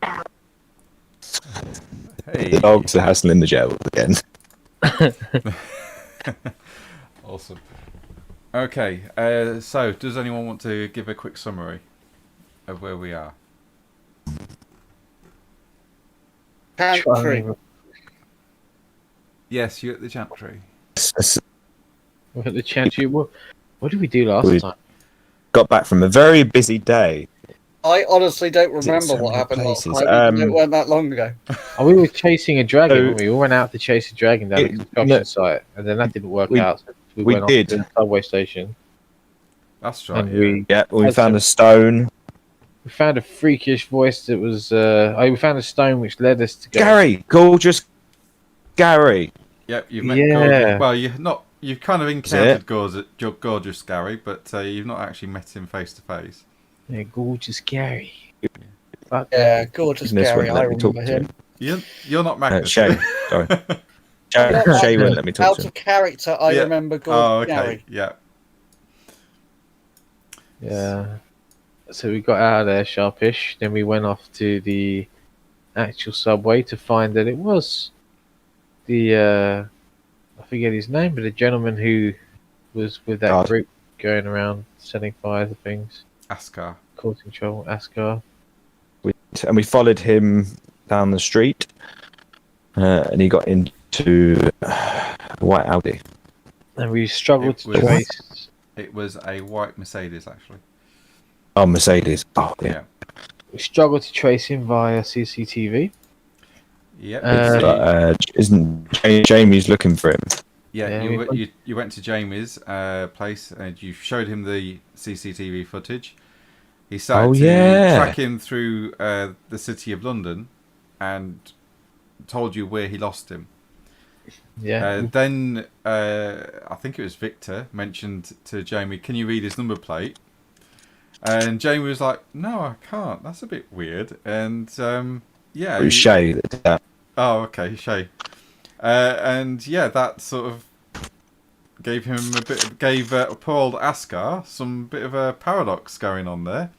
Hey. The dogs are hassling the jail again. Awesome. Okay, so does anyone want to give a quick summary of where we are? Pantry. Yes, you're at the chantry. We're at the chantry. What did we do last We- time? Got back from a very busy day. I honestly don't remember so what many happened last places. time. It weren't that long ago. Oh, we were chasing a dragon, So- weren't we? We went out to chase a dragon down the construction no, site, and then that didn't work we- out. So we we went did. off to the subway station, That's right. and Yeah. we We found a stone. found a freakish voice that was. We found a stone which led us to go. Gary, gorgeous Gary. Yep, you've met Yeah. Gorgeous. Well, you've kind of encountered it? Gorgeous Gary, but you've not actually met him face to face. Yeah, gorgeous Gary. Fuck. Yeah, gorgeous Goodness, Gary. wouldn't I let me talk remember to him. You're not Magnus. Shay, sorry. Shay wouldn't let me talk Out to him. of character, I Yeah. remember Oh, gorgeous okay. Gary. Yeah. Yeah. So we got out of there sharpish. Then we went off to the actual subway to find that it was the I forget his name, but the gentleman who was with that God. group going around setting fire to things, Askar. causing trouble. Askar. And we followed him down the street, and he got into a white Audi. And we struggled It to was- trace. It was a white Mercedes, actually. Oh, Mercedes. Oh, yeah. Yeah. We struggled to trace him via CCTV. Yep. Isn't Jamie's looking for him? Yeah, Yeah, you went to Jamie's place and you showed him the CCTV footage. He started to track him through the city of London and told you where he lost him. Yeah. Then I think it was Victor mentioned to Jamie, "Can you read his number plate?" And Jamie was like, "No, I can't. That's a bit weird." And yeah, It was Shay that did that. Oh, okay, Shay. And yeah, that sort of gave poor old Askar some bit of a paradox going on there.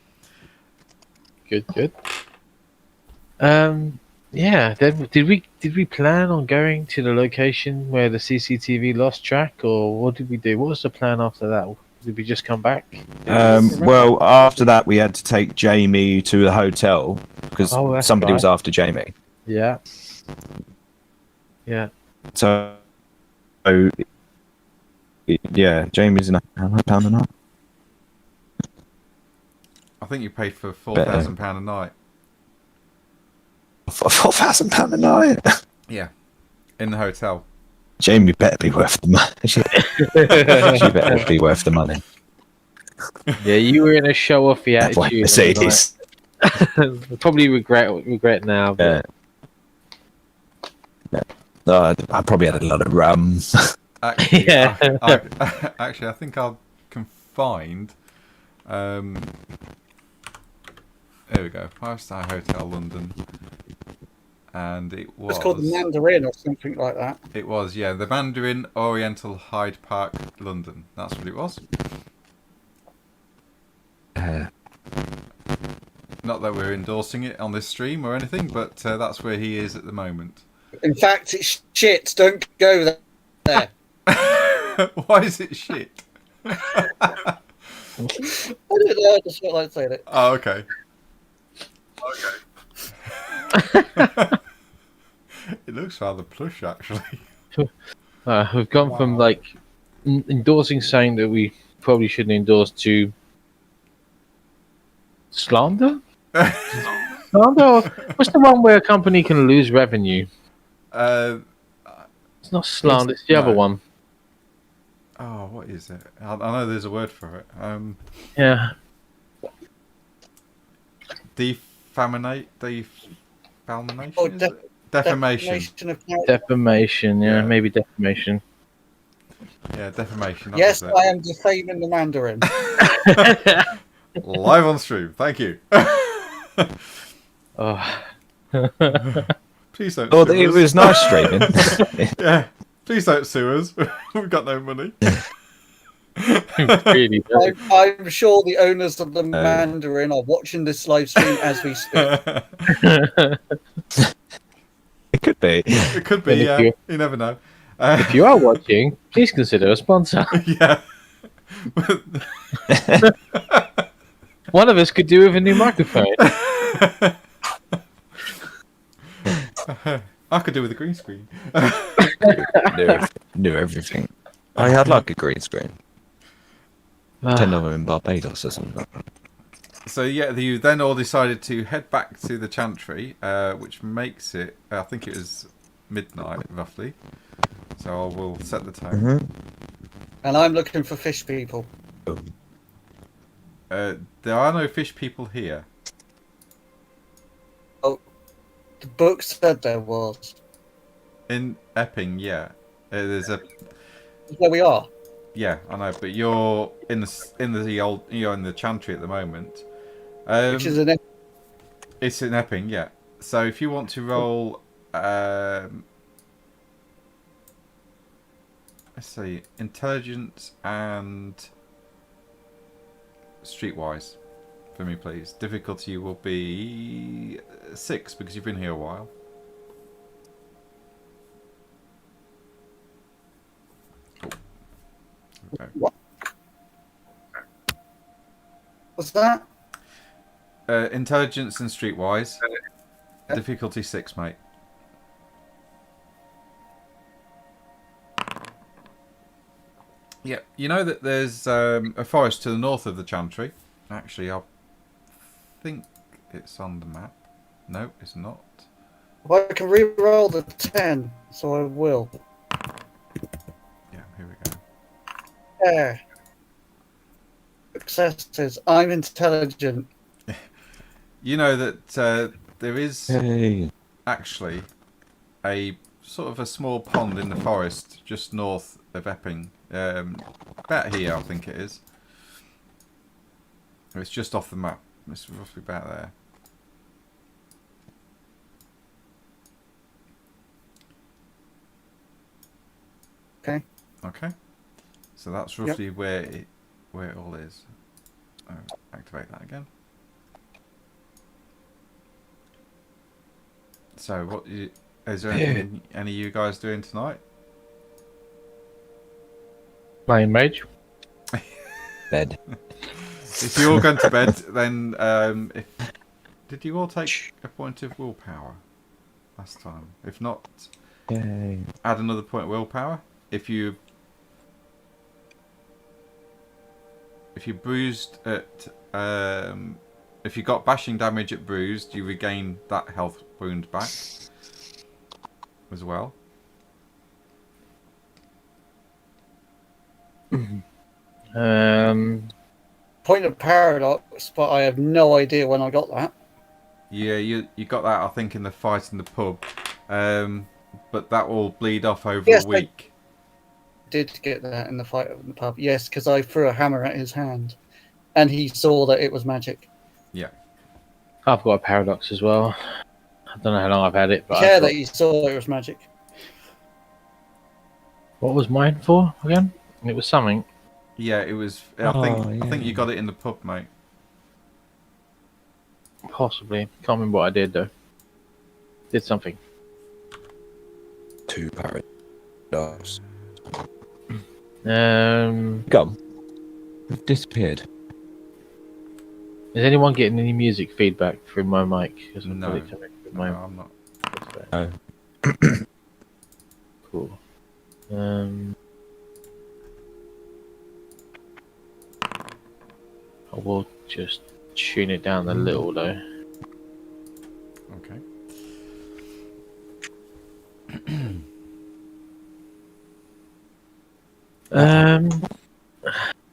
Good. Yeah. Then did we plan on going to the location where the CCTV lost track, or what did we do? What was the plan after that? Did we just come back? Well, after that, we had to take Jamie to the hotel because Oh, that's somebody right. was after Jamie. Yeah. Yeah. So yeah, Jamie's in £100 a night. I think you paid for £4,000 a night. For £4,000 a night. Yeah, in the hotel. Jamie better be worth the money. She better be worth the money. Yeah, you were in a show-offy That white attitude. Mercedes. Probably regret now. Yeah. But I probably had a lot of rum. Actually, Yeah. I think I can find. There we go. 5-star Hotel London, and it was. It's called the Mandarin or something like that. It was, yeah, the Mandarin Oriental Hyde Park, London. That's what it was. Not that we're endorsing it on this stream or anything, but that's where he is at the moment. In fact, it's shit. Don't go there. Why is it shit? I don't know. I just felt like saying it. Oh, okay. It looks rather plush, actually. we've gone from like endorsing saying that we probably shouldn't endorse to slander. Slander? Or what's the one where a company can lose revenue? It's not slander. It's the other no. one. Oh, what is it? I know there's a word for it. Yeah. Defamation? Oh, Is it? Defamation. Of character. Defamation. Yeah, Yeah. maybe defamation. Yeah, defamation. that Yes, was it. I am defaming the Mandarin. Live on stream. Thank you. Oh. Please don't Oh, sue it us. was nice streaming. Yeah. Please don't sue us. We've got no money. Really does. I'm sure the owners of the Mandarin are watching this live stream as we speak. It could be. It could be, And if yeah. you- You never know. If you are watching, please consider a sponsor. Yeah. One of us could do with a new microphone. I could do with a green screen. Knew everything. I had like a green screen. Pretend I'm in Barbados or something. So yeah, you then all decided to head back to the Chantry, which makes it, I think it was midnight roughly. So I will set the time. Mm-hmm. And I'm looking for fish people. There are no fish people here. The book said there was. In Epping, yeah. There's a Where we are. yeah, I know, but you're in the Chantry at the moment. Which is an It's in Epping, yeah. So if you want to roll, let's see, intelligence and streetwise for me, please. Difficulty will be 6 because you've been here a while. Okay. What? What's that? Intelligence and streetwise. Difficulty 6, mate. Yeah, you know that there's a forest to the north of the Chantry. Actually, I think it's on the map. No, it's not. Well, I can re-roll the 10, so I will. Yeah, here we go. There. Successes. I'm intelligent. You know that there is Hey. actually a sort of a small pond in the forest just north of Epping. About here, I think it is. It's just off the map. It's roughly about there. Okay. Okay. So that's roughly where it all is. Activate that again. So is there anything any of you guys doing tonight? Playing Mage. Bed. If you're all going to bed, then did you all take a point of willpower last time? If not, Yay. add another point of willpower. If you bruised at if you got bashing damage at bruised, you regain that health wound back as well. Point of paradox, but I have no idea when I got that. Yeah, you got that, I think, in the fight in the pub, but that will bleed off over a week. I did get that in the fight in the pub. Yes, because I threw a hammer at his hand, and he saw that it was magic. Yeah. I've got a paradox as well. I don't know how long I've had it, but Yeah, that he saw it was magic. What was mine for again? It was something. Yeah, it was. I think you got it in the pub, mate. Possibly. Can't remember what I did though. Did something. 2 paradox. Gone. We've disappeared. Is anyone getting any music feedback through my mic? No, I'm not. Oh. Cool. I will just tune it down a little though. Okay.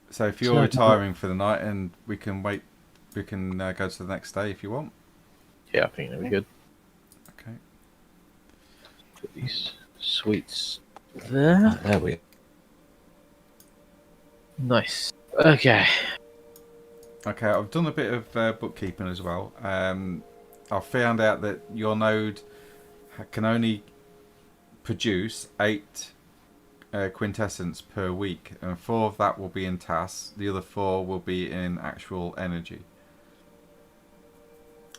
So if you're retiring for the night, and we can wait, we can go to the next day if you want. Yeah, I think that'd be good. Okay. Put these sweets there. There we go. Nice. Okay. Okay, I've done a bit of bookkeeping as well. I found out that your node can only produce 8 quintessence per week, and 4 of that will be in tasks. The other 4 will be in actual energy.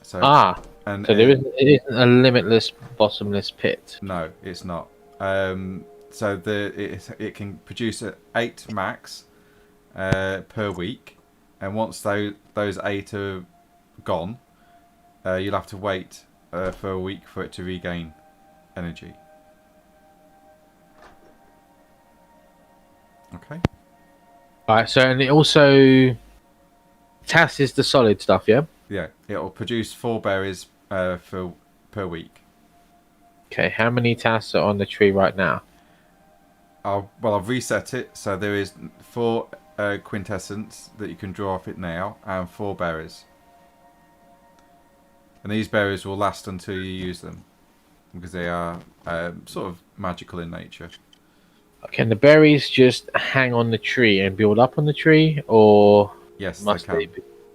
So so there isn't, it isn't a limitless bottomless pit. No, it's not. So it can produce 8 max per week, and once those 8 are gone, you'll have to wait for a week for it to regain energy. Okay. Alright, so and it also TAS is the solid stuff, yeah? Yeah, it'll produce 4 berries per week. Okay, how many TAS are on the tree right now? I've reset it, so there is 4 quintessence that you can draw off it now, and 4 berries. And these berries will last until you use them, because they are sort of magical in nature. Can the berries just hang on the tree and build up on the tree, or Yes, must they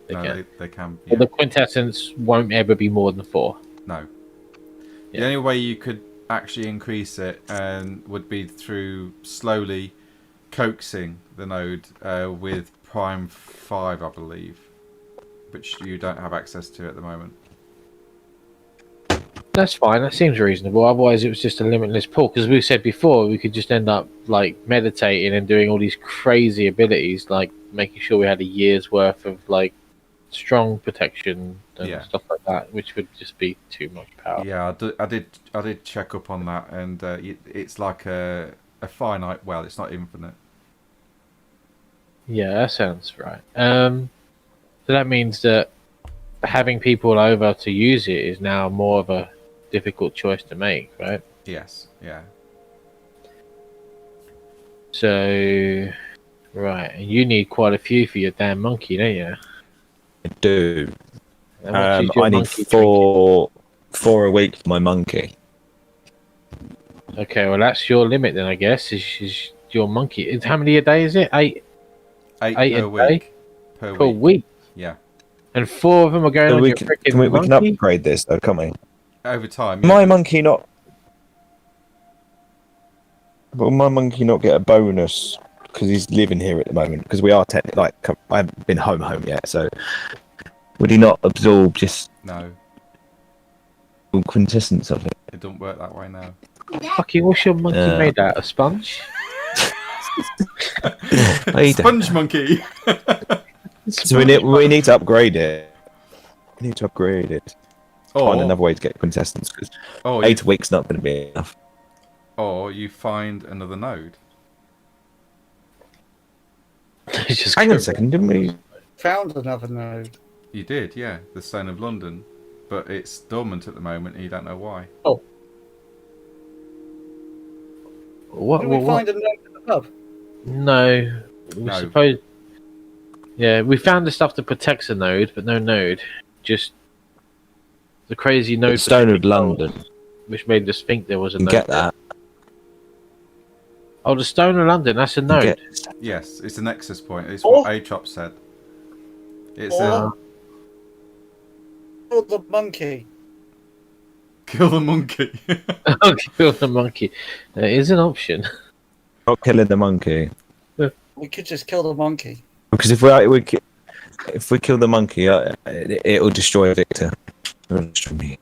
they can. be? They can. Well, Yeah. the quintessence won't ever be more than 4. No. Yeah. The only way you could actually increase it would be through slowly coaxing the node with Prime 5, I believe, which you don't have access to at the moment. That's fine. That seems reasonable. Otherwise, it was just a limitless pool. Because we said before, we could just end up like meditating and doing all these crazy abilities, like making sure we had a year's worth of like strong protection and stuff like that, which would just be too much power. Yeah, I did check up on that, and it's like a finite well. It's not infinite. Yeah, that sounds right. So that means that having people over to use it is now more of a difficult choice to make, right? Yes. Yeah. So, right, and you need quite a few for your damn monkey, don't you? I do. How much is your I need monkey four a week for my monkey. drinking? Okay, well that's your limit then, I guess. Is your monkey? How many a day is it? 8. 8 Eight per a week. day? Per Per week. week. Yeah. And 4 of them are going So on we your can, freaking we monkey. can upgrade this though, can't we? Over time. My monkey not. Will my monkey not get a bonus because he's living here at the moment? Because we are technically like I haven't been home yet, so would he not absorb just No, quintessence of it? it don't work that way now. Fucking, what's your monkey made out? A sponge? Sponge monkey. So we need to upgrade it. We need to upgrade it. Find another way to get quintessence because 8 weeks not going to be enough. Or you find another node. Hang on a second, didn't we? Found another node. You did, yeah, the Stone of London, but it's dormant at the moment, and you don't know why. Oh, What? did we find a node at the pub? No. We No. suppose. Yeah, we found the stuff that protects a node, but no node. Just the crazy node. Stone of protecting London. goals, which made us think there was a You node. can get that. Oh, the Stone of London. That's a You node. get- Yes, it's a nexus point. It's what Atrop said. It's Or kill the monkey. kill the monkey. Kill the monkey. That is an option. Not killing the monkey. We could just kill the monkey. Because if we kill the monkey, it'll destroy Victor. It'll destroy me.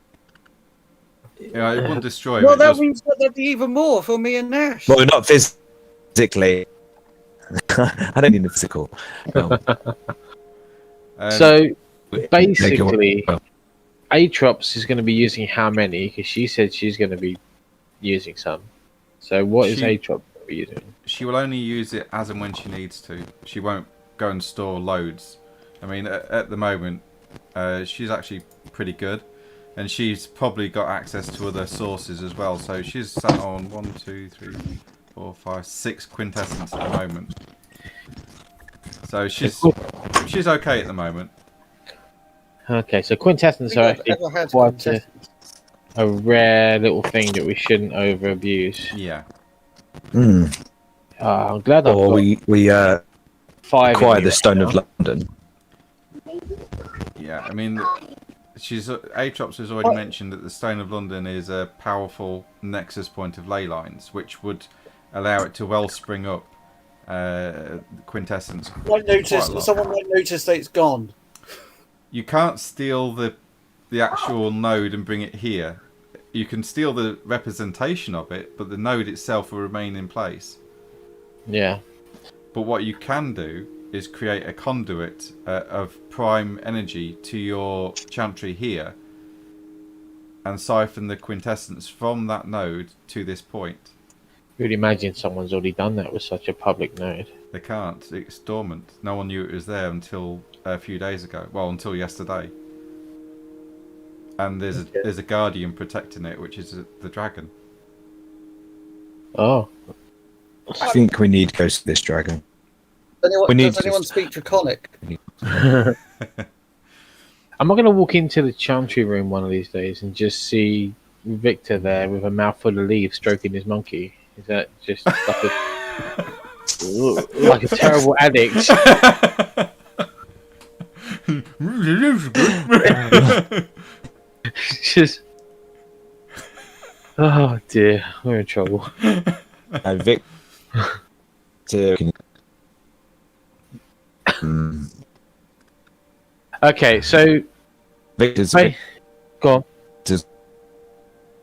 Yeah, it won't destroy. Well, but it that does- means that there'd be even more for me and Nash. Well, not physically. I don't need the physical. No. So Make basically, it work. Atrops is going to be using how many? Because she said she's going to be using some. So what is She- Atrop going to be using? She will only use it as and when she needs to. She won't go and store loads. I mean, at the moment, she's actually pretty good, and she's probably got access to other sources as well. So she's sat on 1, 2, 3, 4, 5, 6 quintessence at the moment. So she's okay at the moment. Okay, so quintessence are actually Ever had quite quintessence. a rare little thing that we shouldn't over abuse. Yeah. I'm glad I've Or got we 5 in acquire me the right Stone now. of London. Yeah, I mean, Atrops has already mentioned that the Stone of London is a powerful nexus point of ley lines, which would allow it to wellspring up quintessence. Someone might notice that it's gone. You can't steal the actual node and bring it here. You can steal the representation of it, but the node itself will remain in place. Yeah. But what you can do is create a conduit of prime energy to your chantry here and siphon the quintessence from that node to this point. You'd imagine someone's already done that with such a public node. They can't. It's dormant. No one knew it was there until a few days ago. Well, until yesterday. And there's a guardian protecting it, which is the dragon. Oh. I think we need to go to this dragon. Does anyone speak Draconic? Am I going to walk into the chantry room one of these days and just see Victor there with a mouthful of leaves stroking his monkey? Is that just like a terrible addict? Just, oh dear, we're in trouble. And Vic, Okay, so Victor's go on.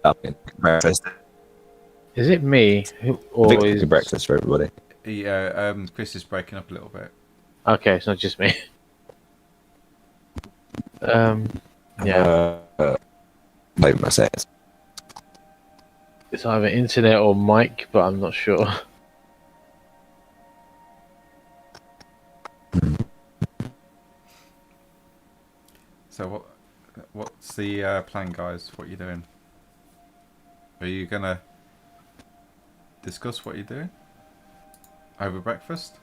up in breakfast. Is it me or Victor's is cooking breakfast for everybody. Yeah, Chris is breaking up a little bit. Okay, it's not just me. Yeah, Maybe my settings. it's either internet or mic, but I'm not sure. So what's the plan, guys? What are you doing? Are you gonna discuss what you're doing over breakfast?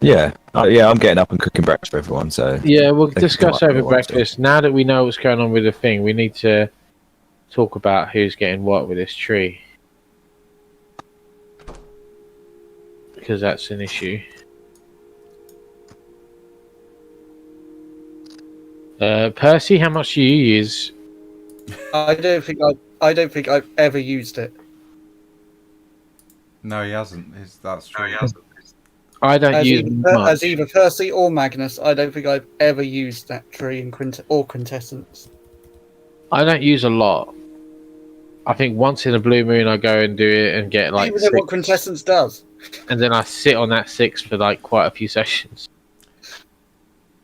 Yeah, I'm getting up and cooking breakfast for everyone. So Yeah, we'll They can discuss come up over if they want to. breakfast. Now that we know what's going on with the thing, we need to talk about who's getting what with this tree. Because that's an issue. Percy, how much do you use? I don't think I've ever used it. No, he hasn't. That's true. I don't As use much. either Percy or Magnus, I don't think I've ever used that tree in quintessence. I don't use a lot. I think once in a blue moon I go and do it and get like Even know what 6, quintessence does. and then I sit on that 6 for like quite a few sessions.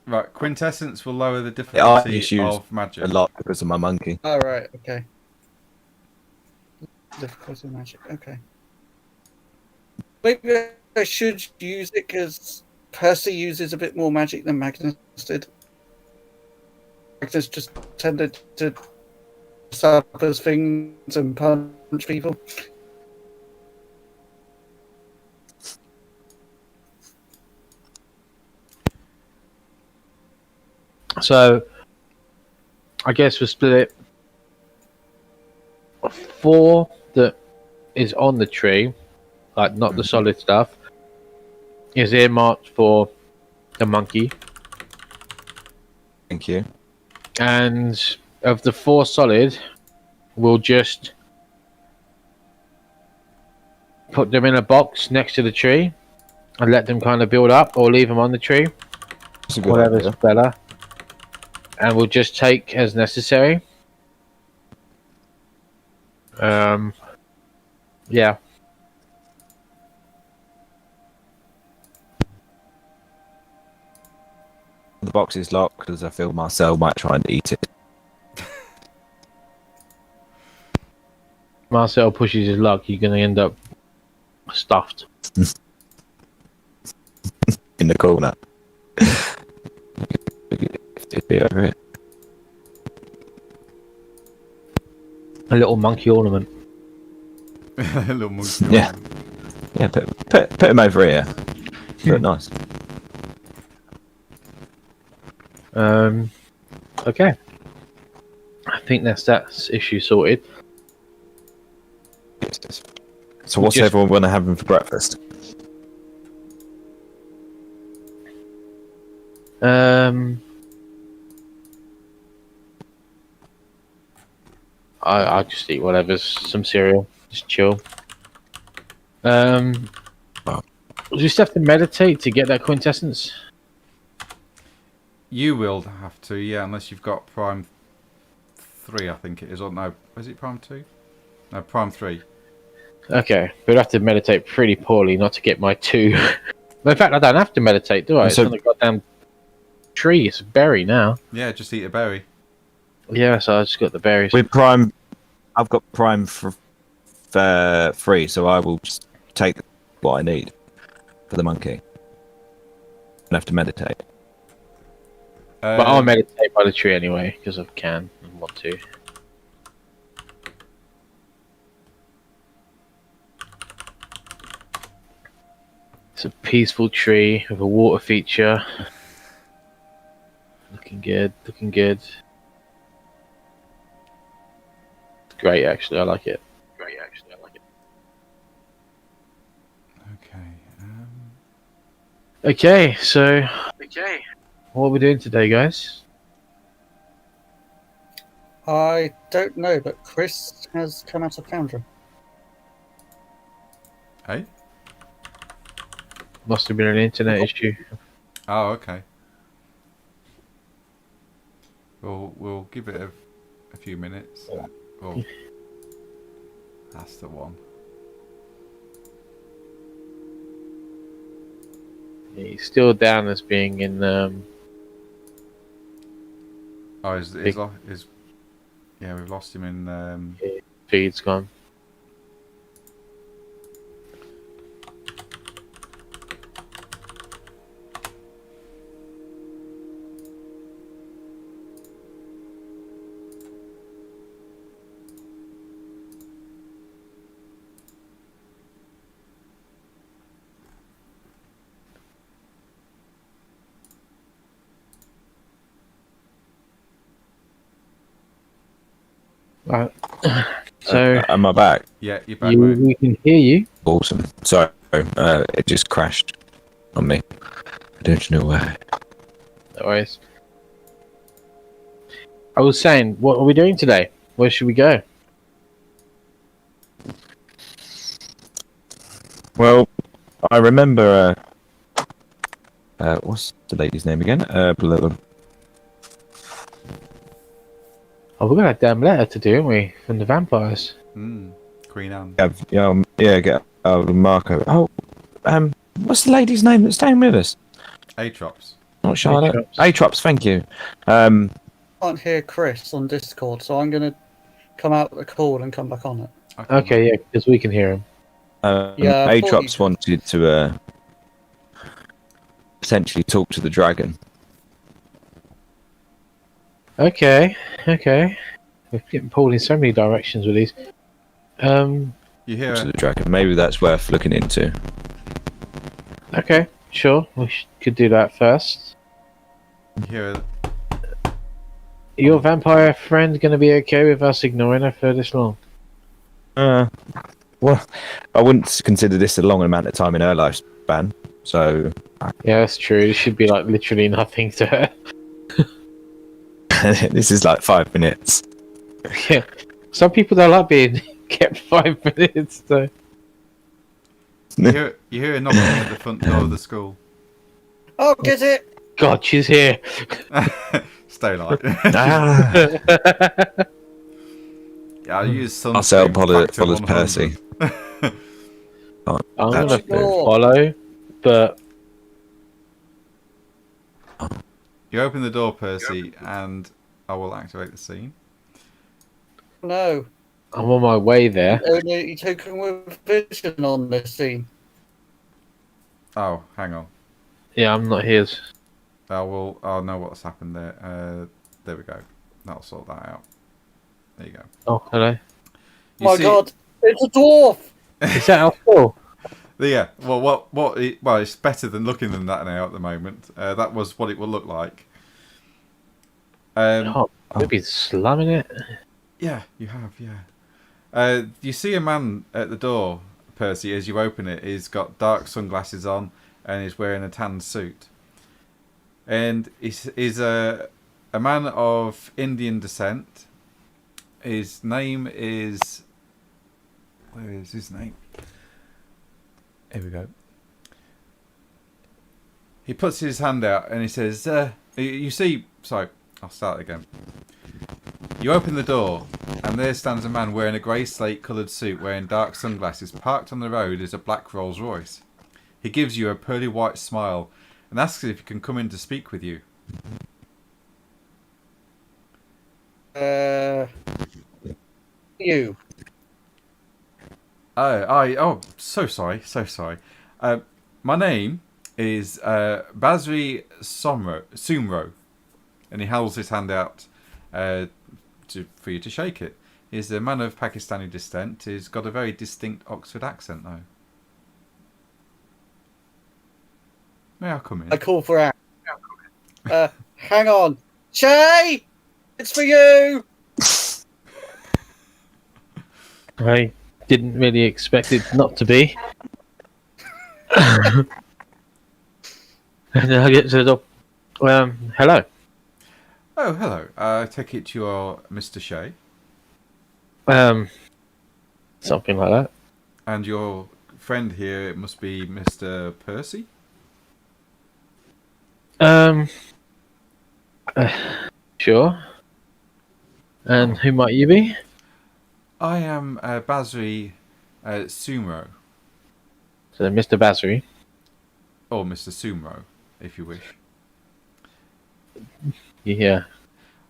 Right, quintessence will lower the I difficulty just use of magic. a lot because of my monkey. Oh, right, okay. Difficulty of magic, okay. Maybe I should use it because Percy uses a bit more magic than Magnus did. Magnus just tended to surface things and punch people. So I guess we'll split it. 4 that is on the tree, like not the solid stuff, is earmarked for the monkey. Thank you. And of the 4 solid, we'll just put them in a box next to the tree and let them kind of build up, or leave them on the tree, That's a good whatever's idea. better. And we'll just take as necessary. Yeah. The box is locked because I feel Marcel might try and eat it. Marcel pushes his luck, you're going to end up stuffed. In the corner. It'd be over it. A little monkey ornament. A little monkey. Yeah. Yeah, put him over here. Look nice. Okay. I think that's issue sorted. So what's Just- everyone going to have for breakfast? I just eat whatever's some cereal. Just chill. You just have to meditate to get that quintessence. You will have to, yeah, unless you've got Prime 3, I think it is. Or no, is it Prime 2? No, Prime 3. Okay, but I have to meditate pretty poorly not to get my 2. In fact, I don't have to meditate, do I? It's So- on the goddamn tree. It's a berry now. Yeah, just eat a berry. Yeah, so I just got the berries. With Prime, I've got Prime for 3, so I will just take what I need for the monkey. I have to meditate. But I'll meditate by the tree anyway, because I can and want to. It's a peaceful tree with a water feature. Looking good, looking good. Great, actually, I like it. Great, actually, I like it. Okay. Okay, so what are we doing today, guys? I don't know, but Chris has come out of Foundry. Hey? Must have been an internet issue. Oh, okay. We'll give it a few minutes. Oh, that's the one. He's still down as being in Oh, yeah, we've lost him in. feeds gone. Right. So Am I back? Yeah, you're back, mate. we can hear you. Awesome. Sorry, it just crashed on me. I don't know why. No worries. I was saying, what are we doing today? Where should we go? Well, I remember. What's the lady's name again? Oh, we've got a damn letter to do, haven't we? From the vampires. Queen Anne. Get Marco. Oh, what's the lady's name that's staying with us? Atrops. Not Charlotte. Atrops. Atrops, thank you. Can't hear Chris on Discord, so I'm going to come out the call and come back on it. Okay, yeah, because we can hear him. Yeah, I thought Atrops you- wanted to essentially talk to the dragon. Okay. We're getting pulled in so many directions with these. You hear To it? the dragon. Maybe that's worth looking into. Okay, sure. We could do that first. You hear it? Your vampire friend going to be okay with us ignoring her for this long? Well, I wouldn't consider this a long amount of time in her lifespan. So Yeah, that's true. It should be like literally nothing to her. this is like 5 minutes. Yeah. Some people don't like being kept 5 minutes, so. You hear a knocking at the front door of the school. Oh, get it! God, she's here. Stay light. Ah, Yeah, I'll use some. I'll say follows Percy. I'm going to That's cool. follow, but You open the door, Percy, and I will activate the scene. No, I'm on my way there. only token with vision on this scene. Oh, hang on. Yeah, I'm not his. I'll know what's happened there. There we go. That'll sort that out. There you go. Oh, hello. You My see- God, it's a dwarf! Is that our school? Yeah. Well, well, it's better than looking than that now at the moment. That was what it will look like. Oh, maybe slumming it. Yeah, you have. Yeah. You see a man at the door, Percy, as you open it. He's got dark sunglasses on and he's wearing a tan suit. And he's a man of Indian descent. His name is Where is his name? Here we go. He puts his hand out and he says, you see... Sorry, I'll start again. You open the door, and there stands a man wearing a grey slate-coloured suit, wearing dark sunglasses. Parked on the road is a black Rolls Royce. He gives you a pearly white smile and asks if he can come in to speak with you. You. Oh, so sorry. My name is Basri Sumro, and he holds his hand out for you to shake it. He's a man of Pakistani descent. He's got a very distinct Oxford accent, though. May I come in? I call for act. Hang on. Shay! It's for you! I didn't really expect it not to be. And I get to the door. Hello. Oh, hello. I take it you're Mr. Shea. Something like that. And your friend here, it must be Mr. Percy? Sure. And who might you be? I am Basri Sumro. So, Mr. Basri. Or Mr. Sumro, if you wish. Yeah.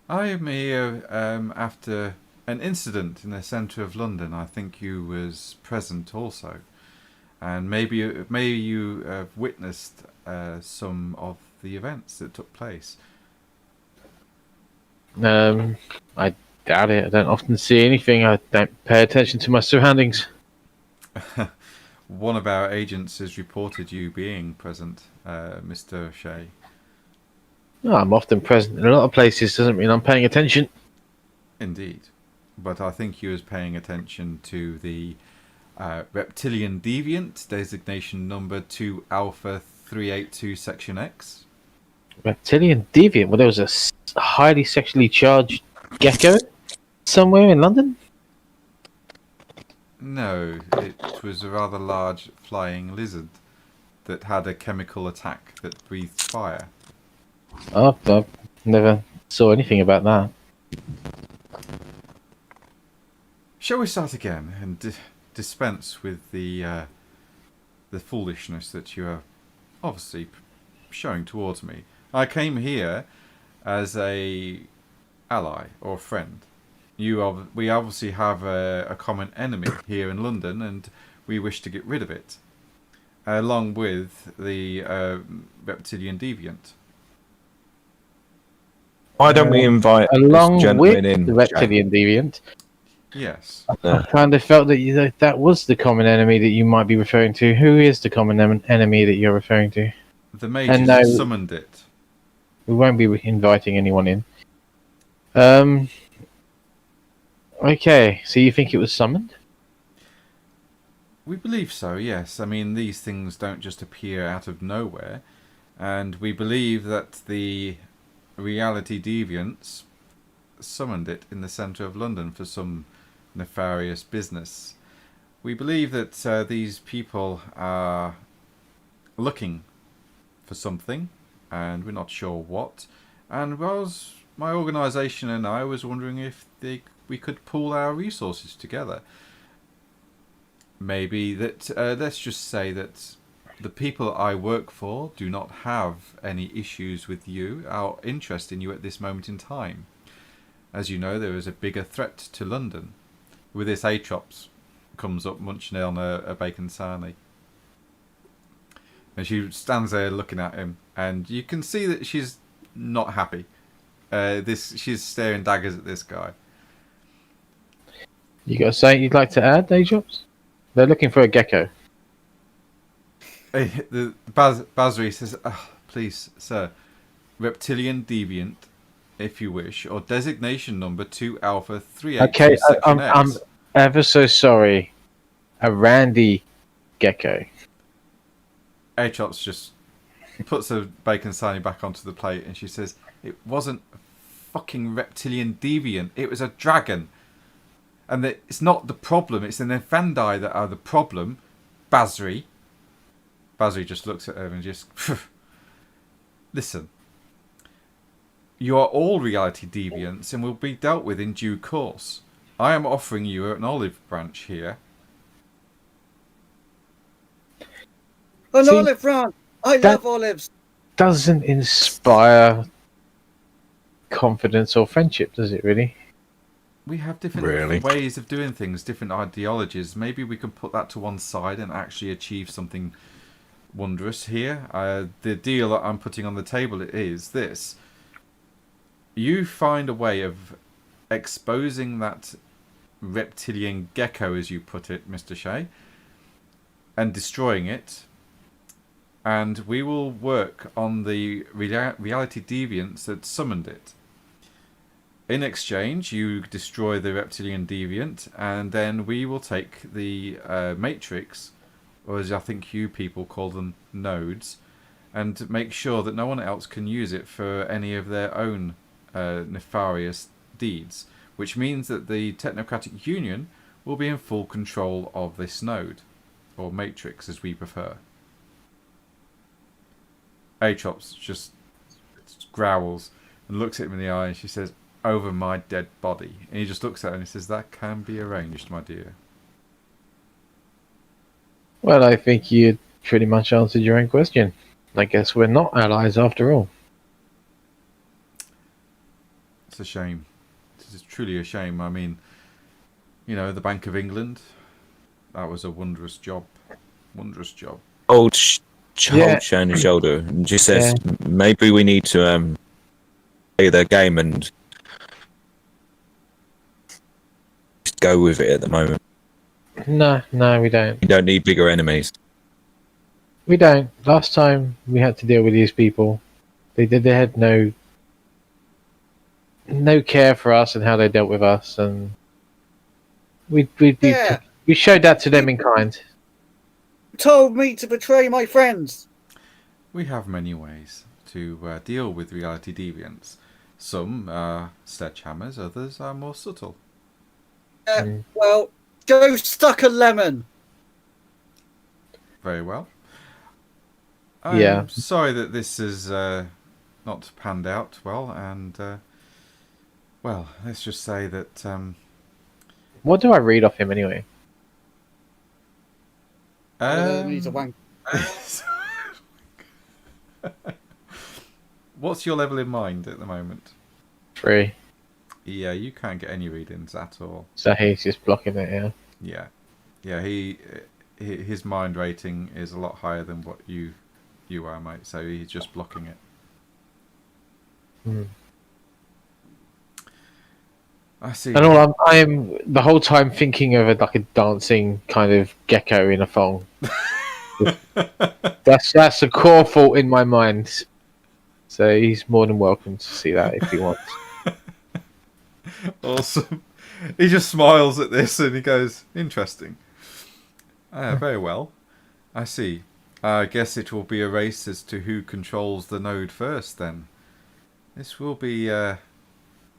I am here after an incident in the centre of London. I think you was present also. And maybe you have witnessed some of the events that took place. I doubt it. I don't often see anything. I don't pay attention to my surroundings. One of our agents has reported you being present, Mr. Shea. No, I'm often present in a lot of places. Doesn't mean I'm paying attention. Indeed. But I think you was paying attention to the reptilian deviant, designation number 2 Alpha 382 Section X. Reptilian deviant? Well, there was a highly sexually charged gecko somewhere in London? No, it was a rather large flying lizard that had a chemical attack that breathed fire. Oh, I never saw anything about that. Shall we start again and dispense with the foolishness that you are obviously showing towards me? I came here as a ally or friend. We obviously have a common enemy here in London, and we wish to get rid of it, along with the reptilian deviant. Why don't we invite along this gentleman with in? the reptilian deviant? Yes. I kind of felt that that was the common enemy that you might be referring to. Who is the common enemy that you're referring to? The Mage has summoned it. We won't be inviting anyone in. Okay, so you think it was summoned? We believe so, yes. I mean, these things don't just appear out of nowhere. And we believe that the reality deviants summoned it in the centre of London for some nefarious business. We believe that these people are looking for something, and we're not sure what. And my organisation and I was wondering if we could pool our resources together. Maybe that, let's just say that the people I work for do not have any issues with you, our interest in you at this moment in time. As you know, there is a bigger threat to London. With this Atrops comes up munching on a bacon sarnie. And she stands there looking at him, and you can see that she's not happy. She's staring daggers at this guy. You got something you'd like to add, Ajops? They're looking for a gecko. The Basri says, oh, please, sir, reptilian deviant, if you wish, or designation number 2 Alpha 382 Okay, Section I'm X. ever so sorry. A randy gecko. Atrops just puts a bacon sarnie back onto the plate, and she says, it wasn't a fucking reptilian deviant, it was a dragon. And that it's not the problem, it's the Nefandi that are the problem. Basri just looks at her and just... Listen. You are all reality deviants and will be dealt with in due course. I am offering you an olive branch here. An See, olive branch! I love olives! Doesn't inspire confidence or friendship, does it really? We have different ways of doing things, different ideologies. Maybe we can put that to one side and actually achieve something wondrous here. The deal that I'm putting on the table is this. You find a way of exposing that reptilian gecko, as you put it, Mr. Shea, and destroying it, and we will work on the reality deviants that summoned it. In exchange, you destroy the reptilian deviant, and then we will take the matrix, or as I think you people call them, nodes, and make sure that no one else can use it for any of their own nefarious deeds, which means that the Technocratic Union will be in full control of this node, or matrix as we prefer. Atrops just growls and looks at him in the eye and she says, "Over my dead body." And he just looks at her and he says, "That can be arranged, my dear." Well, I think you pretty much answered your own question. I guess we're not allies after all. It's a shame. It's truly a shame. I mean, you know, the Bank of England, that was a wondrous job. Wondrous job. Old showing his shoulder and just says, maybe we need to play their game and just go with it at the moment. No, we don't. You don't need bigger enemies. We don't. Last time we had to deal with these people, they had no care for us and how they dealt with us, and we showed that to them in kind. Told me to betray my friends. We have many ways to deal with reality deviants. Some are sledgehammers, others are more subtle. Well, go stuck a lemon. Very well. I'm sorry that this is not panned out well, and well, let's just say that. What do I read off him anyway? He's a wank. What's your level in mind at the moment? 3. Yeah, you can't get any readings at all. So he's just blocking it, yeah. Yeah. His mind rating is a lot higher than what you are, mate. So he's just blocking it. I see. And all I'm the whole time thinking of like a dancing kind of gecko in a thong. That's a core thought in my mind. So he's more than welcome to see that if he wants. Awesome. He just smiles at this and he goes, "Interesting. Very well. I see. I guess it will be a race as to who controls the node first then. This will be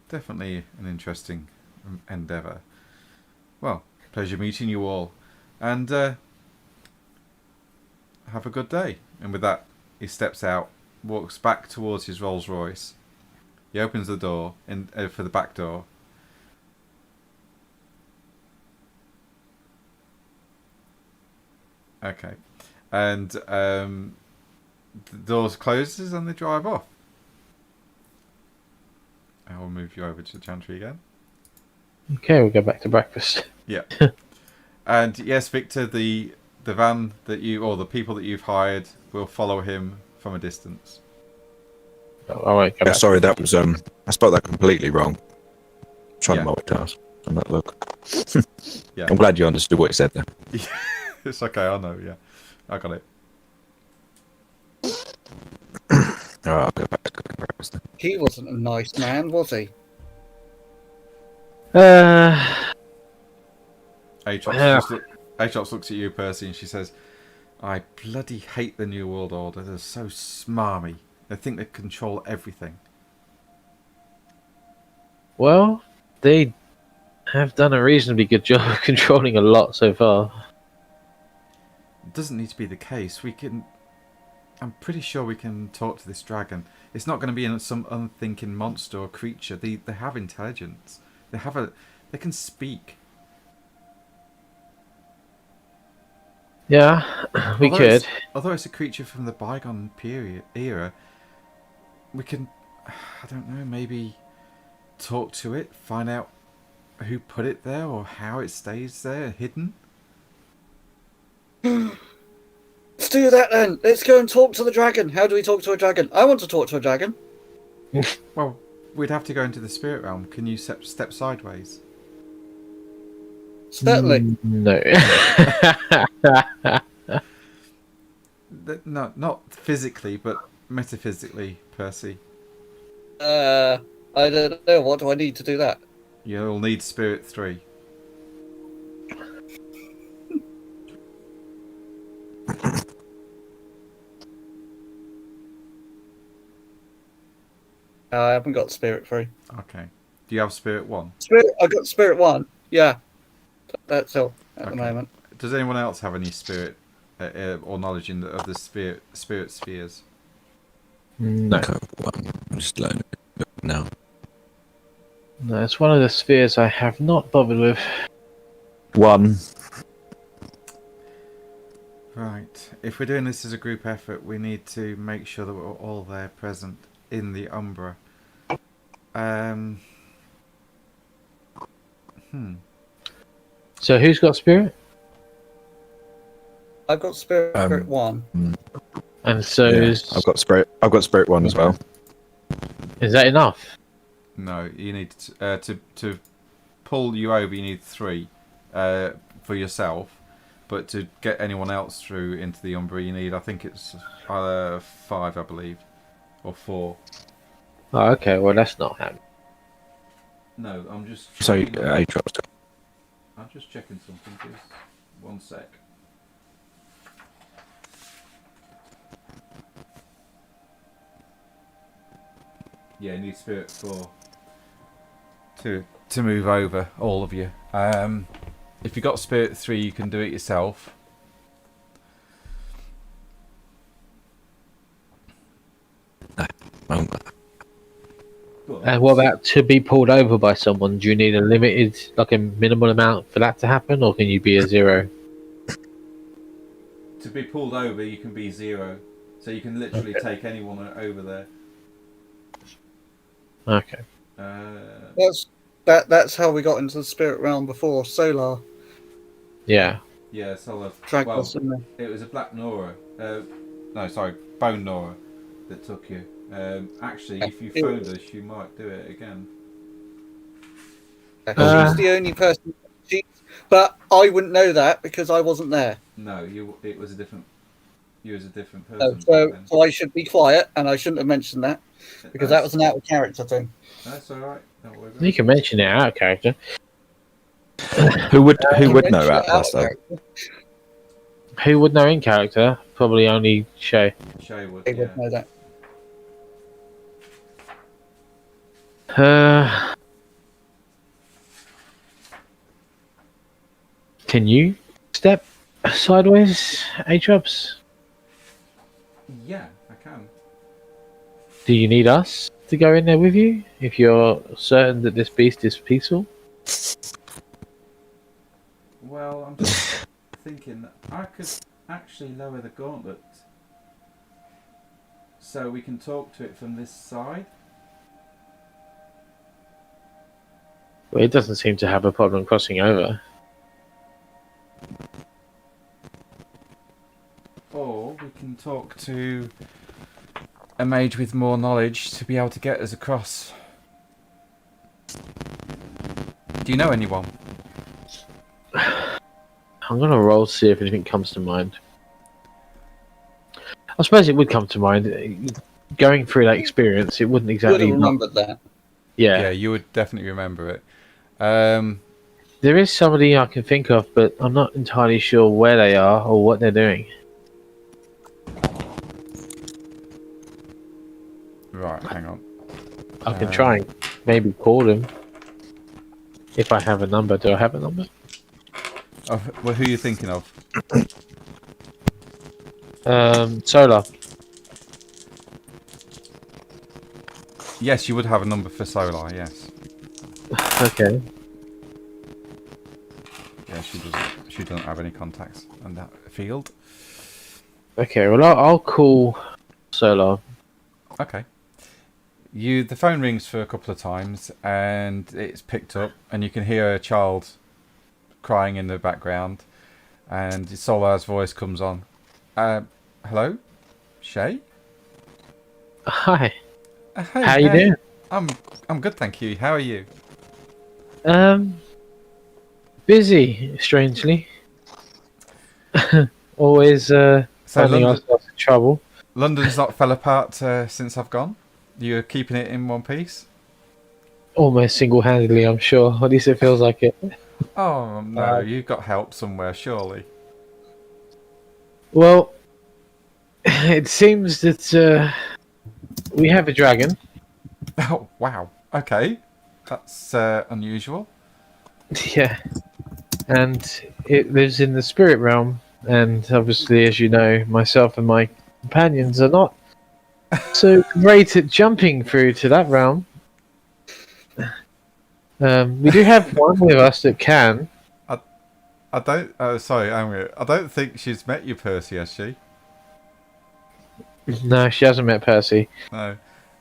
definitely an interesting endeavour. Well, pleasure meeting you all. And have a good day." And with that, he steps out, walks back towards his Rolls Royce. He opens the door for the back door. Okay. And the door closes and they drive off. I will move you over to the chantry again. Okay, we'll go back to breakfast. Yeah. And yes, Victor, the van that the people that you've hired will follow him from a distance. All right. Sorry, that was I spelled that completely wrong. Trying to multitask on that look. Yeah. I'm glad you understood what he said there. It's okay, I know, yeah. I got it. Alright, I'll go back to cooking breakfast then. He wasn't a nice man, was he? Atrox looks at you, Percy, and she says, "I bloody hate the New World Order. They're so smarmy. They think they control everything." Well, they have done a reasonably good job of controlling a lot so far. It doesn't need to be the case. We can. I'm pretty sure we can talk to this dragon. It's not going to be some unthinking monster or creature. They have intelligence. They have a. They can speak. Yeah, we could. Although it's a creature from the bygone era, we can. I don't know. Maybe talk to it. Find out who put it there or how it stays there hidden. Let's do that then. Let's go and talk to the dragon. How do we talk to a dragon? I want to talk to a dragon. Well, we'd have to go into the spirit realm. Can you step sideways? Certainly. No. No, not physically, but metaphysically, Percy. I don't know. What do I need to do that? You'll need Spirit 3. I haven't got Spirit 3. Okay. Do you have Spirit 1? I got Spirit 1. Yeah. That's all at the moment. Does anyone else have any spirit or knowledge of the spirit spheres? No. Okay, well, I'm just learning it now. No, it's one of the spheres I have not bothered with. One. Right. If we're doing this as a group effort, we need to make sure that we're all there present in the Umbra. So who's got spirit? I've got Spirit 1. And so Yeah, I've got Spirit 1 as well. is that enough? No, you need to pull you over. You need 3 for yourself, but to get anyone else through into the Umbra, you need. I think it's 5, I believe, or 4. Oh, okay. Well, that's not happening. No, I'm just. So, checking- Aatrox. I'm just checking something. Just 1 sec. Yeah, you need Spirit 4 to move over, all of you. If you got Spirit 3, you can do it yourself. And what about to be pulled over by someone? Do you need a limited, like a minimal amount for that to happen, or can you be a 0? To be pulled over, you can be 0, so you can literally take anyone over there. Okay. That's how we got into the spirit realm before. Solar Yeah. Yeah, Solar. dragged Well, us in there. it was a Black Nora. No, sorry, Bone Nora that took you. Actually, if you phoned us, you might do it again. She's the only person. But I wouldn't know that because I wasn't there. No, it was a different. You was a different person. So I should be quiet, and I shouldn't have mentioned that because that was an out of character thing. That's all right. Don't worry about You can mention it out of character. Who would know Mention it Atlas out though? of character. Who would know in character? Probably only Shay. Shay would. They Yeah. would know that. Can you step sideways, Aatrox? Yeah, I can. Do you need us to go in there with you if you're certain that this beast is peaceful? Well, I'm just thinking that I could actually lower the gauntlet so we can talk to it from this side. Well, it doesn't seem to have a problem crossing over. Or we can talk to a mage with more knowledge to be able to get us across. Do you know anyone? I'm gonna roll to see if anything comes to mind. I suppose it would come to mind. Going through that experience, it wouldn't Would exactly. have remembered that. Yeah, you would definitely remember it. There is somebody I can think of, but I'm not entirely sure where they are or what they're doing. Right, hang on. I can try and maybe call them. If I have a number, do I have a number? Well, who are you thinking of? Solar. Yes, you would have a number for Solar. Yes. Okay. Yeah, she doesn't. She doesn't have any contacts on that field. Okay. Well, I'll call Solar. Okay. The phone rings for a couple of times and it's picked up, and you can hear a child crying in the background, and Solar's voice comes on. Hello, Shay. Hi. Hey, How you doing? I'm good, thank you. How are you? Busy, strangely. Always So finding ourselves in trouble. London's not fell apart since I've gone. You're keeping it in one piece. Almost single-handedly, I'm sure. At least it feels like it. Oh no, you've got help somewhere, surely. Well, it seems that we have a dragon. Oh wow. Okay, that's unusual. Yeah. And it lives in the spirit realm. And obviously, as you know, myself and my companions are not so great at jumping through to that realm. We do have one with us that can. I don't. Oh, sorry, I don't think she's met you, Percy, has she? No, she hasn't met Percy. No.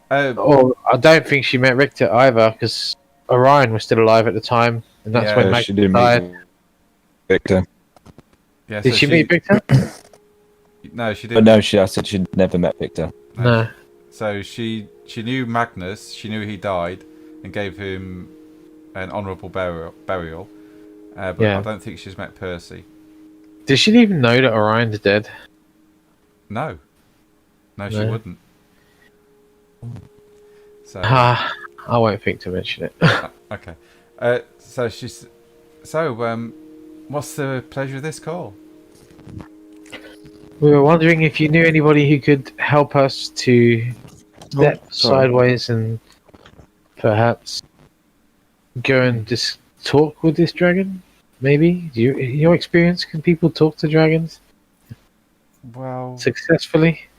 Or I don't think she met Richter either, because Orion was still alive at the time, and that's Yeah, when Mage she did died. meet Victor. Yeah, Did so she meet Victor? No, she But didn't. no, I said she'd never met Victor. No. So she knew Magnus. She knew he died, and gave him an honourable burial. But Yeah. I don't think she's met Percy. Does she even know that Orion's dead? No, she No. wouldn't. So I won't think to mention it. okay. What's the pleasure of this call? We were wondering if you knew anybody who could help us to step sideways and perhaps go and just talk with this dragon. Maybe in your experience, can people talk to dragons Well, successfully?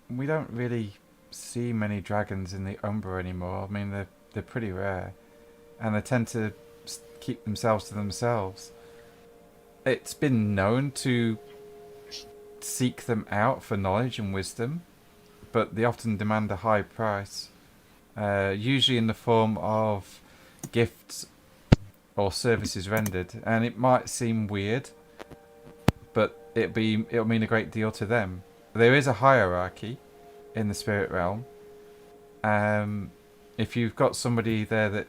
we don't really see many dragons in the Umbra anymore. I mean, they're pretty rare, and they tend to keep themselves to themselves. It's been known to seek them out for knowledge and wisdom, but they often demand a high price, usually in the form of gifts or services rendered. And it might seem weird, but it'll mean a great deal to them. There is a hierarchy in the spirit realm. If you've got somebody there that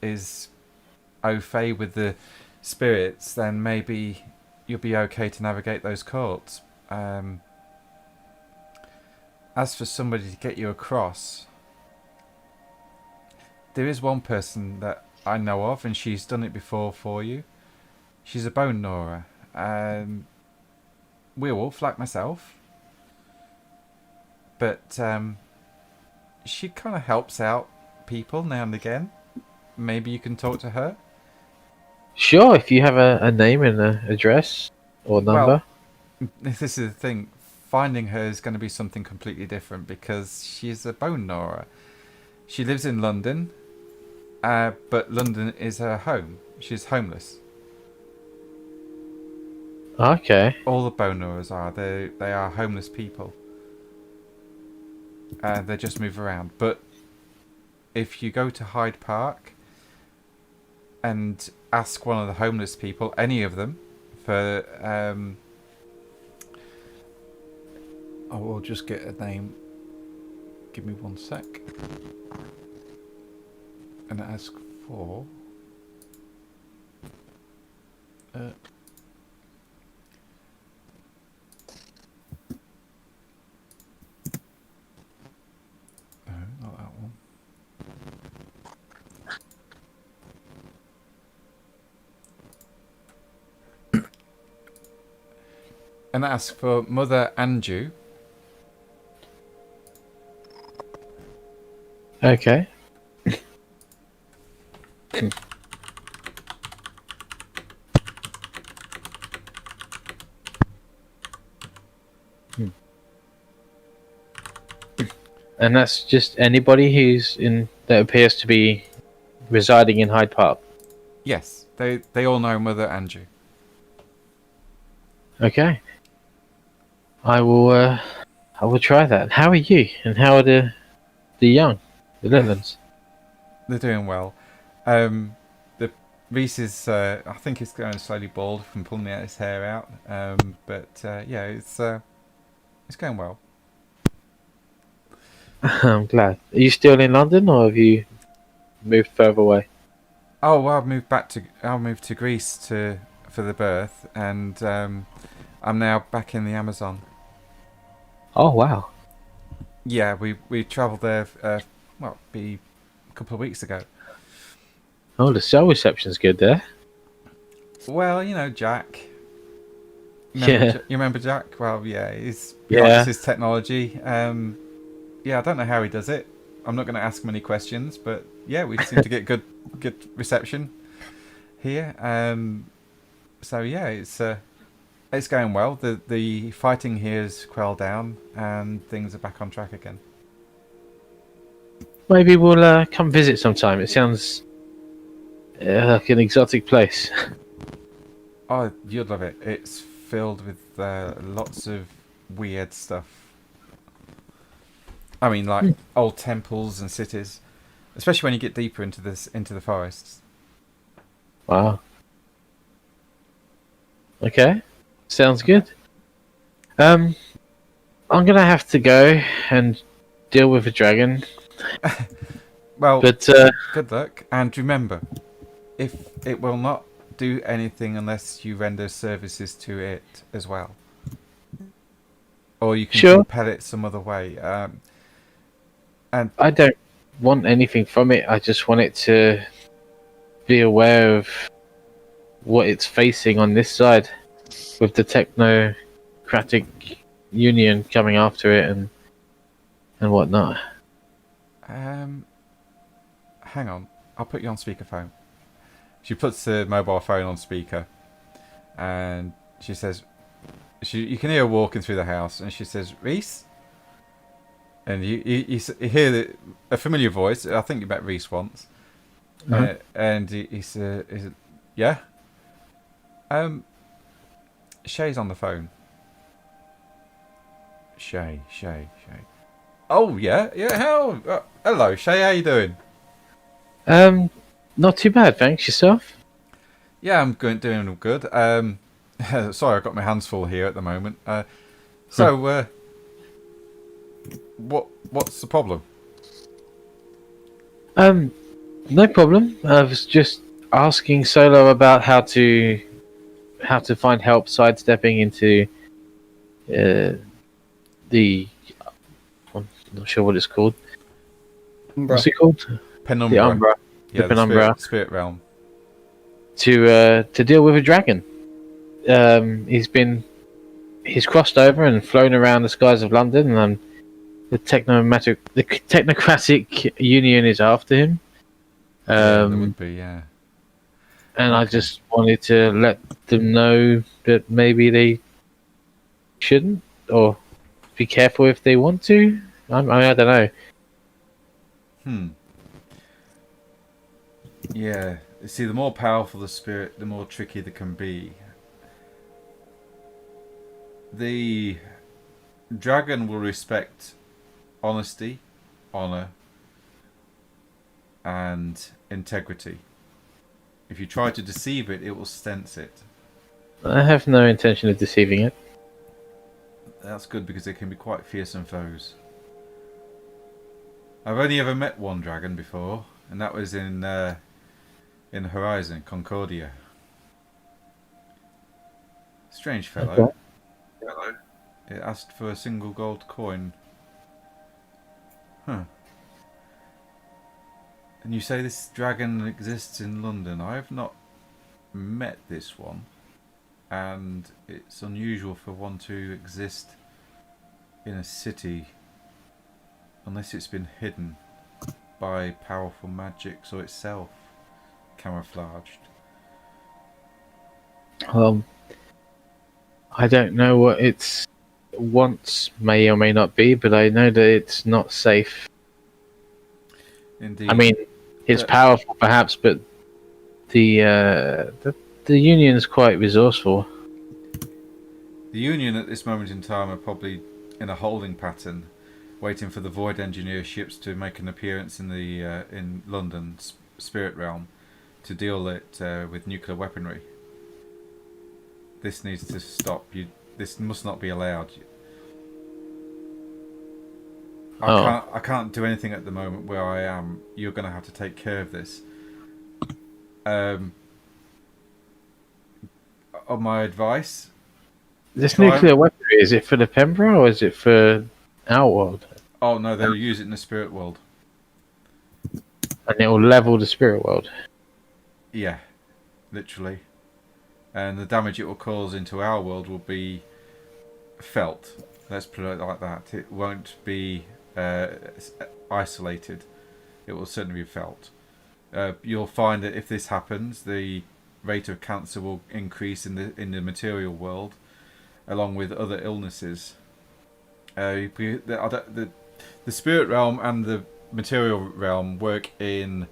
is au fait with the spirits, then maybe you'll be okay to navigate those courts. As for somebody to get you across, there is one person that I know of, and she's done it before for you. She's a bone gnawer. Werewolf like myself, but she kind of helps out people now and again. Maybe you can talk to her. Sure, if you have a name and an address or number. Well, this is the thing. Finding her is going to be something completely different because she's a bone gnawer. She lives in London, but London is her home. She's homeless. Okay. All the bone gnawers are. They are homeless people. They just move around. But if you go to Hyde Park and ask one of the homeless people, any of them, for I will just get a name. Give me 1 sec. And ask for no, not that one. And ask for Mother Anju. Okay. And that's just anybody who's in that appears to be residing in Hyde Park. Yes, they all know Mother Andrew. Okay. I will try that. How are you? And how are the young, the little ones? They're doing well. The Reese is, I think he's going slowly bald from pulling his hair out. Yeah, it's going well. I'm glad. Are you still in London, or have you moved further away? Oh well, I moved to Greece for the birth, and I'm now back in the Amazon. Oh wow. Yeah, we travelled there. Be a couple of weeks ago. Oh, the cell reception's good there. Well, you know Jack. Yeah. You remember Jack? Well, yeah, he Yeah. likes his technology. Yeah, I don't know how he does it. I'm not going to ask him any questions, but yeah, we seem to get good reception here. So yeah, it's going well. The fighting here has quelled down, and things are back on track again. Maybe we'll come visit sometime. It sounds like an exotic place. Oh, you'd love it. It's filled with lots of weird stuff. I mean, like old temples and cities, especially when you get deeper into the forests. Wow. Okay. Sounds good. I'm gonna have to go and deal with a dragon. Well, But good luck, and remember, if it will not do anything unless you render services to it as well, or you can Sure. compel it some other way. And I don't want anything from it. I just want it to be aware of what it's facing on this side, with the technocratic union coming after it and whatnot. hang on, I'll put you on speakerphone. She puts the mobile phone on speaker, and she says, you can hear her walking through the house, and she says, "Reese," and you hear a familiar voice. I think you met Reese once, and he said, "Yeah." Shay's on the phone. Shay. Oh yeah. How? Hello, Shay. How you doing? Not too bad, thanks. Yourself? Yeah, I'm doing good. Sorry, I've got my hands full here at the moment. What's the problem? No problem. I was just asking Solo about how to find help sidestepping into the I'm not sure what it's called. Umbra. What's it called? Penumbra. The Umbra. Yeah, the Penumbra. Spirit realm. To deal with a dragon. He's crossed over and flown around the skies of London, and the technocratic union is after him. There would be, yeah. And I just wanted to let them know that maybe they shouldn't, or be careful if they want to. I don't know. Yeah. See, the more powerful the spirit, the more tricky they can be. The dragon will respect honesty, honor, and integrity. If you try to deceive it, it will sense it. I have no intention of deceiving it. That's good because they can be quite fearsome foes. I've only ever met one dragon before, and that was in Horizon, Concordia. Strange fellow. Okay. Hello. It asked for a single gold coin. Huh. And you say this dragon exists in London. I have not met this one. And it's unusual for one to exist in a city unless it's been hidden by powerful magics or itself camouflaged. I don't know what its wants may or may not be, but I know that it's not safe. Indeed. I mean, it's powerful perhaps, but the Union's quite resourceful. The Union at this moment in time are probably in a holding pattern, waiting for the Void Engineer ships to make an appearance in the in London's Spirit Realm to deal it with nuclear weaponry. This needs to stop. This must not be allowed. I can't do anything at the moment where I am. You're going to have to take care of this. On my advice. This nuclear weaponry, is it for the Pembra or is it for our world? Oh no, they'll use it in the spirit world. And it will level the spirit world. Yeah, literally. And the damage it will cause into our world will be felt. Let's put it like that. It won't be isolated. It will certainly be felt. You'll find that if this happens, the rate of cancer will increase in the material world, along with other illnesses. The spirit realm and the material realm work in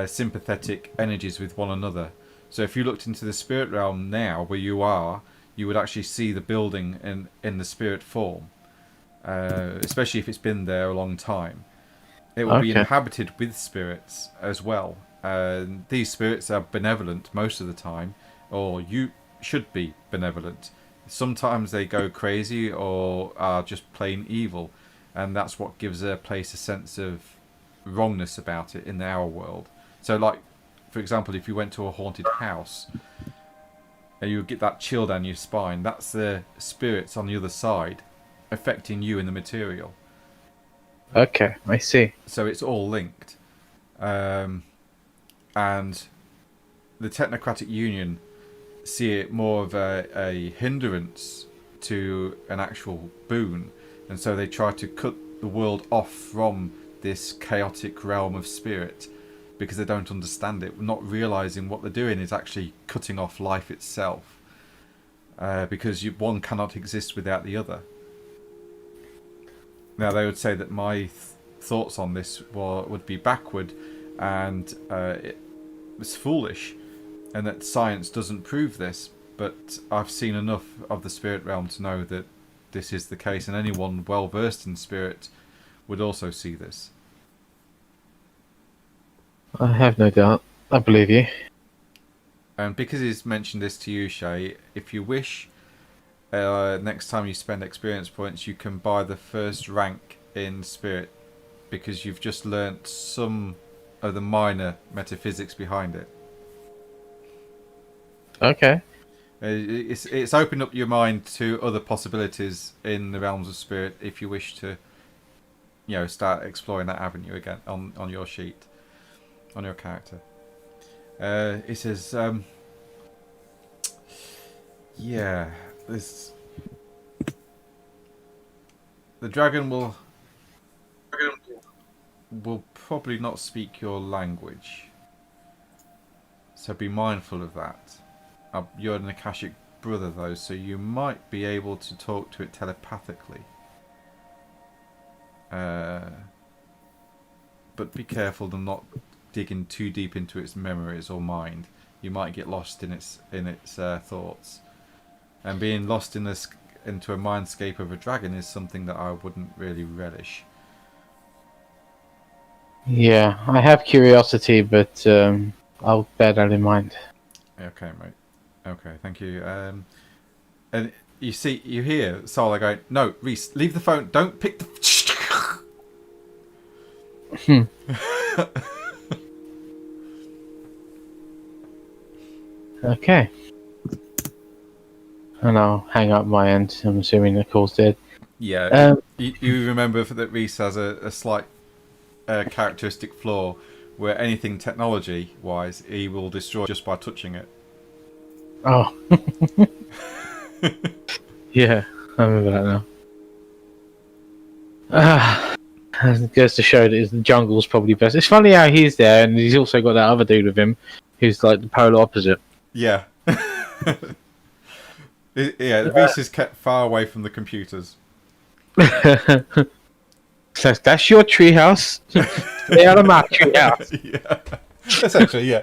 sympathetic energies with one another. So if you looked into the spirit realm now, where you are, you would actually see the building in the spirit form, especially if it's been there a long time. It will be inhabited with spirits as well. These spirits are benevolent most of the time, or you should be benevolent. Sometimes they go crazy or are just plain evil, and that's what gives a place a sense of wrongness about it in our world. So, like, for example, if you went to a haunted house and you would get that chill down your spine, that's the spirits on the other side affecting you in the material. Okay, I see. So it's all linked. And the Technocratic Union see it more of a hindrance to an actual boon, and so they try to cut the world off from this chaotic realm of spirit because they don't understand it, not realizing what they're doing is actually cutting off life itself, because one cannot exist without the other. Now they would say that my thoughts on this would be backward and it was foolish, and that science doesn't prove this, but I've seen enough of the spirit realm to know that this is the case, and anyone well versed in spirit would also see this. I have no doubt. I believe you. And because he's mentioned this to you, Shay, if you wish, next time you spend experience points, you can buy the first rank in spirit, because you've just learnt some of the minor metaphysics behind it. Okay. It's opened up your mind to other possibilities in the realms of spirit if you wish to, start exploring that avenue again on your sheet, on your character. It says, the dragon will probably not speak your language, so be mindful of that. You're an Akashic brother though, so you might be able to talk to it telepathically. But be careful to not digging too deep into its memories or mind. You might get lost in its thoughts, and being lost into a mindscape of a dragon is something that I wouldn't really relish. Yeah, I have curiosity, but I'll bear that in mind. Okay, mate. Okay, thank you. And you hear Solar going, "No, Reese, leave the phone. Don't pick the." Okay. And I'll hang up my end. I'm assuming the call's dead. Yeah. You remember that Reese has a slight characteristic flaw where anything technology-wise he will destroy just by touching it. Oh. Yeah, I remember that now. It goes to show that the jungle's probably best. It's funny how he's there, and he's also got that other dude with him, who's like the polar opposite. Yeah. Yeah, the beast is kept far away from the computers. So that's your treehouse. Stay out of my treehouse. Yeah, essentially, yeah.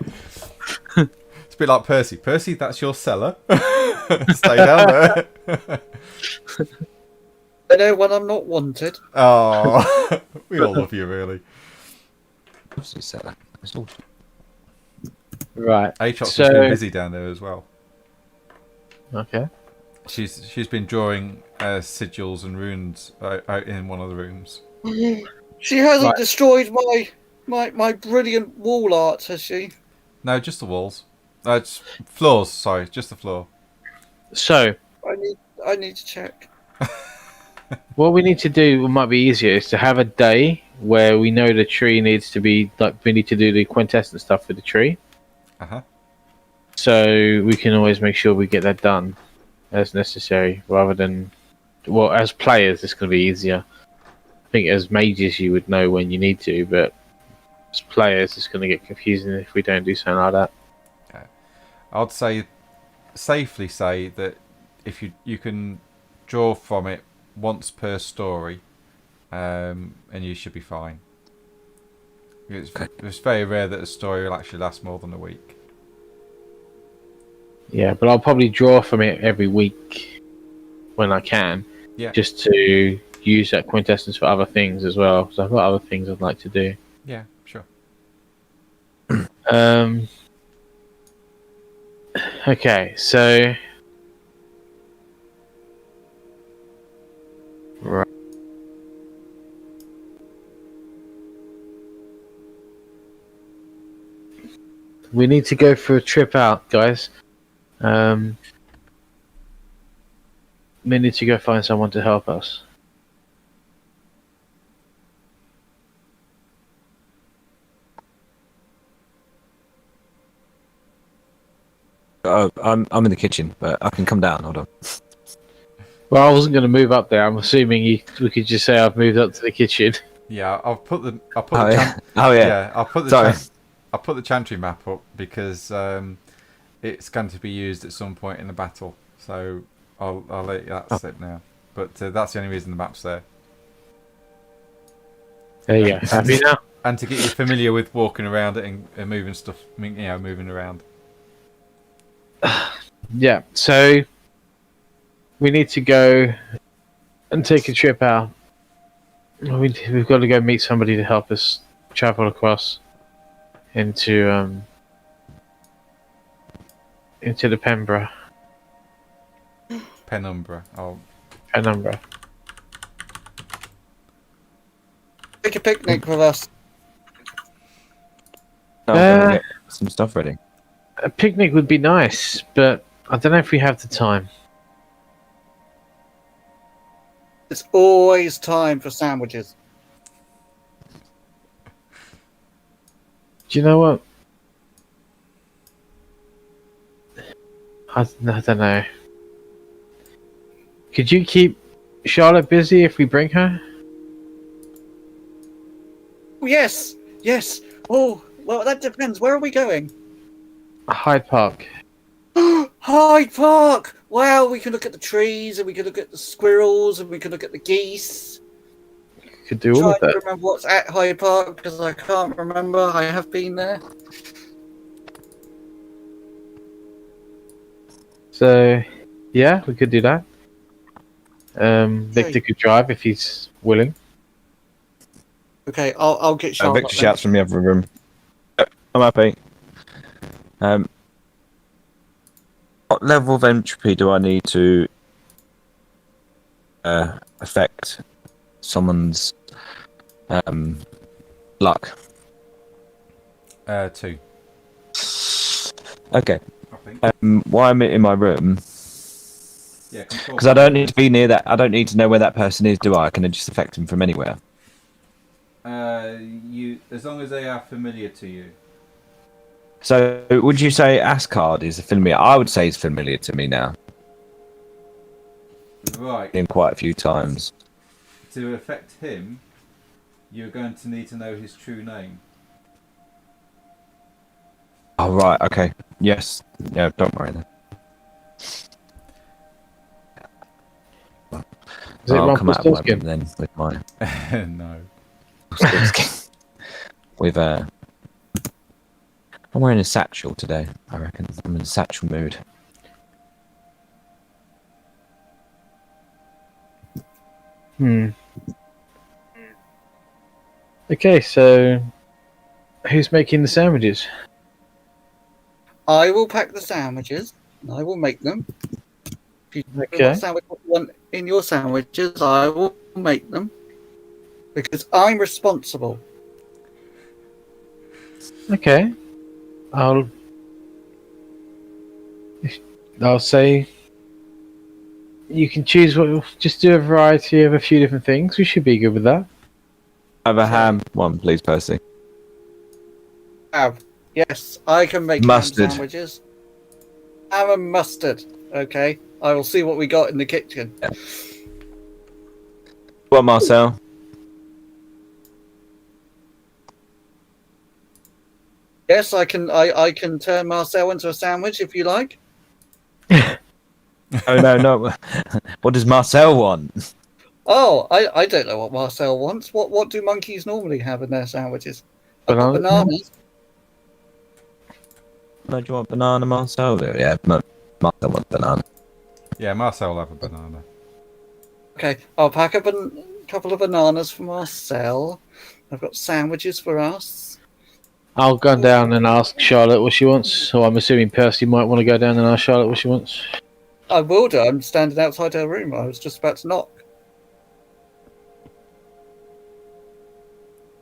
It's a bit like Percy. Percy, that's your cellar. Stay down there. I know when I'm not wanted. Oh, we all love you, really. Right. Aatrox has been busy down there as well. Okay. She's been drawing sigils and runes out in one of the rooms. She hasn't destroyed my brilliant wall art, has she? No, just the walls. It's floors. Sorry, just the floor. So I need to check. what we need to do, what might be easier, is to have a day where we know the tree needs to be like we need to do the quintessence stuff with the tree. So we can always make sure we get that done as necessary, rather than as players it's going to be easier. I think as mages you would know when you need to, but as players it's going to get confusing if we don't do something like that. I'd safely say that if you can draw from it once per story, and you should be fine. It's very rare that a story will actually last more than a week. Yeah, but I'll probably draw from it every week when I can. Yeah. Just to use that quintessence for other things as well. So I've got other things I'd like to do. Yeah, sure. Okay, so right. We need to go for a trip out, guys. We need to go find someone to help us. Oh, I'm in the kitchen, but I can come down. Hold on. Well, I wasn't going to move up there. I'm assuming we could just say I've moved up to the kitchen. Yeah, I'll put the I'll put the Chantry map up because it's going to be used at some point in the battle. So I'll let that slip now. But that's the only reason the map's there. There you go. Happy now? And to get you familiar with walking around it and moving stuff, moving around. Yeah, so we need to go and take a trip out. We've got to go meet somebody to help us travel across into the Penumbra. Oh, Penumbra. Take a picnic with us. No, I'm gonna get some stuff ready. A picnic would be nice, but I don't know if we have the time. It's always time for sandwiches. Do you know what? I don't know. Could you keep Charlotte busy if we bring her? Oh, yes. Oh, well, that depends. Where are we going? Hyde Park. Hyde Park! Wow, we can look at the trees, and we can look at the squirrels, and we can look at the geese. Could do all of Trying that. to remember what's at Hyde Park because I can't remember. I have been there. So, yeah, we could do that. Victor could drive if he's willing. Okay, I'll get Charlotte. Victor shouts from the other room. I'm happy. What level of entropy do I need to affect someone's luck? 2. Okay. I think. Why I'm in my room? Yeah, Because I don't need to be near that. I don't need to know where that person is, do I? Can I just affect him from anywhere? As long as they are familiar to you. So, would you say Ascard is familiar? I would say he's familiar to me now. Right. In quite a few times. To affect him, you're going to need to know his true name. Oh, right, okay. Yes. Yeah, don't worry then. Is it I'll come out of my room Rumpelstiltskin? then with my No. with I'm wearing a satchel today. I reckon I'm in a satchel mood. Okay, so who's making the sandwiches? I will pack the sandwiches. I will make them. If you tell me Okay. what sandwich you want in your sandwiches, I will make them. Because I'm responsible. Okay. I'll say you can choose what. Just do a variety of a few different things. We should be good with that. Have a ham one, please, Percy. Yes, I can make Mustard. ham sandwiches. Ham and mustard. Okay. I will see what we got in the kitchen. What, Marcel? Yes, I can. I can turn Marcel into a sandwich if you like. Oh no! What does Marcel want? Oh, I don't know what Marcel wants. What do monkeys normally have in their sandwiches? I've got Banana? bananas. No, do you want banana, Marcel? Yeah, Marcel wants banana. Yeah, Marcel will have a banana. Okay, I'll pack a couple of bananas for Marcel. I've got sandwiches for us. I'll go down and ask Charlotte what she wants. So I'm assuming Percy might want to go down and ask Charlotte what she wants. I will do. I'm standing outside her room. I was just about to knock.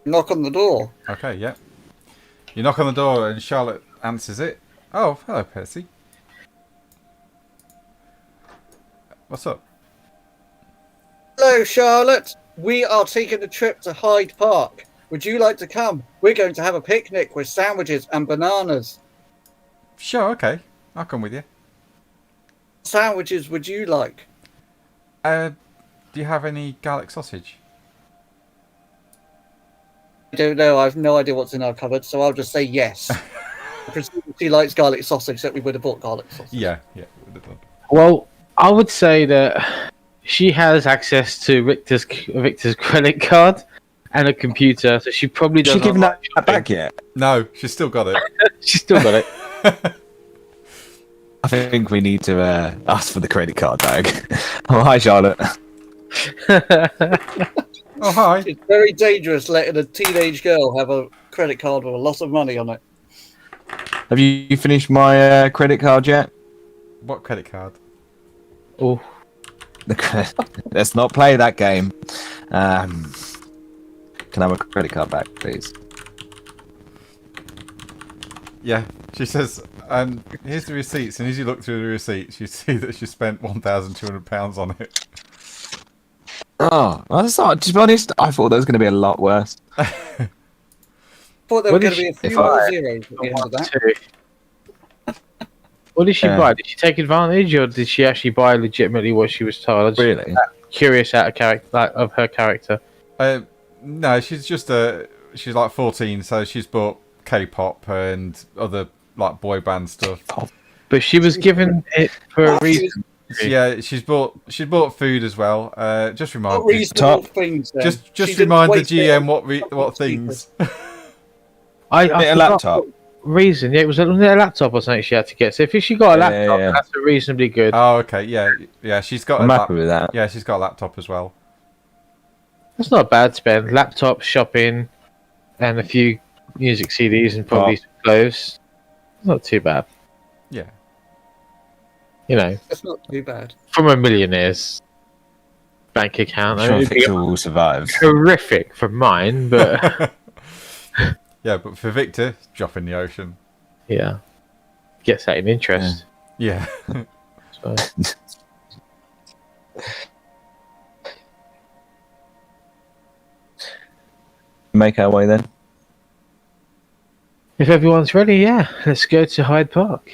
Knock on the door. Okay, yeah. You knock on the door and Charlotte answers it. Oh, hello, Percy. What's up? Hello, Charlotte. We are taking a trip to Hyde Park. Would you like to come? We're going to have a picnic with sandwiches and bananas. Sure, okay. I'll come with you. Sandwiches would you like? Do you have any garlic sausage? I don't know. I have no idea what's in our cupboard, so I'll just say yes. Presumably she likes garlic sausage, that we would have bought garlic sausage. Yeah, would have done. Well, I would say that she has access to Victor's credit card and a computer, so she probably Has doesn't. she given like that back yet? No, she's still got it. She's still got it. I think we need to ask for the credit card bag. Oh, hi, Charlotte. Oh, hi. It's very dangerous letting a teenage girl have a credit card with a lot of money on it. Have you finished my credit card yet? What credit card? Oh, Let's not play that game. Can I have a credit card back, please? Yeah, she says, and here's the receipts, and as you look through the receipts, you see that she spent £1,200 on it. Oh, to be honest, I thought that was going to be a lot worse. Thought there were What going is to be a if few more I- zeros at the end of that. what did she Yeah. buy? Did she take advantage, or did she actually buy legitimately what she was told? I'm just Really? curious out of character, like, of her character. No, she's just she's like 14, so she's bought K-pop and other like boy band stuff. But she was given it for a reason. Yeah, she's bought food as well. Just What remind reasonable things then? just She didn't remind the waste it GM on what things. I A forgot laptop. what reason. Yeah, it was a laptop or something she had to get. So if she got a Yeah, laptop, yeah. that's a reasonably good. Oh, okay, yeah, she's got I'm a happy with that. yeah, she's got a laptop as well. That's not a bad spend. Laptop, shopping, and a few music CDs and probably some clothes. Not too bad. Yeah. You know, That's not too bad. from a millionaire's bank account. I'm sure It'd be Victor will survive. horrific from mine, but Yeah, but for Victor, drop in the ocean. yeah, gets that in interest. Yeah. So. Make our way then. If everyone's ready, yeah, let's go to Hyde Park.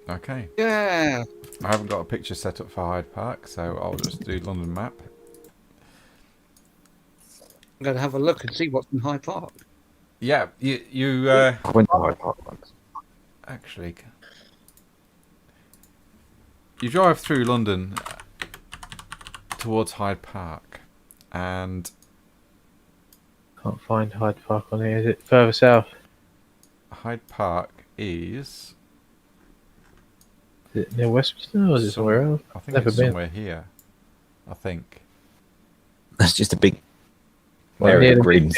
Okay. Yeah. I haven't got a picture set up for Hyde Park, so I'll just do London map. I'm going to have a look and see what's in Hyde Park. Yeah, you I went to Hyde Park once. actually, you drive through London. towards Hyde Park, and Can't find Hyde Park on here. Is it further south? Hyde Park is. Is it near Westminster or is it somewhere else? I think Never it's been. somewhere here. I think. That's just a big Well, area near of the green.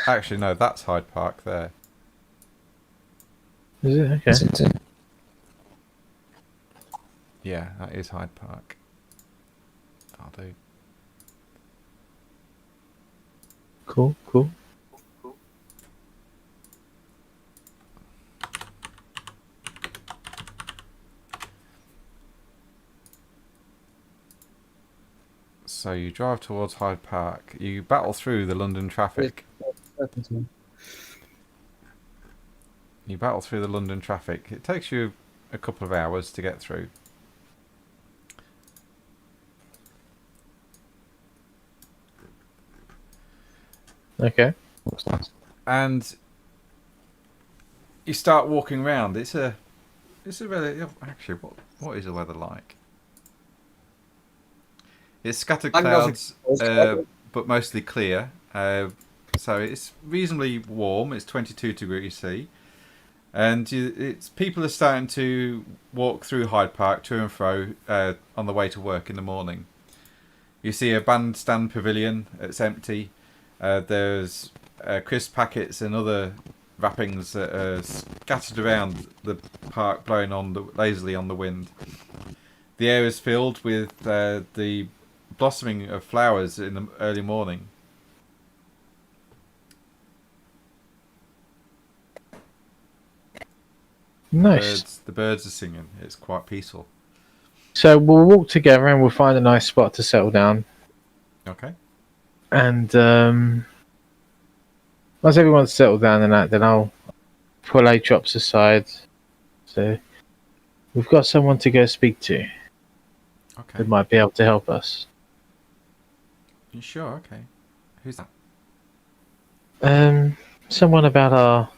Actually, no, that's Hyde Park there. Is it? Okay. Isn't it? Yeah, that is Hyde Park. I'll do. Cool, cool. So you drive towards Hyde Park. You battle through the London traffic. You battle through the London traffic. It takes you a couple of hours to get through. Okay. And you start walking around. It's a really, actually, what is the weather like? It's scattered I'm not clouds, but mostly clear. So it's reasonably warm. It's 22 degrees C, and people are starting to walk through Hyde Park to and fro on the way to work in the morning. You see a bandstand pavilion. It's empty. There's crisp packets and other wrappings that are scattered around the park, blowing lazily on the wind. The air is filled with the blossoming of flowers in the early morning. Nice. The birds are singing. It's quite peaceful. So we'll walk together and we'll find a nice spot to settle down. Okay. And once everyone's settled down and that, then I'll pull Atrops aside. So we've got someone to go speak to Okay. that might be able to help us. You sure? Okay. Who's that? Someone about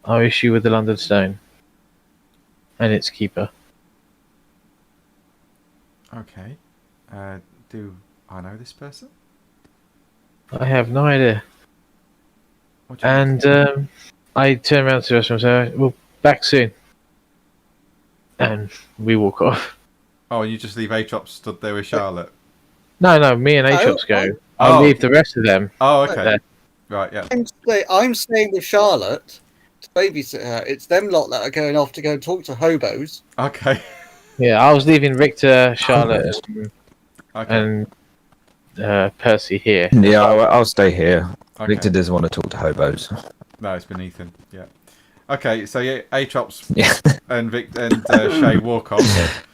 our issue with the London Stone and its keeper. Okay. Do I know this person? I have no idea. What do you mean? And I turn around to the restaurant and say, "We'll back soon." And we walk off. Oh, and you just leave Atrops stood there with Charlotte. No, me and Atrops go. Oh. I'll leave the rest of them. Oh, okay. there. Right, yeah. I'm staying with Charlotte to babysit her. It's them lot that are going off to go and talk to hobos. Okay. Yeah, I was leaving Richter, Charlotte, Okay. and Percy here. Yeah, I'll stay here. Okay. Victor doesn't want to talk to hobos. No, it's been Ethan. Yeah. Okay, so yeah, Atrops Yeah. and Vic and Shay walk off,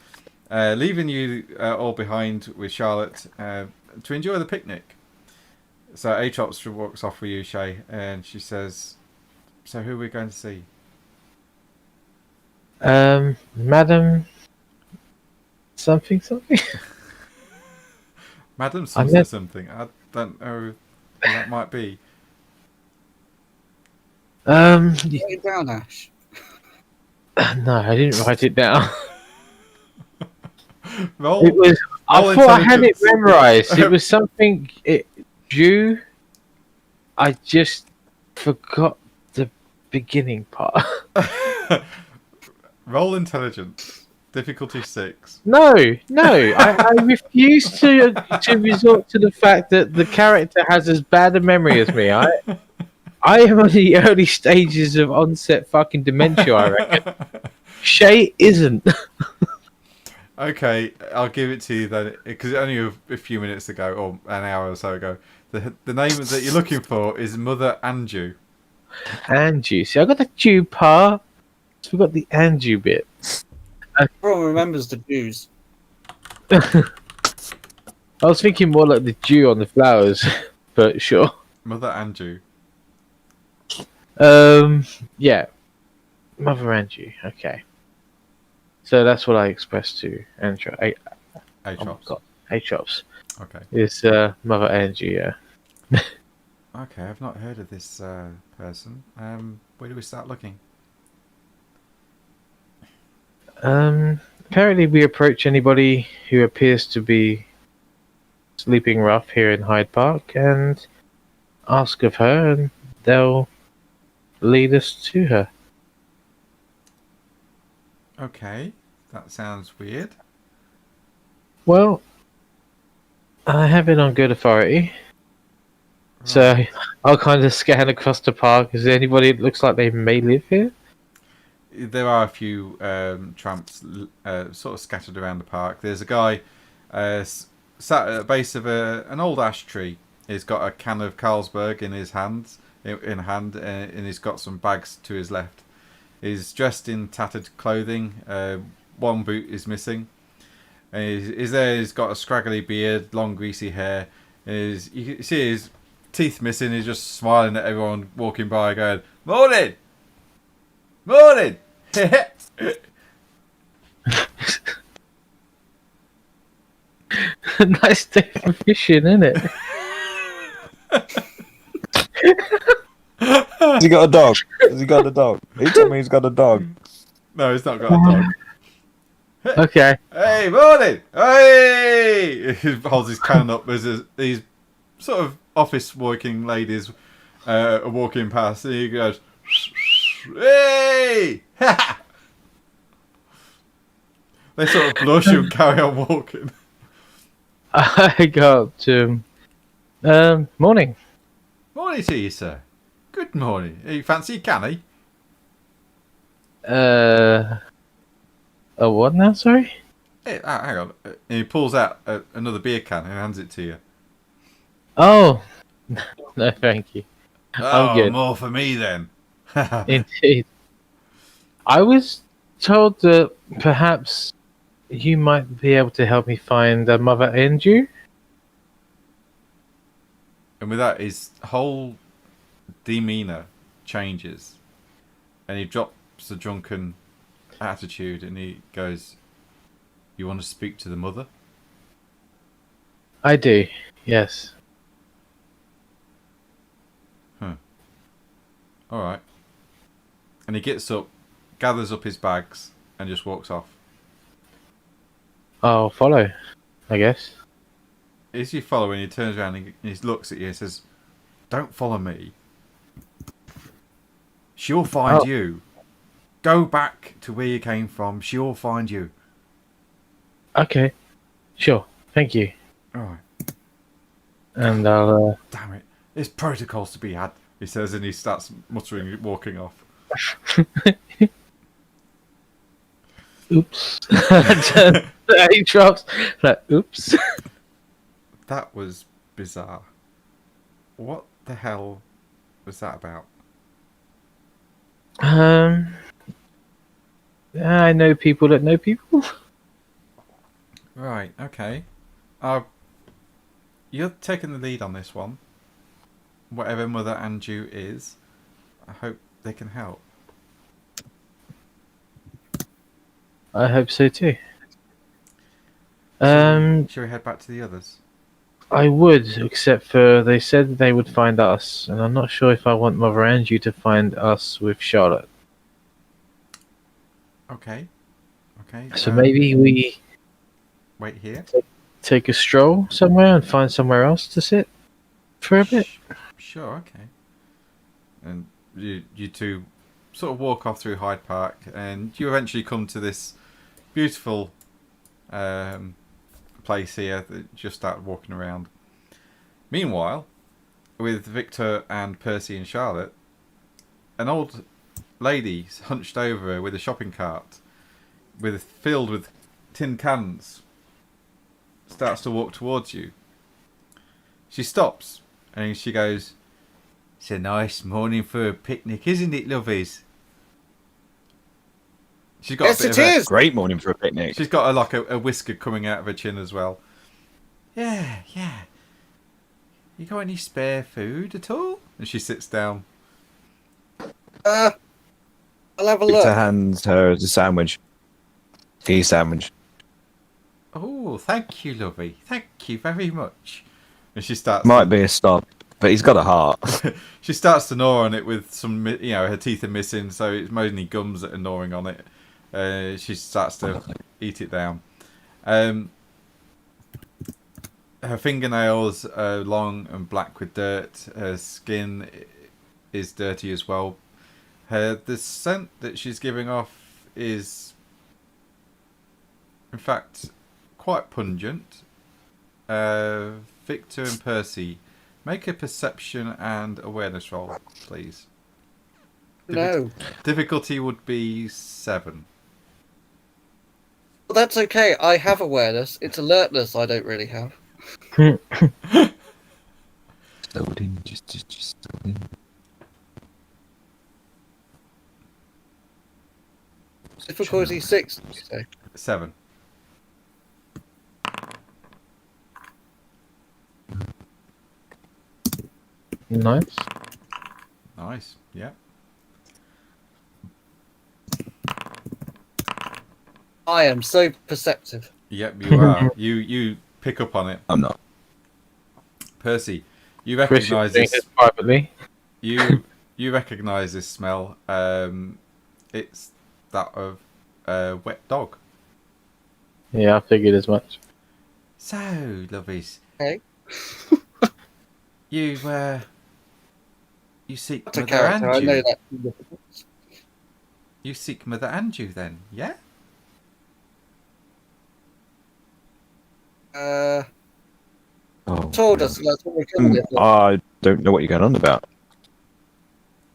leaving you all behind with Charlotte to enjoy the picnic. So Atrops walks off with you, Shay, and she says, "So who are we going to see?" Madam, something. Madam I met- something. I don't know who that might be. Write it down, Ash. No, I didn't write it down. Roll. It was. roll I thought I had it intelligence. memorized. It was something. Jew. I just forgot the beginning part. Roll intelligence. Difficulty 6. No. I refuse to resort to the fact that the character has as bad a memory as me. I am on the early stages of onset fucking dementia, I reckon. Shay isn't. Okay, I'll give it to you then, because only a few minutes ago, or an hour or so ago, the name that you're looking for is Mother Anju. Anju. See, I got the Jew part. So we got the Anju bit. Everyone remembers the Jews. I was thinking more like the Jew on the flowers, but sure. Mother Anju. Yeah. Mother Anju. Okay. So that's what I expressed to Andrew. Oh my Atrops. god. Atrops. Okay. Is Mother Anju, yeah. Okay, I've not heard of this person. Where do we start looking? apparently we approach anybody who appears to be sleeping rough here in Hyde Park and ask of her, and they'll lead us to her. Okay, that sounds weird. Well, I have it on good authority. Right. So I'll kind of scan across the park. Is there anybody that looks like they may live here? There are a few tramps sort of scattered around the park. There's a guy sat at the base of an old ash tree. He's got a can of Carlsberg in his hands, and he's got some bags to his left. He's dressed in tattered clothing. One boot is missing. And he's there. He's got a scraggly beard, long greasy hair. You can see his teeth missing. He's just smiling at everyone walking by, going, "Morning, morning." Nice day for fishing, isn't it? Has he got a dog? Has he got a dog? He told me he's got a dog. No, he's not got a dog. Okay. Hey, morning! Hey! He holds his can up as these sort of office working ladies are walking past, and he goes, "Hey!" They sort of blush and carry on walking. I go up to morning. Morning to you, sir. Good morning. You fancy a canny? Oh, what now? Sorry. Hey, hang on. And he pulls out another beer can and hands it to you. Oh, no, thank you. Oh, I'm good. more for me then. Indeed. I was told that perhaps you might be able to help me find Mother Andrew. And with that, his whole demeanour changes. And he drops a drunken attitude and he goes, "You want to speak to the mother?" I do, yes. Alright. And he gets up, gathers up his bags, and just walks off. I'll follow, I guess. As you follow him, he turns around and he looks at you and says, "Don't follow me. She'll find you. Go back to where you came from. She'll find you." Okay, sure, thank you. Alright. And I'll, Damn it. There's protocols to be had, he says, and he starts muttering, walking off. oops. He drops, like, oops. That was bizarre. What the hell was that about? I know people that know people. Right, okay. You're taking the lead on this one. Whatever Mother Andrew is, I hope they can help. I hope so too. Shall we head back to the others? I would, except for they said they would find us, and I'm not sure if I want Mother Andrew to find us with Charlotte. Okay. Okay. So maybe we wait here. take a stroll somewhere and find somewhere else to sit for a bit. Sure. Okay. And you two sort of walk off through Hyde Park, and you eventually come to this beautiful place here that you just start walking around. Meanwhile, with Victor and Percy and Charlotte, an old lady hunched over her with a shopping cart filled with tin cans starts to walk towards you. She stops and she goes, "It's a nice morning for a picnic, isn't it, lovies?" She's got Yes, a bit it of is. Great morning for a picnic. She's got a whisker coming out of her chin as well. Yeah. You got any spare food at all? And she sits down. I'll have a Victor look. hands her a sandwich. Tea sandwich. Oh, thank you, lovey. Thank you very much. And she starts. Might be a stop, but he's got a heart. She starts to gnaw on it with some, her teeth are missing, so it's mainly gums that are gnawing on it. She starts to eat it down. Her fingernails are long and black with dirt. Her skin is dirty as well. The scent that she's giving off is, in fact, quite pungent. Victor and Percy, make a perception and awareness roll, please. No. Difficulty would be 7. Well, that's okay. I have awareness. It's alertness I don't really have. Loading, just loading. Difficulty 6, did you say? 7. Nice. Nice. Yeah. I am so perceptive. Yep, you are. You pick up on it. I'm not. Percy, you Chris is recognise doing this. this privately. You recognise this smell. It's that of a wet dog. Yeah, I figured as much. So, lovies, Okay. you seek That's a Mother character. I know Anju. that. You seek Mother Anju, then, yeah? Oh, Told us that's what we're coming with. I don't know what you're going on about.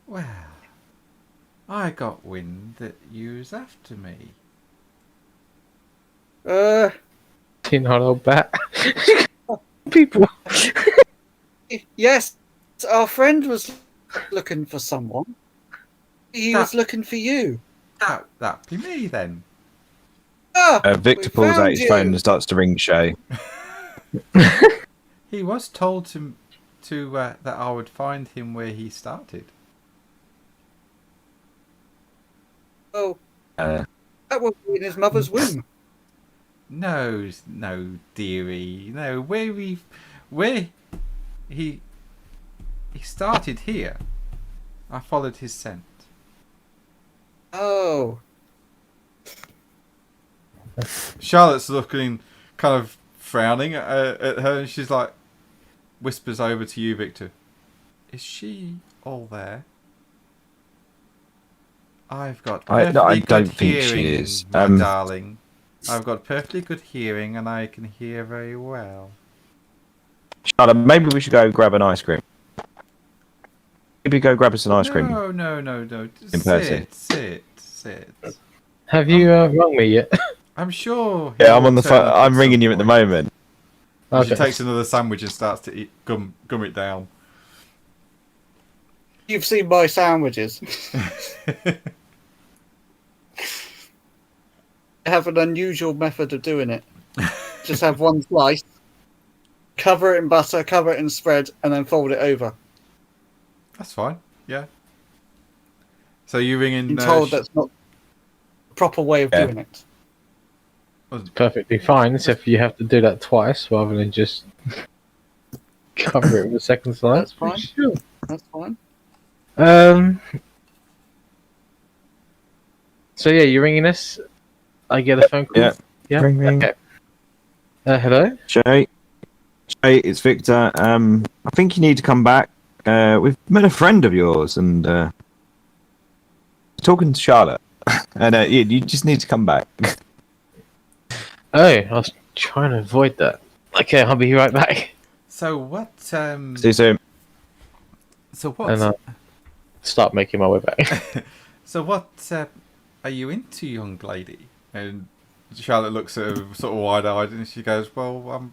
Well, I got wind that you was after me. Tin hollow bat. People. Yes, our friend was looking for someone. He was looking for you. That'd be me, then. Ah, Victor we pulls out found his you. phone and starts to ring Shay. He was told to that I would find him where he started. Oh, Uh, that would be in his mother's womb. No, dearie, no. Where he started here. I followed his scent. Oh, Charlotte's looking kind of frowning at her, and she's like, whispers over to you, Victor. Is she all there? I've got perfectly I good don't think hearing, she is. my darling. I've got perfectly good hearing, and I can hear very well. Charlotte, maybe we should go grab an ice cream. Maybe go grab us an ice cream. No. In person. Sit. Have you rung me yet? I'm sure. he Yeah, I'm will on the turn phone. up I'm at ringing some you at the point. moment. She Okay. takes another sandwich and starts to eat, gum it down. you've seen my sandwiches. I have an unusual method of doing it. Just have one slice, cover it in butter, cover it in spread, and then fold it over. That's fine. Yeah. So you ring in. I'm told that's not the proper way of Yeah. doing it. Perfectly fine, except you have to do that twice rather than just cover it with a second slice. That's fine. Sure. That's fine. So yeah, you're ringing us. I get a phone call. Yeah. Yeah. Ring, ring. Okay. Hello. Shay, it's Victor. I think you need to come back. We've met a friend of yours, and talking to Charlotte. And you just need to come back. Oh, I was trying to avoid that. Okay, I'll be right back. So what? See you soon. So what? And I'll start making my way back. So what are you into, young lady? And Charlotte looks at her sort of wide-eyed, and she goes, "Well,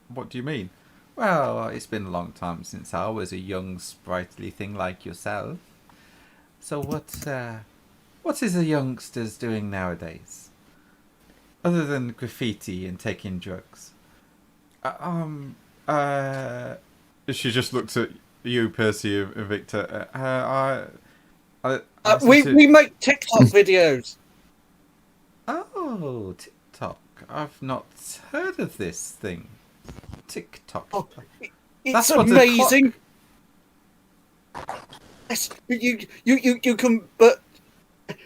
what do you mean?" Well, it's been a long time since I was a young, sprightly thing like yourself. So what is the youngsters doing nowadays, other than graffiti and taking drugs? She just looks at you, Percy and Victor. I We make TikTok videos. Oh, TikTok. I've not heard of this thing. TikTok. Oh, It's That's what the amazing. Yes, you can, but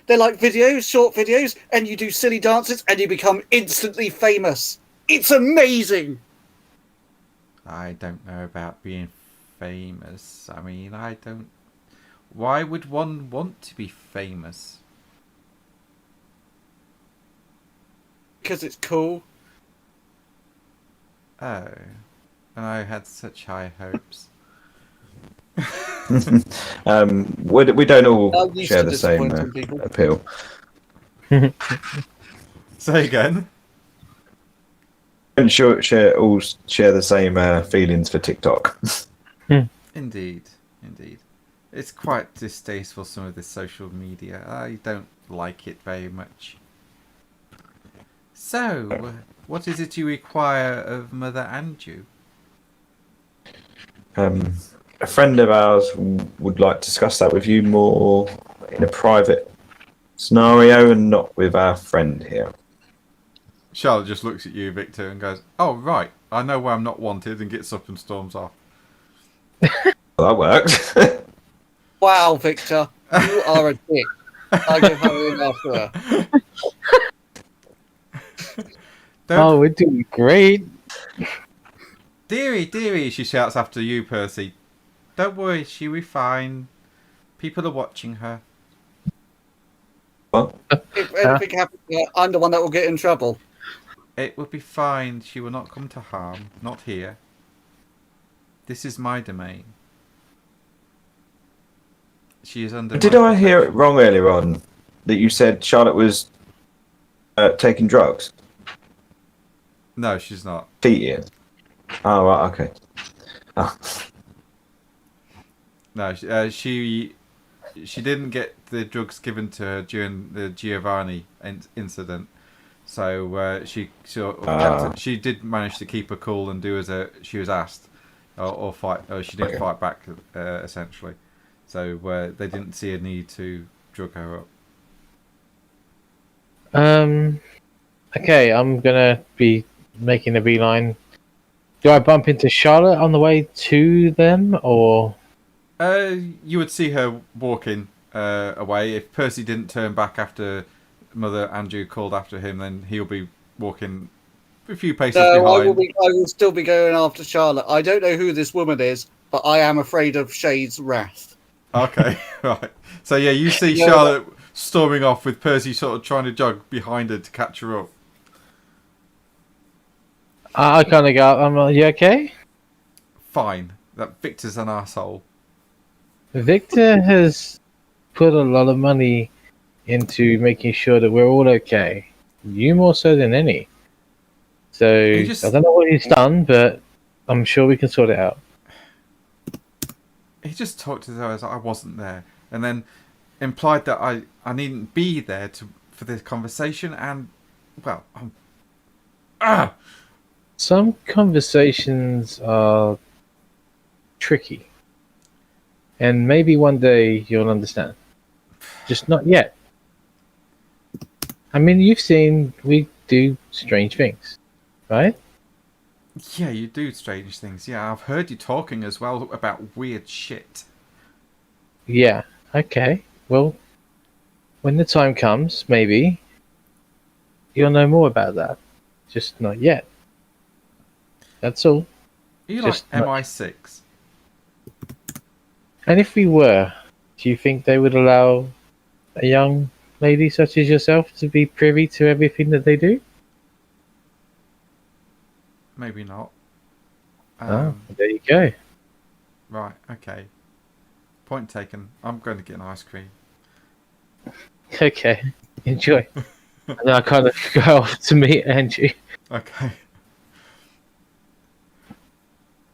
They're like videos, short videos, and you do silly dances and you become instantly famous. It's amazing. I don't know about being famous. I mean, I don't. Why would one want to be famous? Because it's cool. Oh, and I had such high hopes. We don't all I'm used share to the same disappointing people. appeal. Say again. Don't all share the same feelings for TikTok. Indeed, indeed. It's quite distasteful, some of this social media. I don't like it very much. So, what is it you require of Mother Andrew? A friend of ours would like to discuss that with you more in a private scenario and not with our friend here. Charlotte just looks at you, Victor, and goes, "Oh, right. I know where I'm not wanted," and gets up and storms off. Well, that works. Wow, Victor, you are a dick. I give her in after her. Oh, we're doing great. Dearie, she shouts after you, Percy. Don't worry, she'll be fine. People are watching her. What? If anything happens to her, I'm the one that will get in trouble. It will be fine. She will not come to harm. Not here. This is my domain. She is under. Did my I hear it protection. wrong earlier on that you said Charlotte was taking drugs? No, she's not. Cheating. Oh, right, okay. Oh. No, she didn't get the drugs given to her during the Giovanni incident. So she did manage to keep her cool and do as she was asked, or fight. Or she didn't fight back, essentially. So they didn't see a need to drug her up. Okay, I'm gonna be making a beeline. Do I bump into Charlotte on the way to them, or? You would see her walking away. If Percy didn't turn back after Mother Andrew called after him, then he'll be walking a few paces No, behind. I will still be going after Charlotte. I don't know who this woman is, but I am afraid of Shade's wrath. Okay, right. So yeah, you see Charlotte storming off with Percy sort of trying to jog behind her to catch her up. I kind of go. I'm like, you okay? Fine. That Victor's an arsehole. Victor has put a lot of money into making sure that we're all okay. You more so than any. So I don't know what he's done, but I'm sure we can sort it out. He just talked to her as I wasn't there, and then implied that I needn't be there for this conversation. And well, Some conversations are tricky, and maybe one day you'll understand. Just not yet. I mean, you've seen we do strange things, right? Yeah, you do strange things. Yeah, I've heard you talking as well about weird shit. Yeah, okay. Well, when the time comes, maybe you'll know more about that. Just not yet. That's all. Are you Just like not- MI6? And if we were, do you think they would allow a young lady such as yourself to be privy to everything that they do? Maybe not. There you go. Right, okay. Point taken. I'm going to get an ice cream. Okay, enjoy. And then I kind of go off to meet Angie. Okay.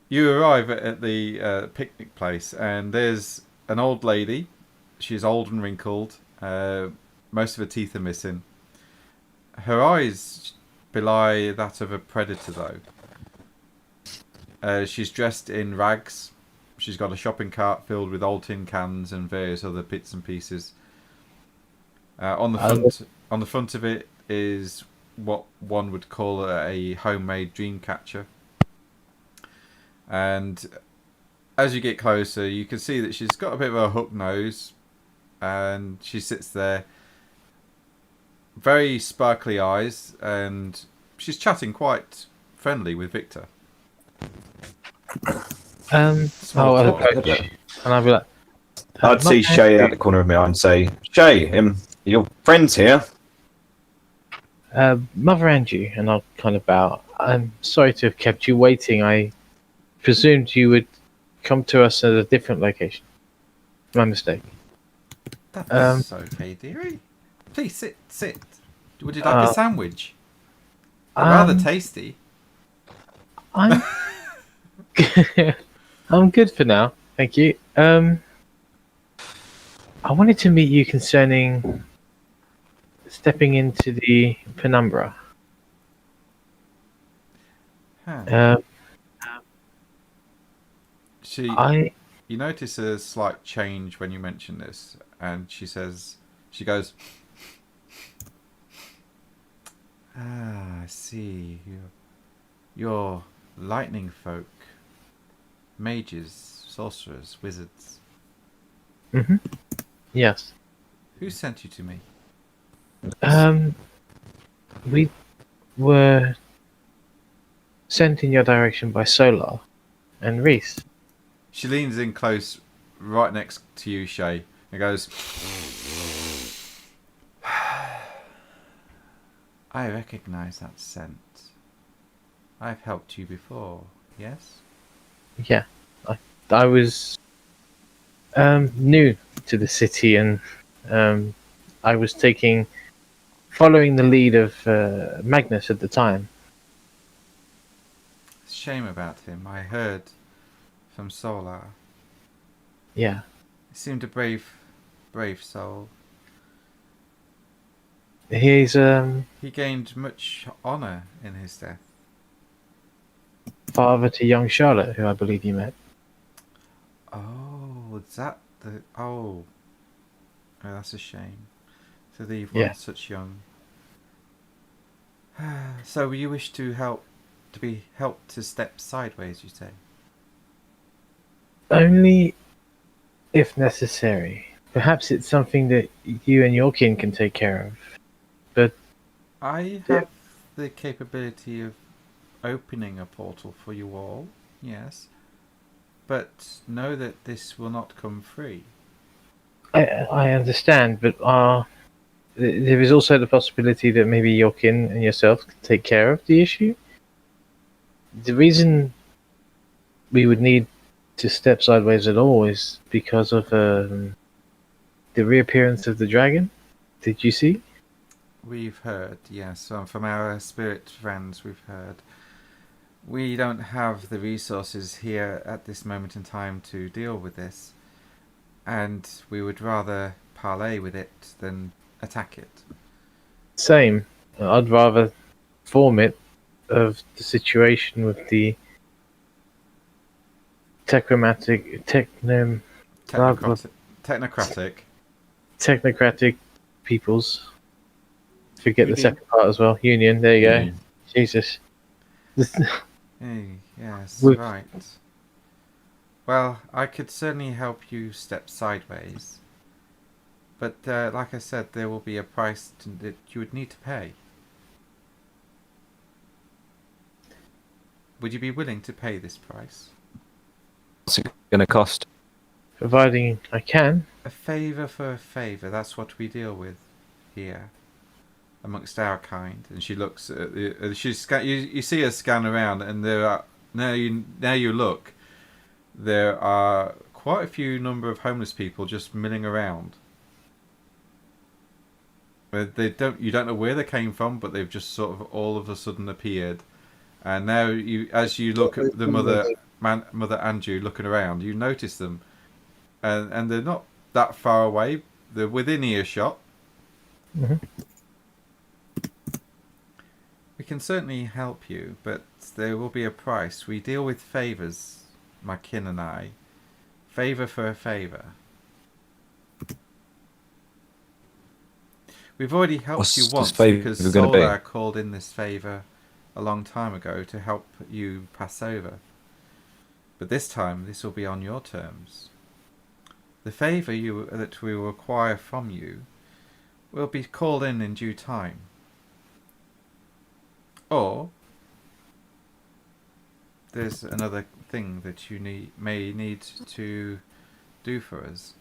You arrive at the picnic place, and there's an old lady. She's old and wrinkled. Most of her teeth are missing. Her eyes belie that of a predator, though. She's dressed in rags. She's got a shopping cart filled with old tin cans and various other bits and pieces. On the front of it is what one would call a homemade dream catcher. And as you get closer, you can see that she's got a bit of a hook nose, and she sits there very sparkly eyes, and she's chatting quite friendly with Victor. Small I'll talk. approach, and I'll be like, I'd see Mother Shay out Andrew, the corner of my eye and say, Shay, your friend's here. Mother Andrew, and I'll kind of bow. I'm sorry to have kept you waiting. I presumed you would come to us at a different location. My mistake. That's okay, dearie. Please sit. Would you like a sandwich? They're rather tasty. I'm I'm good for now, thank you. I wanted to meet you concerning stepping into the penumbra. Huh. I You notice a slight change when you mention this, and she goes, "Ah, I see. You're lightning folk, mages, sorcerers, wizards. yes. Who sent you to me?" We were sent in your direction by Solar and Reese. She leans in close, right next to you, Shay, and goes, "I recognize that scent. I've helped you before, yes?" Yeah, I was new to the city, and I was following the lead of Magnus at the time. It's a shame about him. I heard from Solar. Yeah, He seemed a brave soul. he's He gained much honour in his death. father to young Charlotte, who I believe you met. Oh, is that the... Oh, that's a shame. To leave Yeah. one such young. So you wish to be helped to step sideways, you say? Only if necessary. Perhaps it's something that you and your kin can take care of. But I have the capability of opening a portal for you all, yes. But know that this will not come free. I understand, but there is also the possibility that maybe your kin and yourself can take care of the issue. The reason we would need to step sideways at all is because of the reappearance of the dragon. Did you see? We've heard, yes, from our spirit friends we've heard. We don't have the resources here at this moment in time to deal with this, and we would rather parley with it than attack it. Same. I'd rather form it of the situation with the technocratic peoples. Forget the second part as well. Union. There you go. Jesus. Hey, yes, With- right. Well, I could certainly help you step sideways, but like I said, there will be a price that you would need to pay. Would you be willing to pay this price? What's it going to cost? Providing I can. A favour for a favour, that's what we deal with here amongst our kind. And she looks at you see her scan around, and there are now you look, there are quite a few number of homeless people just milling around. You don't know where they came from, but they've just sort of all of a sudden appeared. And now as you look at the mother Andrew looking around, you notice them, and they're not that far away. They're within earshot. Mhm. We can certainly help you, but there will be a price. We deal with favours, my kin and I. Favour for a favour. We've already helped What's you this once favour because gonna be? Solar called in this favour a long time ago to help you pass over. But this time, this will be on your terms. The favour that we will require from you will be called in due time. Or there's another thing that you may need to do for us.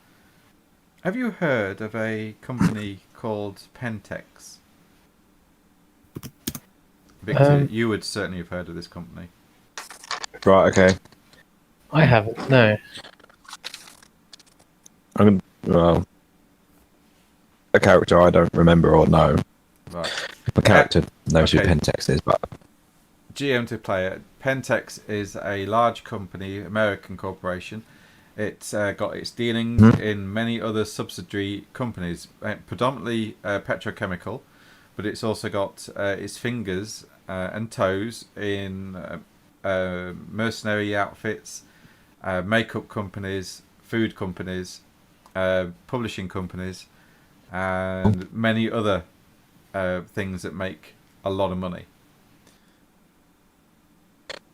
Have you heard of a company called Pentex? Victor, you would certainly have heard of this company. Right. Okay. I haven't. No. Well, a character I don't remember or know. Right. A character knows who okay. Pentex is, but GM to player. Pentex is a large company, American corporation. It's got its dealings in many other subsidiary companies, predominantly petrochemical, but it's also got its fingers and toes in mercenary outfits, makeup companies, food companies, publishing companies, and many other things that make a lot of money.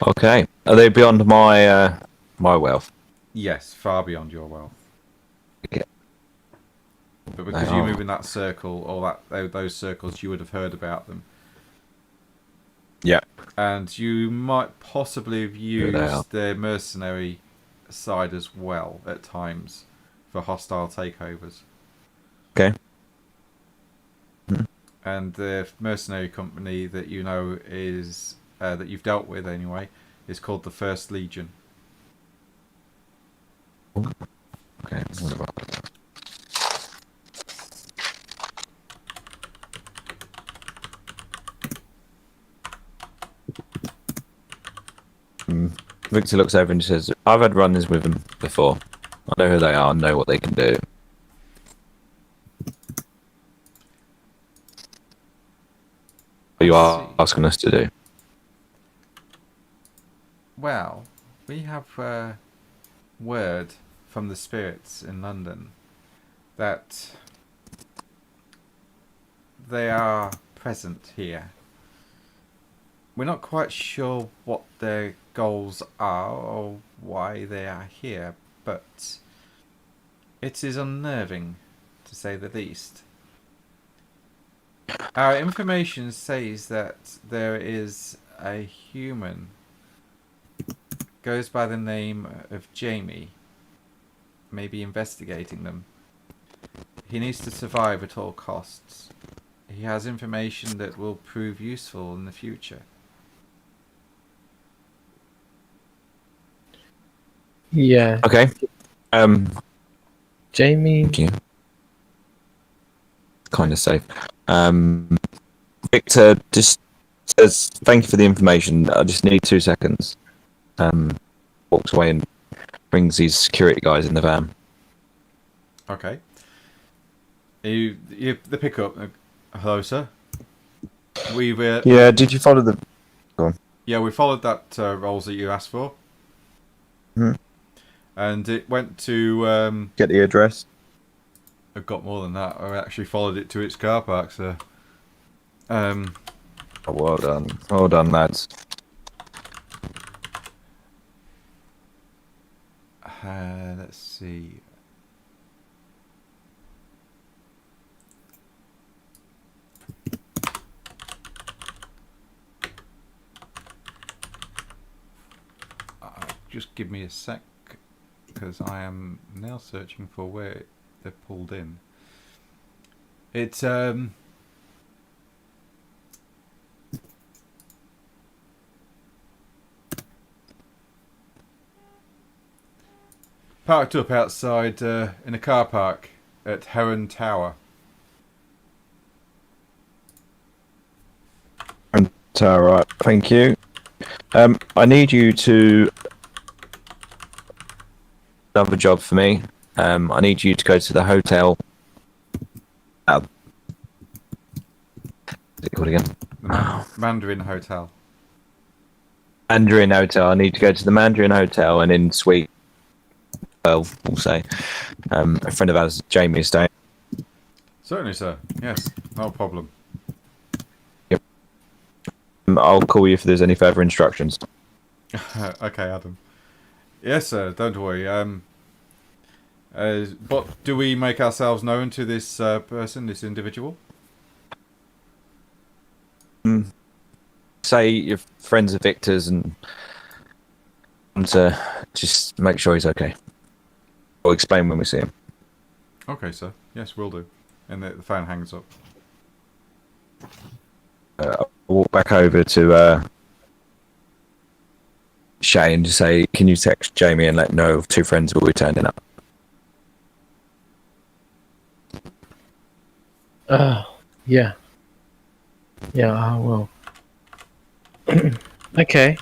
okay. Are they beyond my my wealth? Yes, far beyond your wealth. Okay. But because you move in that circle, or those circles, you would have heard about them. Yeah. And you might possibly have used their mercenary side as well at times for hostile takeovers. Okay. And the mercenary company that you know is that you've dealt with anyway is called the First Legion. Okay. Victor looks over and says, "I've had run-ins with them before. I know who they are. I know what they can do." What you are asking us to do? Well, we have word from the spirits in London that they are present here. We're not quite sure what their goals are or why they are here, but it is unnerving, to say the least. Our information says that there is a human, goes by the name of Jamie, maybe investigating them. He needs to survive at all costs. He has information that will prove useful in the future. Yeah. Okay. Jamie. Thank you. Kind of safe. Victor just says, "Thank you for the information. I just need 2 seconds." Walks away and brings these security guys in the van. Okay. You the pickup. Hello, sir. We've Yeah. Did you follow the? Go on. yeah, we followed that roles that you asked for, and it went to. Get the address. I've got more than that. I actually followed it to its car park, sir. Oh, well done. Well done, lads. Let's see. Just give me a sec, because I am now searching for where they're pulled in. It's parked up outside in a car park at Heron Tower. Right. Thank you. I need you to another job for me. I need you to go to the hotel. What's it called again? The Mandarin Hotel. Mandarin Hotel. I need to go to the Mandarin Hotel and in suite 12, we'll say. A friend of ours, Jamie, is staying. Certainly, sir. Yes, no problem. Yep. I'll call you if there's any further instructions. Okay, Adam. Yes, sir. Don't worry. But do we make ourselves known to this person, this individual? Say you're friends of Victor's and to just make sure he's okay. Or explain when we see him. Okay, sir. Yes, we'll do. And the phone hangs up. I'll walk back over to Shay and just say, can you text Jamie and let him know if 2 friends will be turning up? Yeah. Yeah, I will. Okay.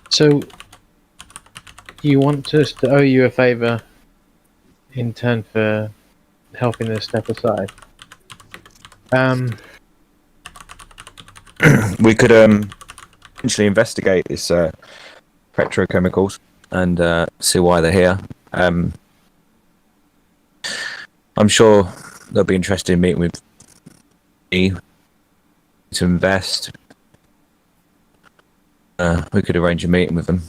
So, you want us to owe you a favour in turn for helping us step aside? We could potentially investigate this petrochemicals and see why they're here. I'm sure they'll be interested in meeting with me to invest. We could arrange a meeting with them.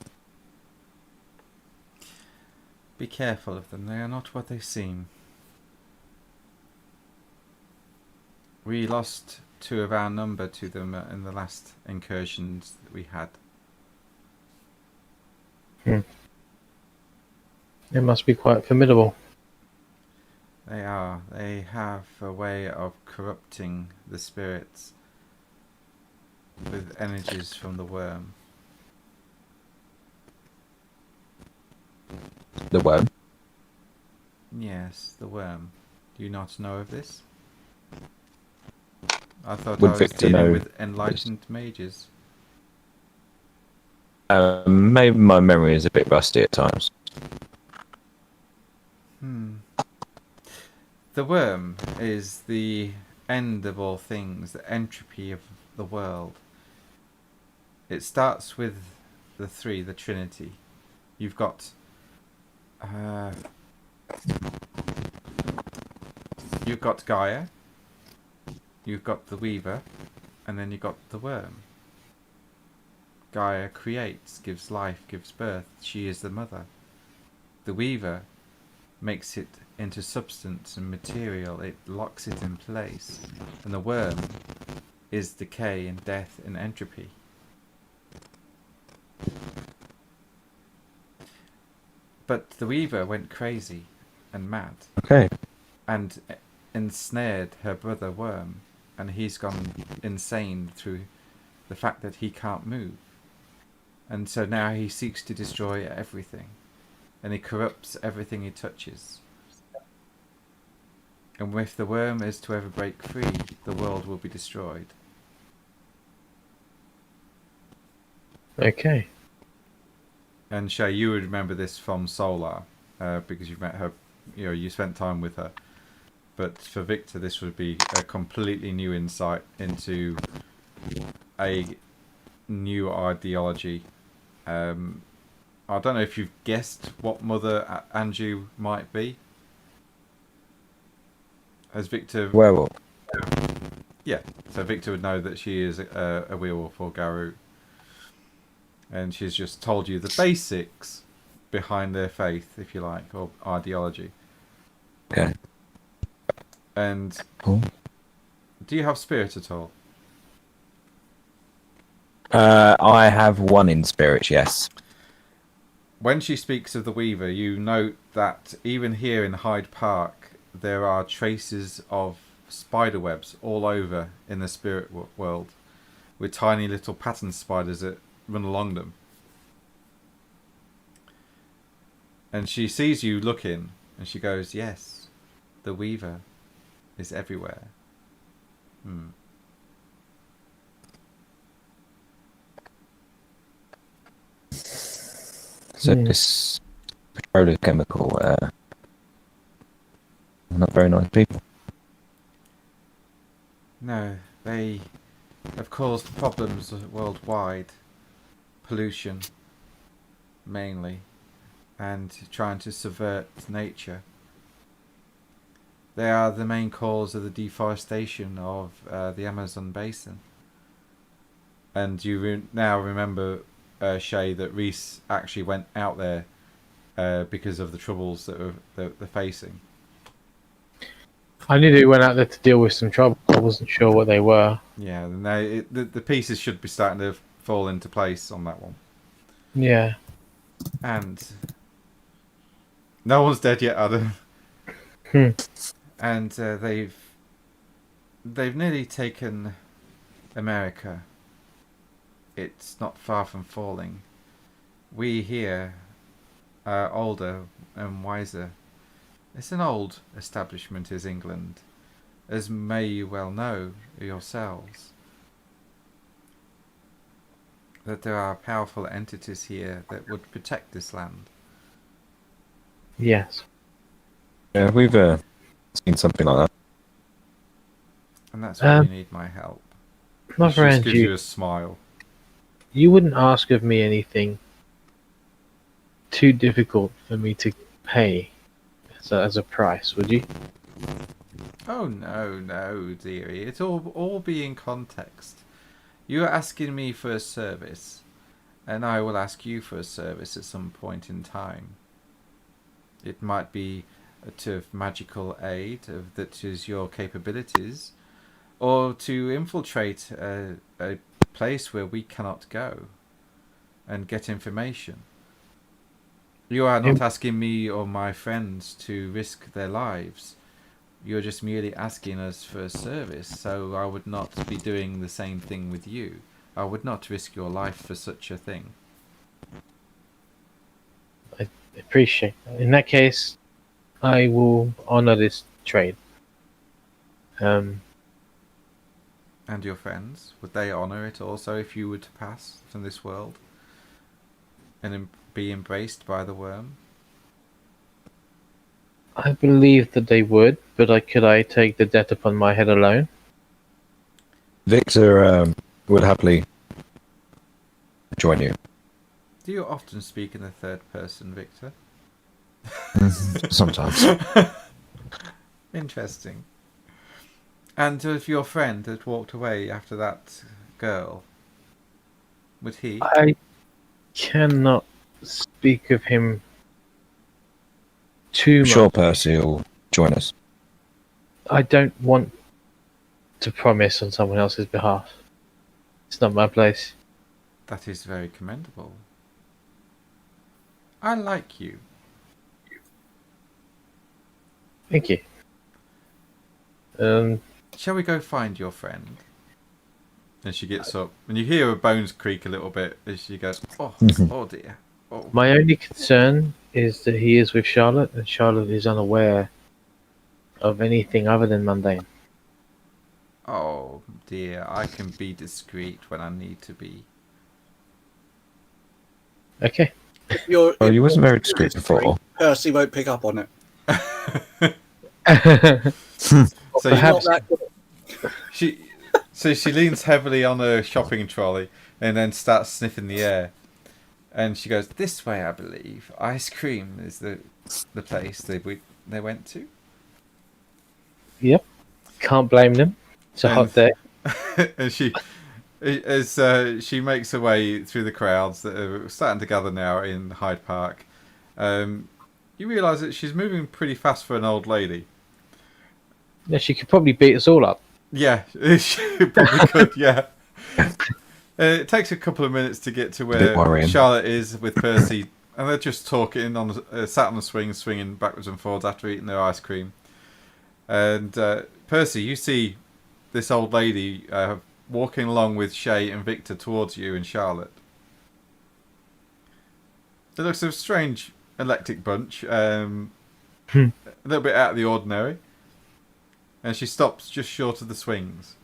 Be careful of them. They are not what they seem. We lost 2 of our number to them in the last incursions that we had. It must be quite formidable. They are. They have a way of corrupting the spirits with energies from the worm. The worm. Yes, the worm. Do you not know of this? I thought Would I was Victor dealing know with enlightened mages. Maybe my memory is a bit rusty at times. The worm is the end of all things, the entropy of the world. It starts with the 3, the Trinity. You've got Gaia, you've got the Weaver, and then you've got the worm. Gaia creates, gives life, gives birth. She is the mother. The Weaver makes it into substance and material. It locks it in place. And the worm is decay and death and entropy. But the Weaver went crazy and mad. Okay. And ensnared her brother Worm. And he's gone insane through the fact that he can't move. And so now he seeks to destroy everything. And he corrupts everything he touches. And if the worm is to ever break free, the world will be destroyed. Okay. And Shay, you would remember this from Solar, because you've met her, you spent time with her. But for Victor, this would be a completely new insight into a new ideology. I don't know if you've guessed what Mother Anju might be. Has Victor... Werewolf. Yeah, so Victor would know that she is a werewolf or Garou. And she's just told you the basics behind their faith, if you like, or ideology. Okay. And Cool. do you have spirit at all? I have 1 in spirits, yes. When she speaks of the Weaver, you note that even here in Hyde Park, there are traces of spider webs all over in the spirit world, with tiny little pattern spiders that run along them. And she sees you looking, and she goes, yes, the Weaver is everywhere. So this petrochemical, not very nice people. No, they have caused problems worldwide. Pollution, mainly, and trying to subvert nature. They are the main cause of the deforestation of the Amazon basin. And you now remember Shay, that Reese actually went out there because of the troubles that they're facing. I knew they went out there to deal with some trouble. I wasn't sure what they were. Yeah, and the pieces should be starting to fall into place on that one. Yeah. And no one's dead yet, Adam. And they've nearly taken America. It's not far from falling. We here are older and wiser. It's an old establishment, is England, as may you well know yourselves. That there are powerful entities here that would protect this land. Yes. Yeah, we've seen something like that. And that's why you need my help. My She just friend, gives you a smile. you wouldn't ask of me anything too difficult for me to pay as a price, would you? Oh no, dearie. It all be in context. You are asking me for a service, and I will ask you for a service at some point in time. It might be to magical aid that is your capabilities, or to infiltrate a place where we cannot go and get information. You are not asking me or my friends to risk their lives. You're just merely asking us for a service, so I would not be doing the same thing with you. I would not risk your life for such a thing. I appreciate that. In that case, I will honor this trade. And your friends, would they honour it also if you were to pass from this world and be embraced by the worm? I believe that they would, but could I take the debt upon my head alone? Victor would happily join you. Do you often speak in the third person, Victor? Sometimes. Interesting. And if your friend had walked away after that girl, would he? I cannot speak of him too I'm much. sure Percy will join us. I don't want to promise on someone else's behalf. It's not my place. That is very commendable. I like you. Thank you. Shall we go find your friend? And she gets up, and you hear her bones creak a little bit as she goes, oh dear. Oh. My only concern is that he is with Charlotte, and Charlotte is unaware of anything other than mundane. Oh dear, I can be discreet when I need to be. Okay. You wasn't very discreet before. Percy won't pick up on it. So Perhaps she leans heavily on her shopping trolley and then starts sniffing the air. And she goes, "This way, I believe. Ice cream is the place they went to." Yep. Can't blame them. It's a hot day. And she makes her way through the crowds that are starting to gather now in Hyde Park, you realise that she's moving pretty fast for an old lady. Yeah, she could probably beat us all up. Yeah, she probably could, yeah. It takes a couple of minutes to get to where Charlotte is with Percy, and they're just talking, sat on the swing, swinging backwards and forwards after eating their ice cream. And Percy, you see this old lady walking along with Shay and Victor towards you and Charlotte. It looks a strange eclectic bunch, a little bit out of the ordinary. And she stops just short of the swings.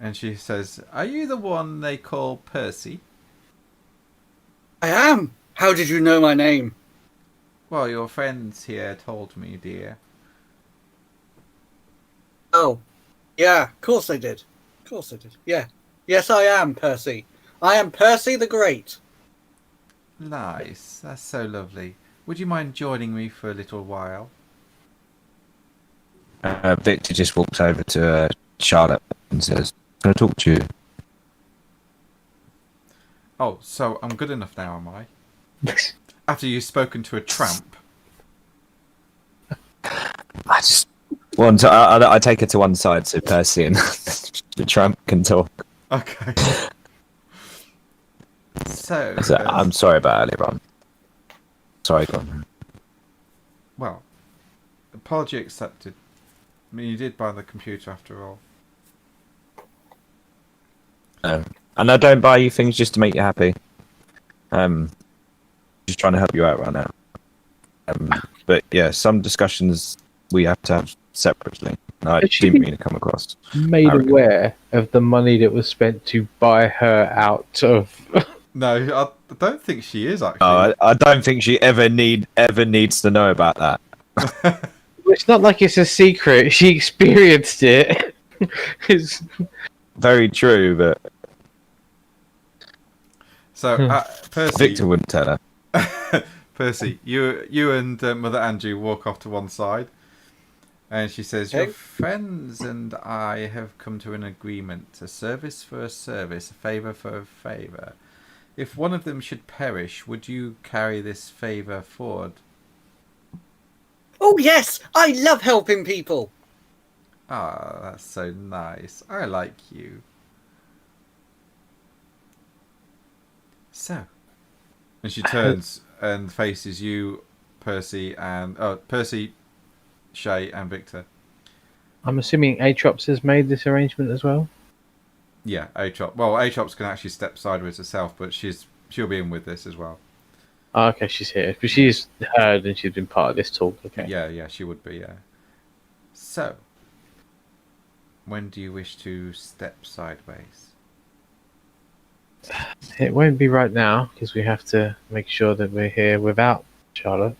And she says, "Are you the one they call Percy?" I am. How did you know my name? Well, your friends here told me, dear. Oh, yeah, of course they did. Of course they did. Yeah. Yes, I am Percy. I am Percy the Great. Nice. That's so lovely. Would you mind joining me for a little while? Victor just walks over to Charlotte and says, "Can I talk to you?" Oh, so I'm good enough now, am I? After you've spoken to a tramp. I just I take her to one side so Percy and the tramp can talk. Okay. So, I'm sorry about earlier on. Sorry, go on. well, apology accepted. I mean, you did buy the computer after all. And I don't buy you things just to make you happy. Just trying to help you out right now. But yeah, some discussions we have to have separately. I Has she didn't been mean to come across. made arrogant. aware of the money that was spent to buy her out of? No, I don't think she is actually. I don't think she ever needs to know about that. It's not like it's a secret. She experienced it. It's... Very true, but So, Percy, Victor wouldn't tell her. Percy, you and Mother Andrew walk off to one side, and she says, "Your Okay. friends and I have come to an agreement: a service for a service, a favour for a favour. If one of them should perish, would you carry this favour forward?" Oh yes, I love helping people. Ah, that's so nice. I like you. So, and she turns and faces you, Percy, Shay, and Victor. I'm assuming Atrops has made this arrangement as well. Yeah, Atrop. Well, Atrops can actually step sideways herself, but she'll be in with this as well. Oh, okay, she's here. But she's heard and she's been part of this talk. Okay. Yeah, she would be. Yeah. So, when do you wish to step sideways? It won't be right now because we have to make sure that we're here without Charlotte.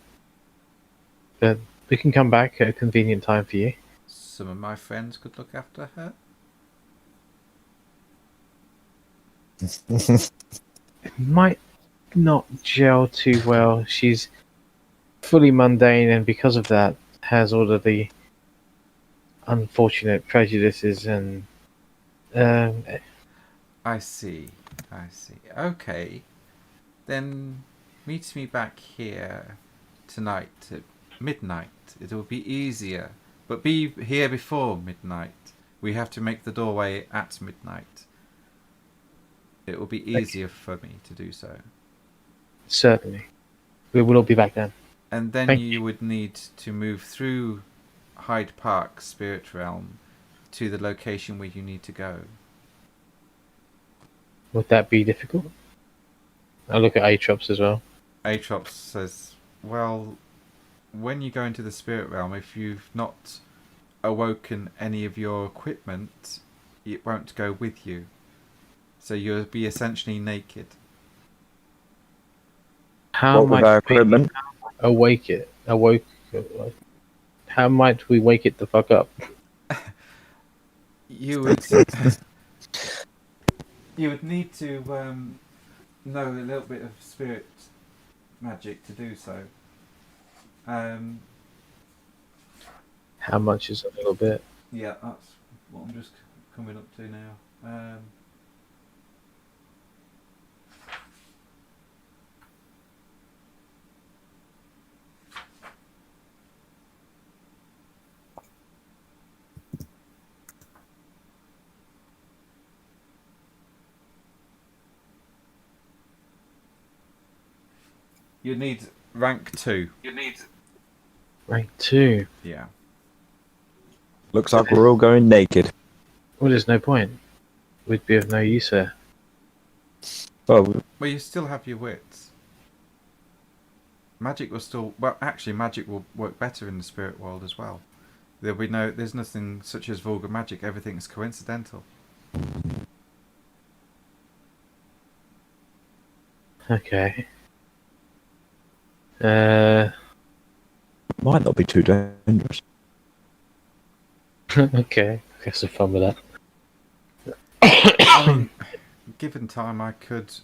But we can come back at a convenient time for you. Some of my friends could look after her. It might not gel too well. She's fully mundane and because of that has all of the unfortunate prejudices and I see. Okay. Then meet me back here tonight at midnight. It'll be easier. But be here before midnight. We have to make the doorway at midnight. It will be easier for me to do so. certainly we will all be back then. And then Thank you would need to move through Hyde Park Spirit Realm to the location where you need to go. Would that be difficult? I'll look at Atrops as well. Atrops says, well, when you go into the Spirit Realm, if you've not awoken any of your equipment, it won't go with you. So you'll be essentially naked. How What with might our we equipment? awoke it? How might we wake it the fuck up? You would you would need to know a little bit of spirit magic to do so. How much is a little bit? Yeah, that's what I'm just coming up to now. You need rank 2. Rank 2. Yeah. Looks like we're all going naked. Well, there's no point. We'd be of no use there. Well, Well, you still have your wits. Magic will still... Well, actually, magic will work better in the spirit world as well. There's nothing such as vulgar magic. Everything's coincidental. Okay. might not be too dangerous. Okay. I guess have fun with that. I mean, given time, I could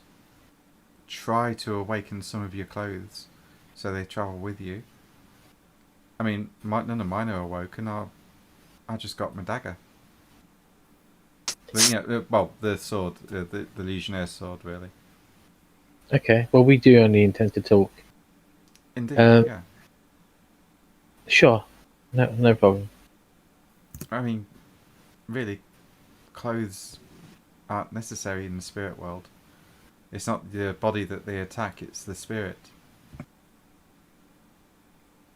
try to awaken some of your clothes so they travel with you. I mean, none of mine are awoken. I just got my dagger. Well, the sword, the Legionnaire sword, really. Okay. Well, we do only intend to talk. Indeed, Um, yeah. Sure. No problem. I mean, really, clothes aren't necessary in the spirit world. It's not the body that they attack, it's the spirit.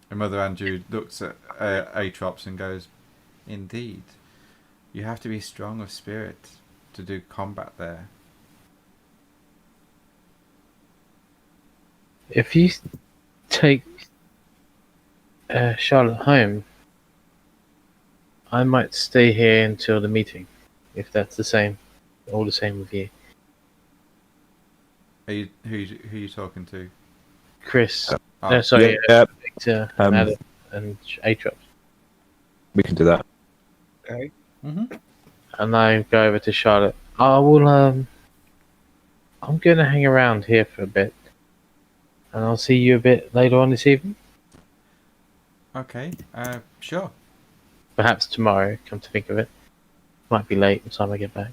And Mother Andrew looks at Atrops and goes, indeed. You have to be strong of spirit to do combat there. If you take Charlotte home, I might stay here until the meeting, if that's the same, all the same with you. Who are you talking to? Chris. Oh. No, sorry, Yeah, Victor and Adam and Atrops. we can do that. Okay. Mm-hmm. And I go over to Charlotte. I will. I'm gonna hang around here for a bit, and I'll see you a bit later on this evening. Okay, sure. Perhaps tomorrow. Come to think of it, might be late by the time I get back.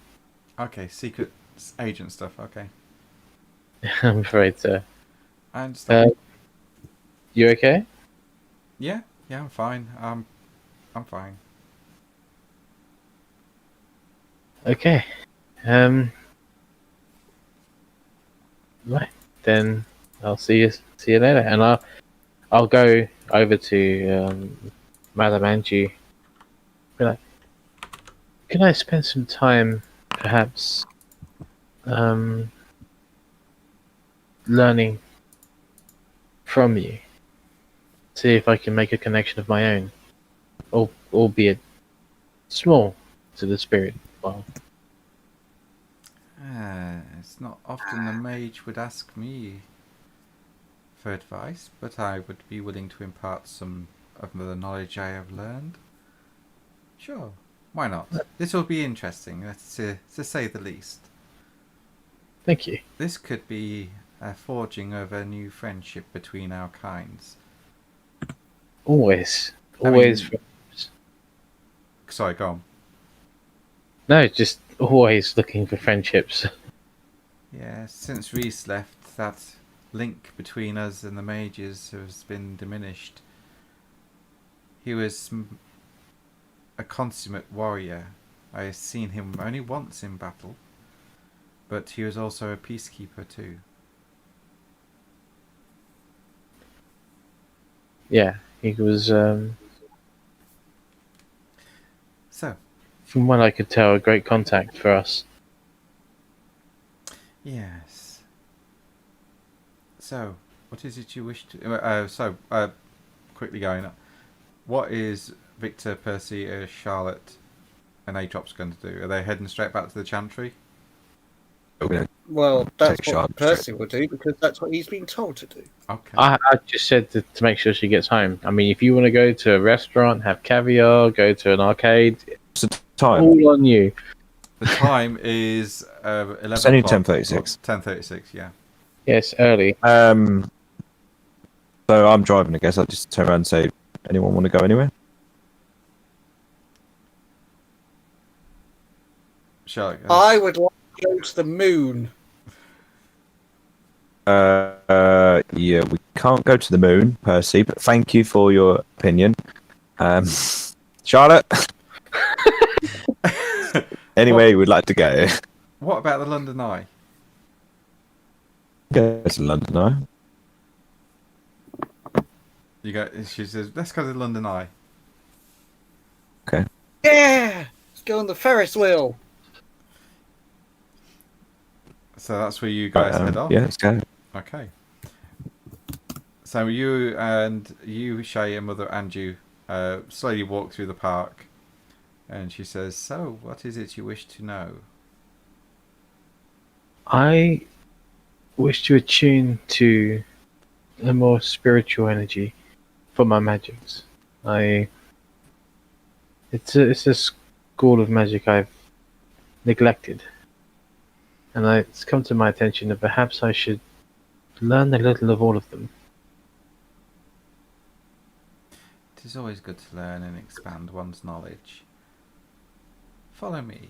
Okay, secret agent stuff, okay. I'm afraid so. I understand. You okay? Yeah, I'm fine. I'm fine. Okay. Right. Then I'll see you later, and I'll go over to Madame Angie. Be like, can I spend some time, perhaps, learning from you? See if I can make a connection of my own, albeit small, to the spirit world. It's not often the mage would ask me for advice, but I would be willing to impart some of the knowledge I have learned. Sure, why not? This will be interesting, to say the least. Thank you. This could be a forging of a new friendship between our kinds. Always. Sorry, go on. No, just always looking for friendships. Yeah, since Reese left, that link between us and the mages has been diminished. He was a consummate warrior. I have seen him only once in battle, but he was also a peacekeeper too. Yeah, he was, So, from what I could tell, a great contact for us. yes. So, what is it you wish to... quickly going up. What is Victor, Percy, Charlotte and Atrops going to do? Are they heading straight back to the Chantry? Well, that's Take what Charlotte Percy straight. will do because that's what he's been told to do. Okay. I just said to make sure she gets home. I mean, if you want to go to a restaurant, have caviar, go to an arcade, What's the time? all on you. The time is 11 It's only o'clock. 10:36. 10:36, yeah. Yes, early. So I'm driving, I guess. I'll just turn around and say, anyone want to go anywhere? Charlotte goes, I would like to go to the moon. Yeah, we can't go to the moon, Percy, but thank you for your opinion. Charlotte? Anyway, we'd like to go. what about the London Eye? Go to London, no? She says, let's go to the London Eye. Yeah! Let's go on the Ferris wheel. So that's where you guys head off? Yeah, let's go. Okay. So you, Shay, and Mother Andrew slowly walk through the park. And she says, so, what is it you wish to know? I wish to attune to a more spiritual energy for my magics. It's a school of magic I've neglected, and it's come to my attention that perhaps I should learn a little of all of them. It is always good to learn and expand one's knowledge. Follow me.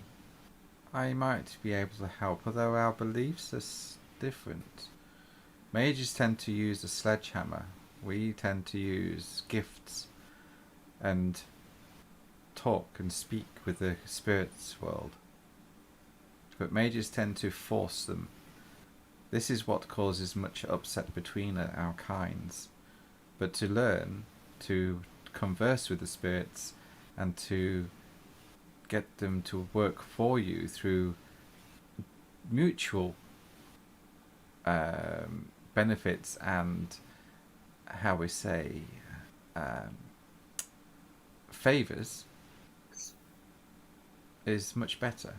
I might be able to help, although our beliefs are different. Mages tend to use a sledgehammer. We tend to use gifts and talk and speak with the spirits world. But mages tend to force them. This is what causes much upset between our kinds. But to learn to converse with the spirits and to get them to work for you through mutual benefits and, how we say, favours is much better.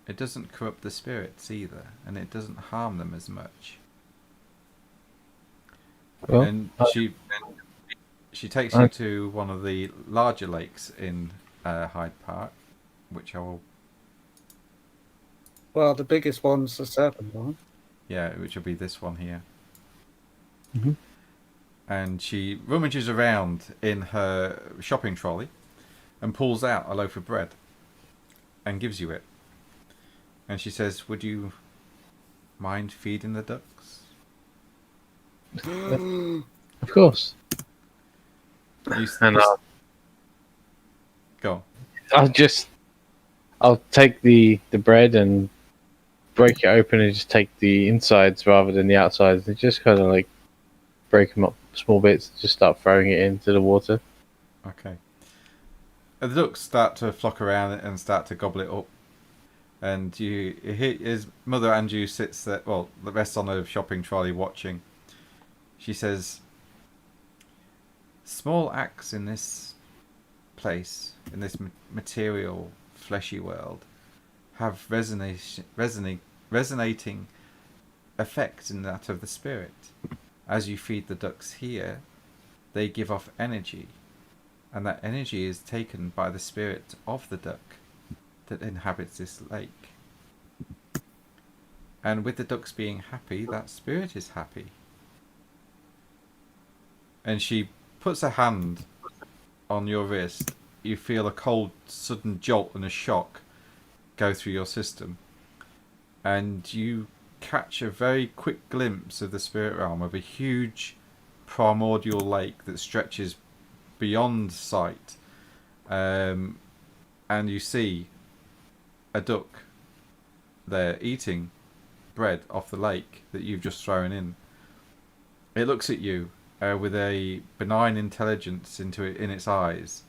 It doesn't corrupt the spirits either, and it doesn't harm them as much. Well, And she takes you to one of the larger lakes in Hyde Park, which I will... Well, the biggest one's the serpent one. Yeah, which will be this one here. Mm-hmm. And she rummages around in her shopping trolley and pulls out a loaf of bread and gives you it. And she says, "Would you mind feeding the ducks?" Of course. And go on. I'll take the bread and break it open and just take the insides rather than the outsides, and just kind of like break them up small bits, just start throwing it into the water. Okay. And the ducks start to flock around it and start to gobble it up. And you hear his mother Andrew sits there, well, the rest on the shopping trolley watching. She says, "Small acts in this place, in this material, fleshy world, have resonating effect in that of the spirit. As you feed the ducks here, they give off energy, and that energy is taken by the spirit of the duck that inhabits this lake. And with the ducks being happy, that spirit is happy." And she puts a hand on your wrist. You feel a cold, sudden jolt and a shock go through your system. And you catch a very quick glimpse of the spirit realm of a huge primordial lake that stretches beyond sight. And you see a duck there eating bread off the lake that you've just thrown in. It looks at you with a benign intelligence in its eyes,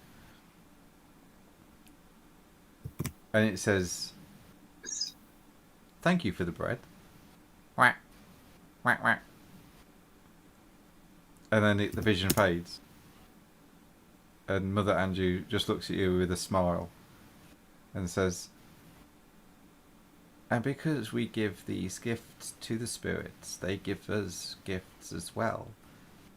and it says, "Thank you for the bread." Whack, whack, whack. And then the vision fades, and Mother Andrew just looks at you with a smile and says, "And because we give these gifts to the spirits, they give us gifts as well.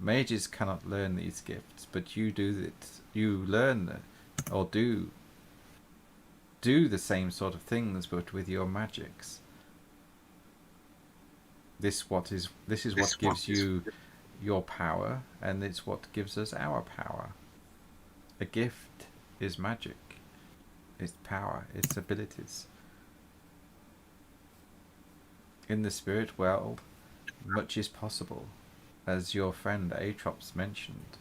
Mages cannot learn these gifts, but you do it. You learn or do the same sort of things, but with your magics. This is what gives you your power, and it's what gives us our power. A gift is magic. It's power. It's abilities. In the spirit world, much is possible, as your friend Atrops mentioned,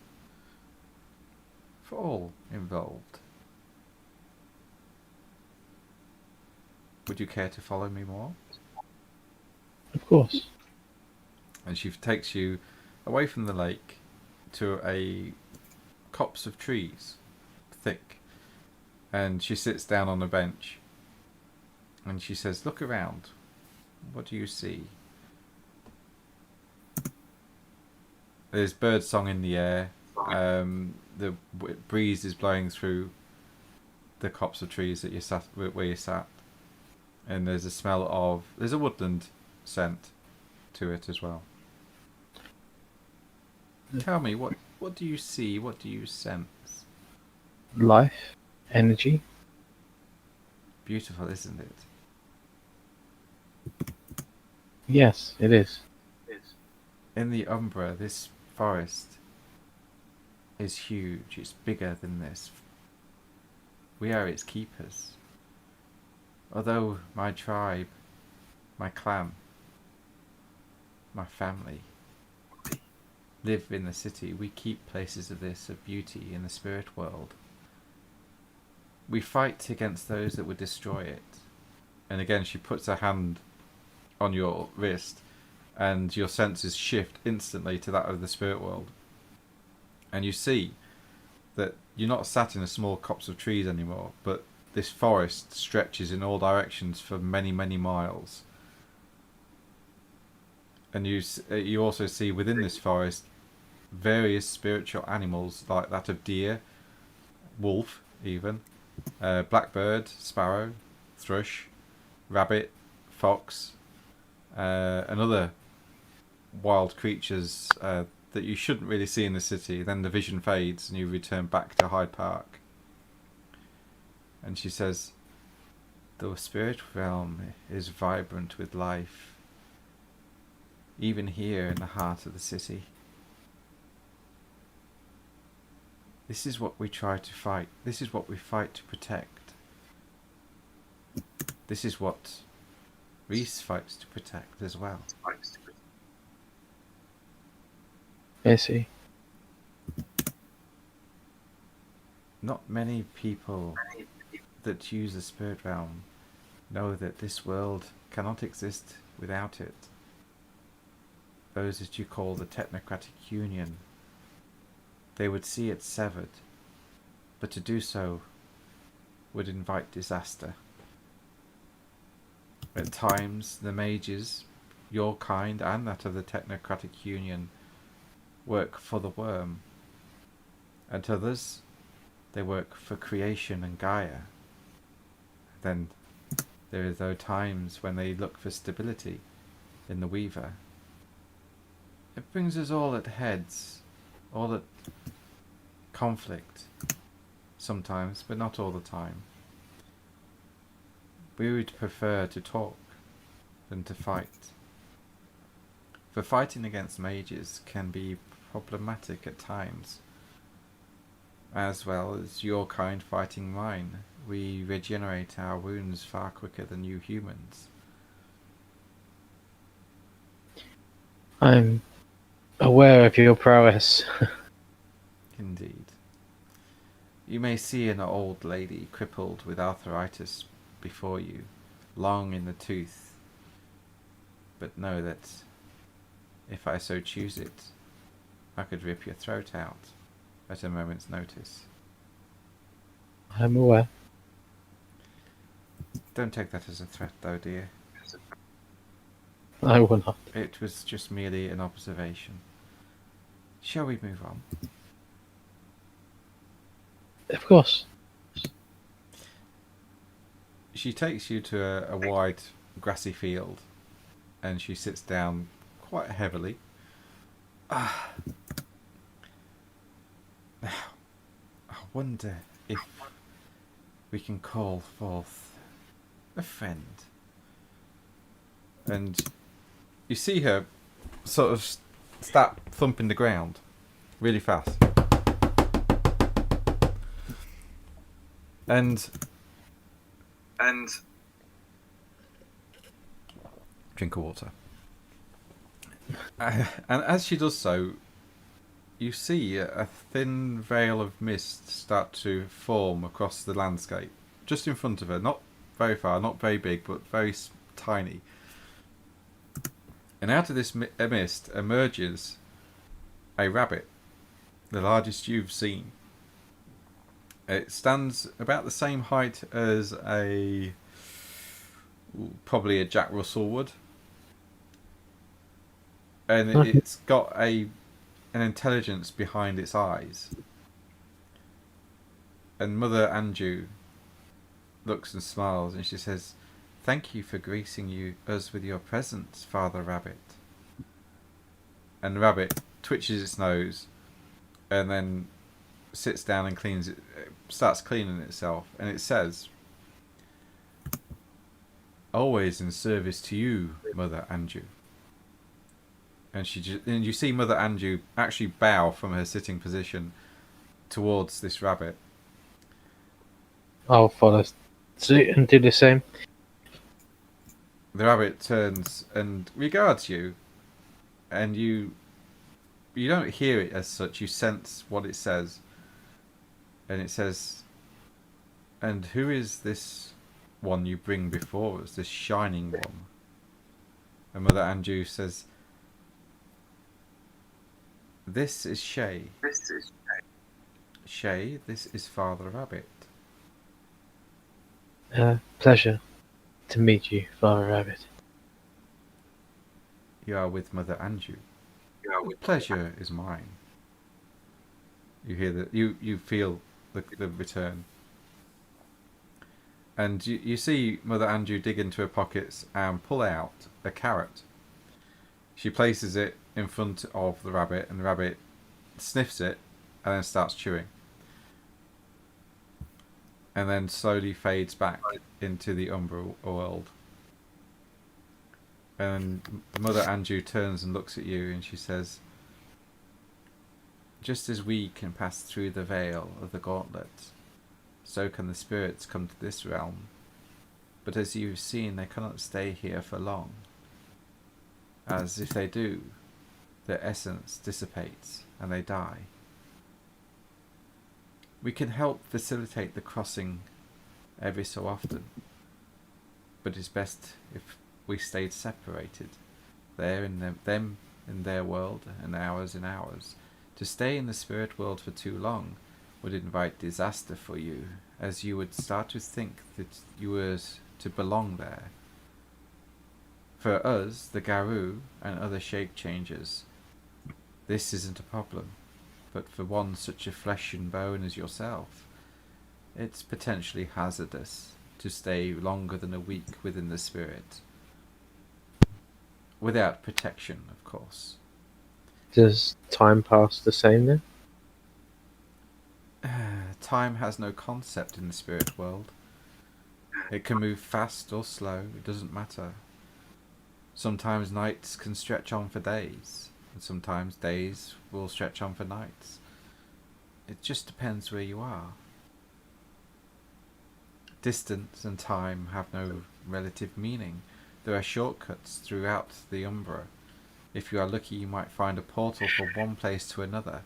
for all involved. Would you care to follow me more?" Of course. And she takes you away from the lake to a copse of trees, thick, and she sits down on a bench and she says, "Look around. What do you see?" There's bird song in the air. The breeze is blowing through the copse of trees that where you sat, and there's a smell of, there's a woodland scent to it as well. Tell me, what do you see? What do you sense? Life, energy. Beautiful, isn't it? Yes, it is. In the Umbra, this forest is huge. It's bigger than this. We are its keepers. Although my tribe, my clan, my family live in the city. We keep places of this, of beauty, in the spirit world. We fight against those that would destroy it. And again, she puts her hand on your wrist, and your senses shift instantly to that of the spirit world. And you see that you're not sat in a small copse of trees anymore, but this forest stretches in all directions for many, many miles. And you also see within this forest various spiritual animals like that of deer, wolf even, blackbird, sparrow, thrush, rabbit, fox, and other wild creatures that you shouldn't really see in the city. Then the vision fades and you return back to Hyde Park. And she says, the spirit realm is vibrant with life, even here in the heart of the city. This is what we try to fight. This is what we fight to protect. This is what Reese fights to protect as well. I see. Not many people that use the spirit realm know that this world cannot exist without it. Those that you call the technocratic union, they would see it severed, but to do so would invite disaster. At times, the mages, your kind and that of the technocratic union, work for the worm. At others, they work for creation and Gaia. Then there are those times when they look for stability in the Weaver. It brings us all at heads, all at conflict, sometimes, but not all the time. We would prefer to talk than to fight. For fighting against mages can be problematic at times, as well as your kind fighting mine. We regenerate our wounds far quicker than you humans. I'm aware of your prowess. Indeed. You may see an old lady crippled with arthritis before you, long in the tooth, but know that if I so choose it, I could rip your throat out at a moment's notice. I'm aware. Don't take that as a threat though, dear. I will not. It was just merely an observation. Shall we move on? Of course. She takes you to a wide grassy field, and she sits down quite heavily. Now, I wonder if we can call forth a friend. And you see her sort of start thumping the ground really fast. And drink of water. And as she does so, you see a thin veil of mist start to form across the landscape, just in front of her. Not very far, not very big, but very tiny. And out of this mist emerges a rabbit, the largest you've seen. It stands about the same height as probably a Jack Russell would. And it's got an intelligence behind its eyes. And Mother Anju looks and smiles, and she says, "Thank you for gracing us with your presence, Father Rabbit." And the rabbit twitches its nose, and then sits down and starts cleaning itself, and it says, "Always in service to you, Mother Anju." And you see Mother Anju actually bow from her sitting position towards this rabbit. I'll follow suit and do the same. The rabbit turns and regards you, and you don't hear it as such. You sense what it says, and it says, "And who is this one you bring before us, this shining one?" And Mother Anju says, "This is Shay. Shay, this is Father Rabbit." Pleasure to meet you, Father Rabbit. "You are with Mother Anju." "The pleasure is mine." You hear that. You feel the return, and you see Mother Anju dig into her pockets and pull out a carrot. She places it in front of the rabbit, and the rabbit sniffs it and then starts chewing, and then slowly fades back into the Umbra world. And Mother Anju turns and looks at you, and she says, "Just as we can pass through the veil of the gauntlet, so can the spirits come to this realm. But as you've seen, they cannot stay here for long, as if they do, their essence dissipates and they die. We can help facilitate the crossing every so often, but it's best if we stayed separated, there in them in their world and ours in ours. To stay in the spirit world for too long would invite disaster for you, as you would start to think that you were to belong there. For us, the Garou and other shape changers, this isn't a problem, but for one such a flesh and bone as yourself, it's potentially hazardous to stay longer than a week within the spirit. Without protection, of course." Does time pass the same then? Time has no concept in the spirit world. It can move fast or slow, it doesn't matter. Sometimes nights can stretch on for days, and sometimes days will stretch on for nights. It just depends where you are. Distance and time have no relative meaning. There are shortcuts throughout the Umbra. If you are lucky, you might find a portal from one place to another.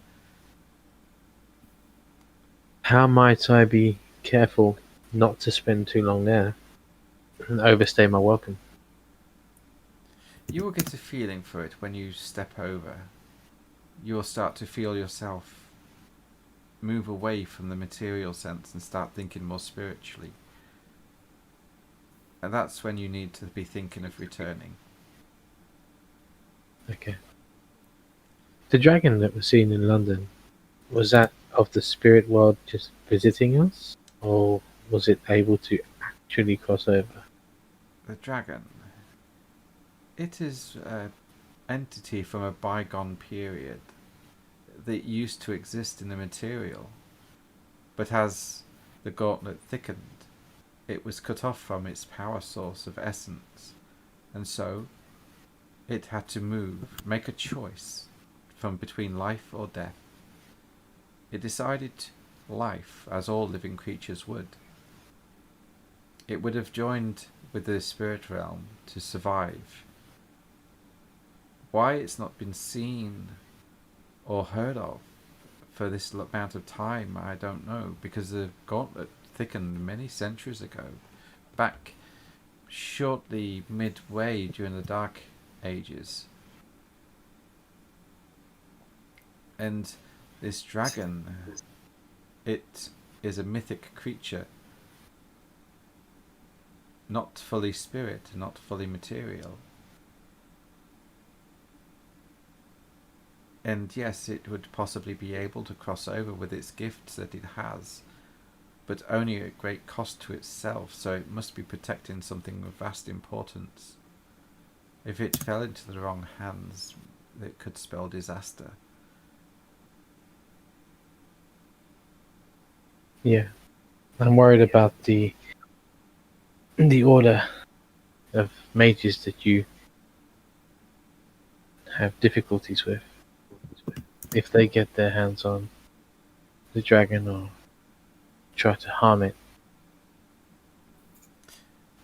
How might I be careful not to spend too long there and overstay my welcome? You will get a feeling for it when you step over. You will start to feel yourself move away from the material sense and start thinking more spiritually. And that's when you need to be thinking of returning. Okay. The dragon that was seen in London, was that of the spirit world just visiting us? Or was it able to actually cross over? The dragon. It is an entity from a bygone period that used to exist in the material, but as the gauntlet thickened, it was cut off from its power source of essence, and so it had to move, make a choice from between life or death. It decided life, as all living creatures would. It would have joined with the spirit realm to survive. Why it's not been seen or heard of for this amount of time, I don't know, because the gauntlet thickened many centuries ago, back shortly midway during the Dark Ages. And this dragon, it is a mythic creature, not fully spirit, not fully material. And yes, it would possibly be able to cross over with its gifts that it has, but only at great cost to itself, so it must be protecting something of vast importance. If it fell into the wrong hands, it could spell disaster. Yeah. I'm worried about the order of mages that you have difficulties with. If they get their hands on the dragon or try to harm it,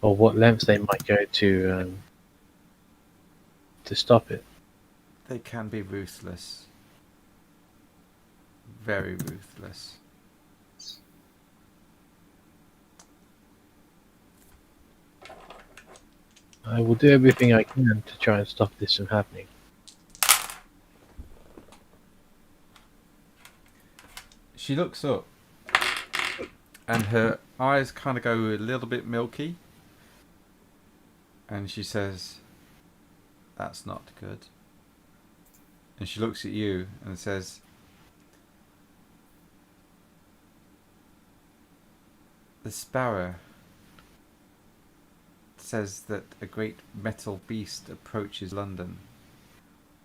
or what lengths they might go to stop it. They can be ruthless. Very ruthless. I will do everything I can to try and stop this from happening. She looks up, and her eyes kind of go a little bit milky, and she says, "That's not good." And she looks at you and says, "The sparrow says that a great metal beast approaches London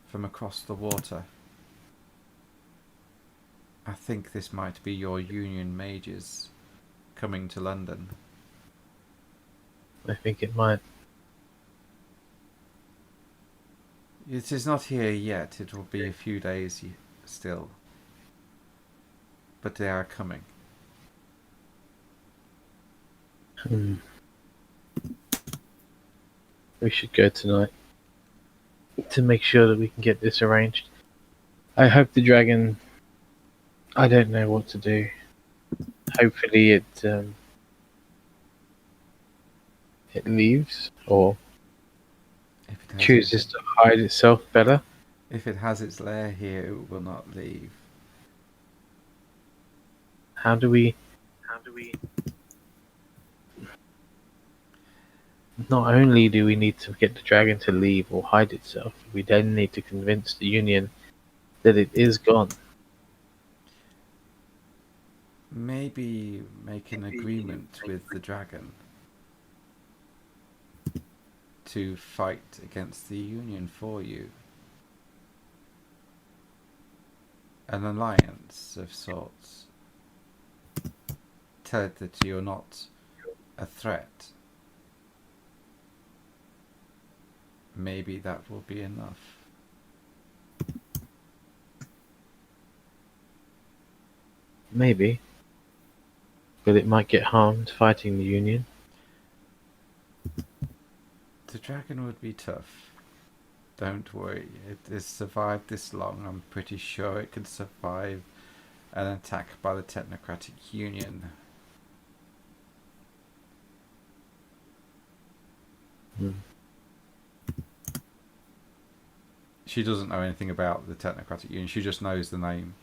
from across the water. I think this might be your Union mages coming to London." I think it might. It is not here yet. It will be a few days still. But they are coming. We should go tonight to make sure that we can get this arranged. I hope the dragon. I don't know what to do. Hopefully it leaves or If it has chooses to hide itself better. If it has its lair here, it will not leave. How do we? Not only do we need to get the dragon to leave or hide itself, we then need to convince the Union that it is gone. Maybe make an agreement with the dragon to fight against the Union for you. An alliance of sorts. Tell it that you're not a threat. Maybe that will be enough. Maybe. But it might get harmed fighting the Union. The dragon would be tough. Don't worry. It has survived this long. I'm pretty sure it could survive an attack by the Technocratic Union. She doesn't know anything about the Technocratic Union. She just knows the name.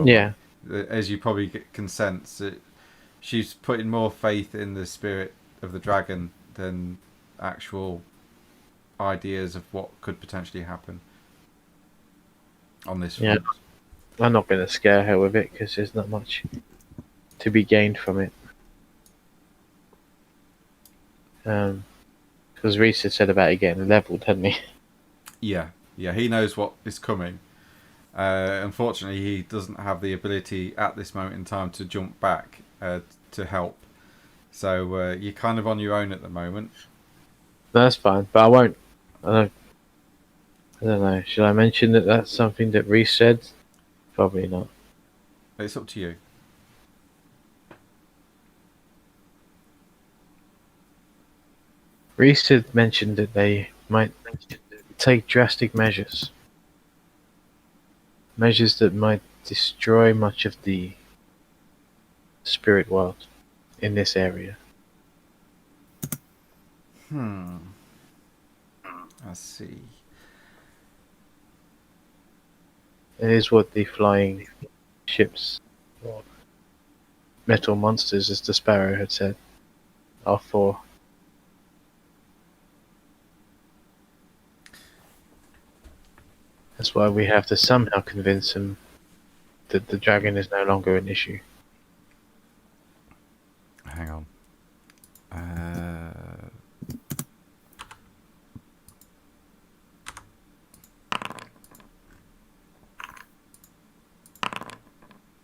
Yeah. As you probably can sense, she's putting more faith in the spirit of the dragon than actual ideas of what could potentially happen on this front. Yeah. I'm not going to scare her with it because there's not much to be gained from it. Because Reese had said about it getting leveled, hadn't he? Yeah, he knows what is coming. Unfortunately, he doesn't have the ability at this moment in time to jump back to help. So you're kind of on your own at the moment. That's fine, but I won't. I don't know. Should I mention that that's something that Reese said? Probably not. It's up to you. Reese had mentioned that they might take drastic measures. Measures that might destroy much of the spirit world in this area. I see. It is what the flying ships, or metal monsters, as the Sparrow had said, are for. That's why we have to somehow convince him that the dragon is no longer an issue. Hang on.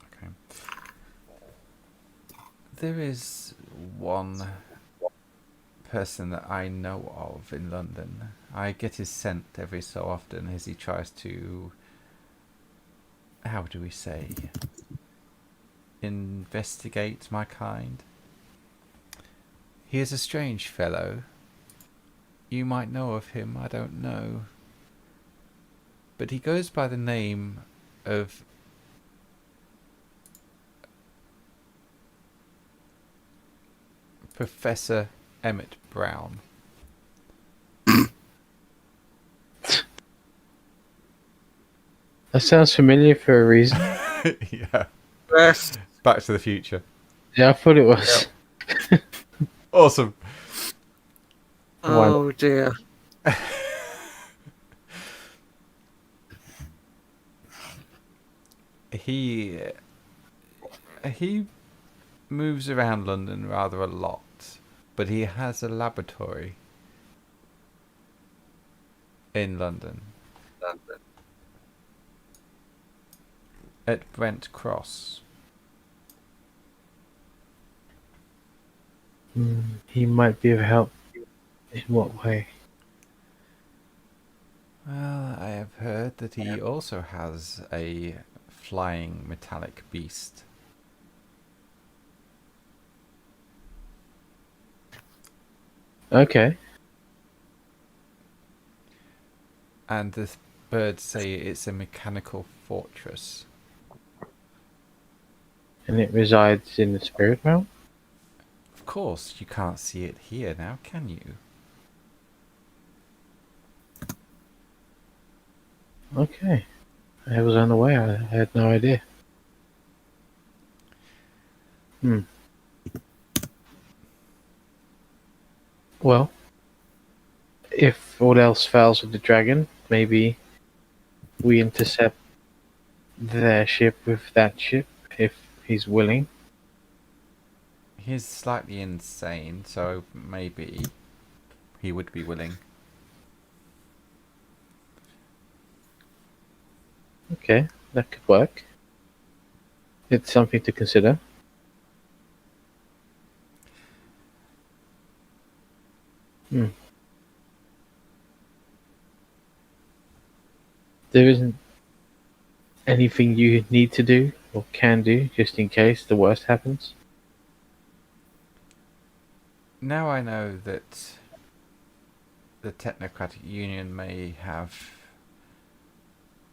Okay. There is one person that I know of in London. I get his scent every so often as he tries to, how do we say, investigate my kind. He is a strange fellow. You might know of him, I don't know. but he goes by the name of Professor Emmett Brown. That sounds familiar for a reason. Yeah. Yes. Back to the Future. Yeah, I thought it was. Awesome. Oh dear. He moves around London rather a lot, but he has a laboratory in London at Brent Cross. He might be of help. In what way? Well, I have heard that he also has a flying metallic beast. Okay. And the birds say it's a mechanical fortress. And it resides in the spirit realm? Of course, you can't see it here now, can you? Okay. I was unaware. I had no idea. Well, if all else fails with the dragon, maybe we intercept their ship with that ship, if he's willing. He's slightly insane, so maybe he would be willing. Okay, that could work. It's something to consider. There isn't anything you need to do or can do just in case the worst happens. Now I know that the Technocratic Union may have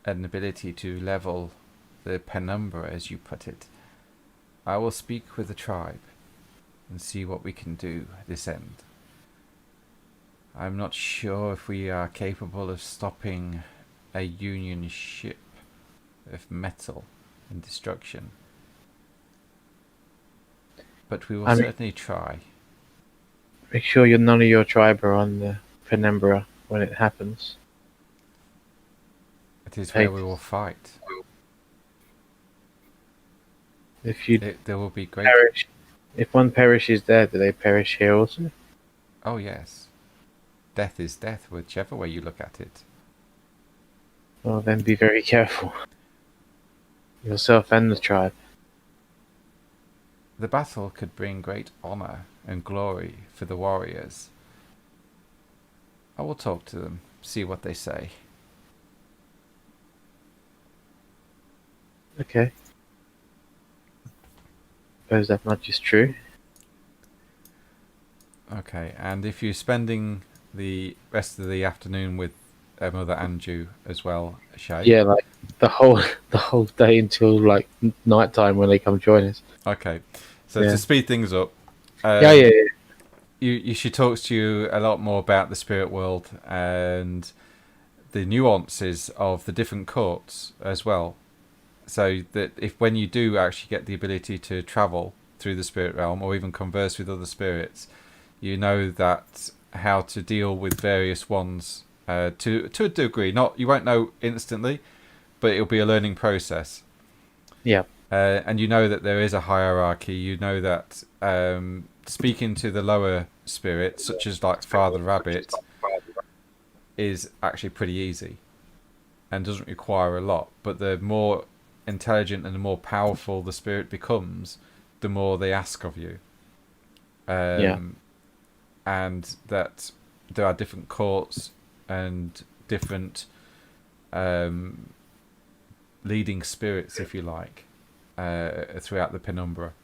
an ability to level the penumbra, as you put it. I will speak with the tribe and see what we can do this end. I'm not sure if we are capable of stopping a Union ship of metal and destruction, but we will certainly try. Make sure none of your tribe are on the penumbra when it happens. It is where we will fight. If you There will be great... perish, if one perishes there, do they perish here also? Oh yes. Death is death, whichever way you look at it. Well, then be very careful. Yourself and the tribe. The battle could bring great honour and glory for the warriors. I will talk to them, see what they say. Okay. Suppose that much is true. Okay, and if you're spending the rest of the afternoon with Mother Anju as well, Shay? Yeah, like the whole day until like night time when they come join us. Okay, so to speed things up, Yeah. She talks to you a lot more about the spirit world and the nuances of the different courts as well. So that if when you do actually get the ability to travel through the spirit realm or even converse with other spirits, you know that how to deal with various ones to a degree. You won't know instantly, but it'll be a learning process. Yeah. And you know that there is a hierarchy. You know that speaking to the lower spirits, such as like Father Rabbit, is actually pretty easy and doesn't require a lot. But the more intelligent and the more powerful the spirit becomes, the more they ask of you. And that there are different courts and different leading spirits, if you like, throughout the penumbra.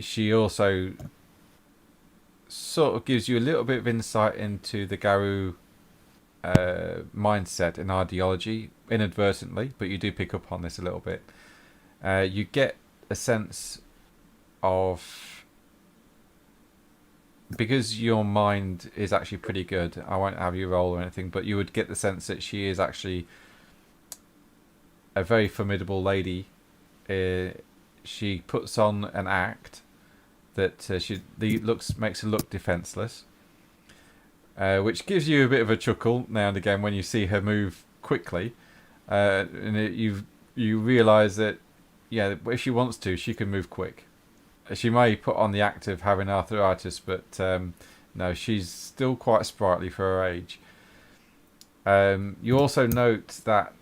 She also sort of gives you a little bit of insight into the Garou mindset and ideology inadvertently, but you do pick up on this a little bit. You get a sense of, because your mind is actually pretty good. I won't have you roll or anything, but you would get the sense that she is actually a very formidable lady. She puts on an act that makes her look defenseless, which gives you a bit of a chuckle now and again when you see her move quickly, and you realise that if she wants to, she can move quick. She may put on the act of having arthritis, but no, she's still quite sprightly for her age. You also note that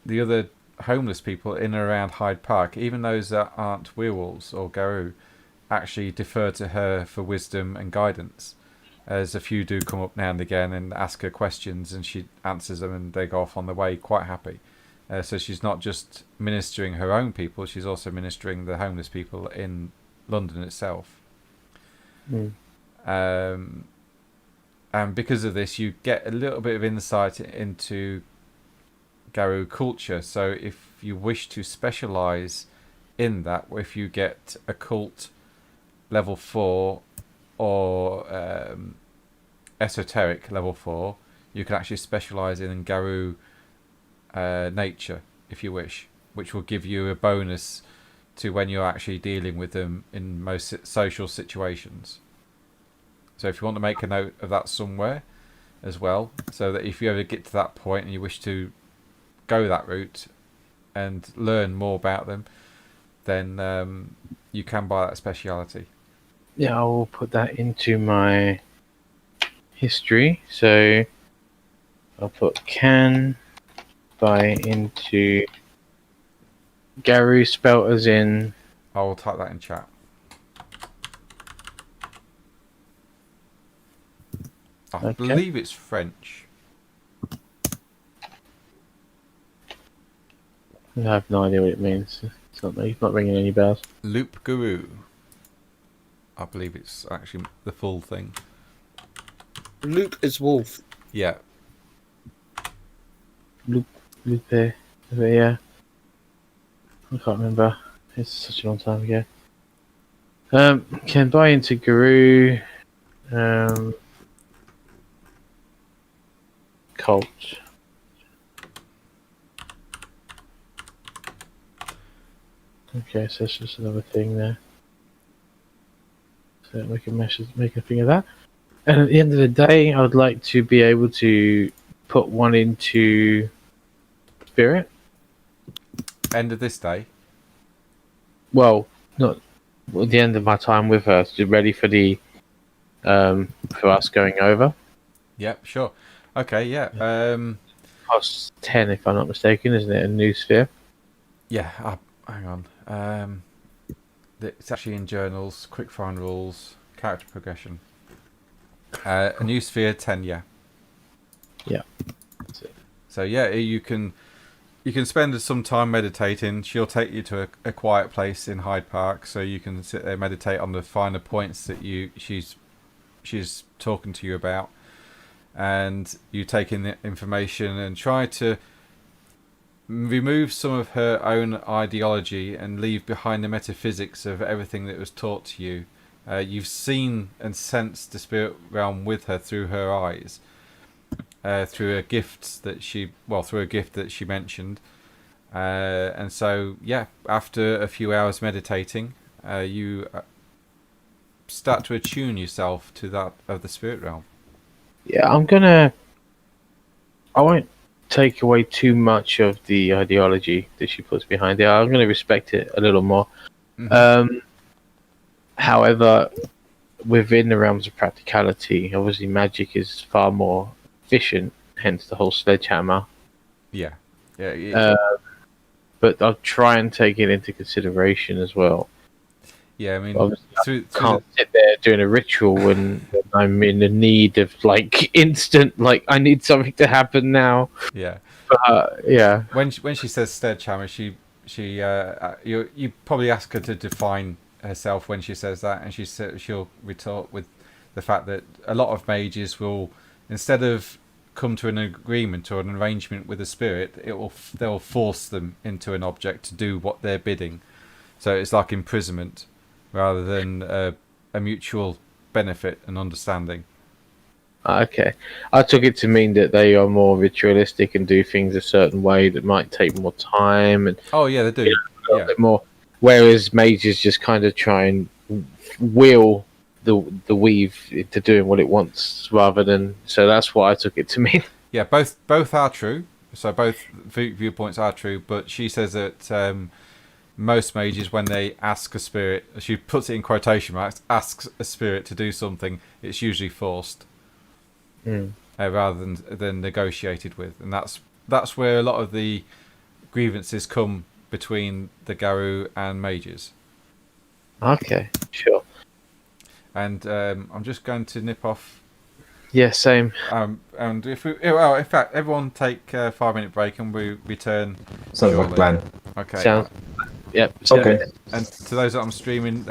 the other homeless people in and around Hyde Park, even those that aren't werewolves or Garou, actually defer to her for wisdom and guidance, as a few do come up now and again and ask her questions, and she answers them and they go off on their way quite happy. So she's not just ministering her own people, she's also ministering the homeless people in London itself. And because of this, you get a little bit of insight into Garou culture. So if you wish to specialise in that, if you get occult level 4 or esoteric level 4, you can actually specialise in Garou nature if you wish, which will give you a bonus to when you're actually dealing with them in most social situations. So if you want to make a note of that somewhere as well, so that if you ever get to that point and you wish to go that route and learn more about them, then you can buy that speciality. Yeah, I will put that into my history. So I'll put can buy into Garou, spelt as in... I will type that in chat. I believe it's French. I have no idea what it means. It's not ringing any bells. Loup Garou. I believe it's actually the full thing. Loup is wolf. Yeah. Loup, yeah. I can't remember. It's such a long time ago. Can buy into Garou. Cult. Okay, so it's just another thing there. So make a thing of that. And at the end of the day, I would like to be able to put one into Spirit. End of this day? Well, not at the end of my time with her. So ready for the for us going over. Yep, sure. Okay, yeah. Costs 10 if I'm not mistaken, isn't it? A new sphere. Yeah, hang on. It's actually in journals, quick find rules, character progression. A new sphere, 10, yeah. Yeah. That's it. So yeah, you can spend some time meditating. She'll take you to a quiet place in Hyde Park, so you can sit there, meditate on the finer points that she's talking to you about, and you take in the information and try to remove some of her own ideology and leave behind the metaphysics of everything that was taught to you. You've seen and sensed the spirit realm with her through her eyes, through a gift that she mentioned, and so yeah, after a few hours meditating, you start to attune yourself to that of the spirit realm. Yeah, I won't take away too much of the ideology that she puts behind it. I'm going to respect it a little more. Mm-hmm. However, within the realms of practicality, obviously magic is far more efficient, hence the whole sledgehammer. Yeah. But I'll try and take it into consideration as well. Yeah, I mean, I can't sit there doing a ritual when I'm in the need of instant, I need something to happen now. Yeah. Yeah. When she says sledgehammer, you probably ask her to define herself when she says that, and she'll retort with the fact that a lot of mages will, instead of come to an agreement or an arrangement with a spirit, they'll force them into an object to do what they're bidding. So it's like imprisonment rather than a mutual benefit and understanding. Okay. I took it to mean that they are more ritualistic and do things a certain way that might take more time and Oh yeah, they do. a little bit more. Whereas mages just kind of try and will the weave into doing what it wants rather than. So that's what I took it to mean. Yeah, both are true. So both viewpoints are true. But she says that most mages, when they ask a spirit, she puts it in quotation marks, asks a spirit to do something, it's usually forced. Rather than negotiated with, and that's where a lot of the grievances come between the Garou and mages. Okay, sure. And I'm just going to nip off. Yeah, same. And if we, well, in fact, everyone take a 5-minute break, and we return. Sounds like a plan. Okay. Sounds. Yep. Okay. And to those that I'm streaming,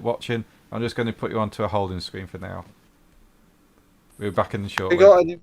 watching, I'm just going to put you onto a holding screen for now. We're back in the shortly. We got any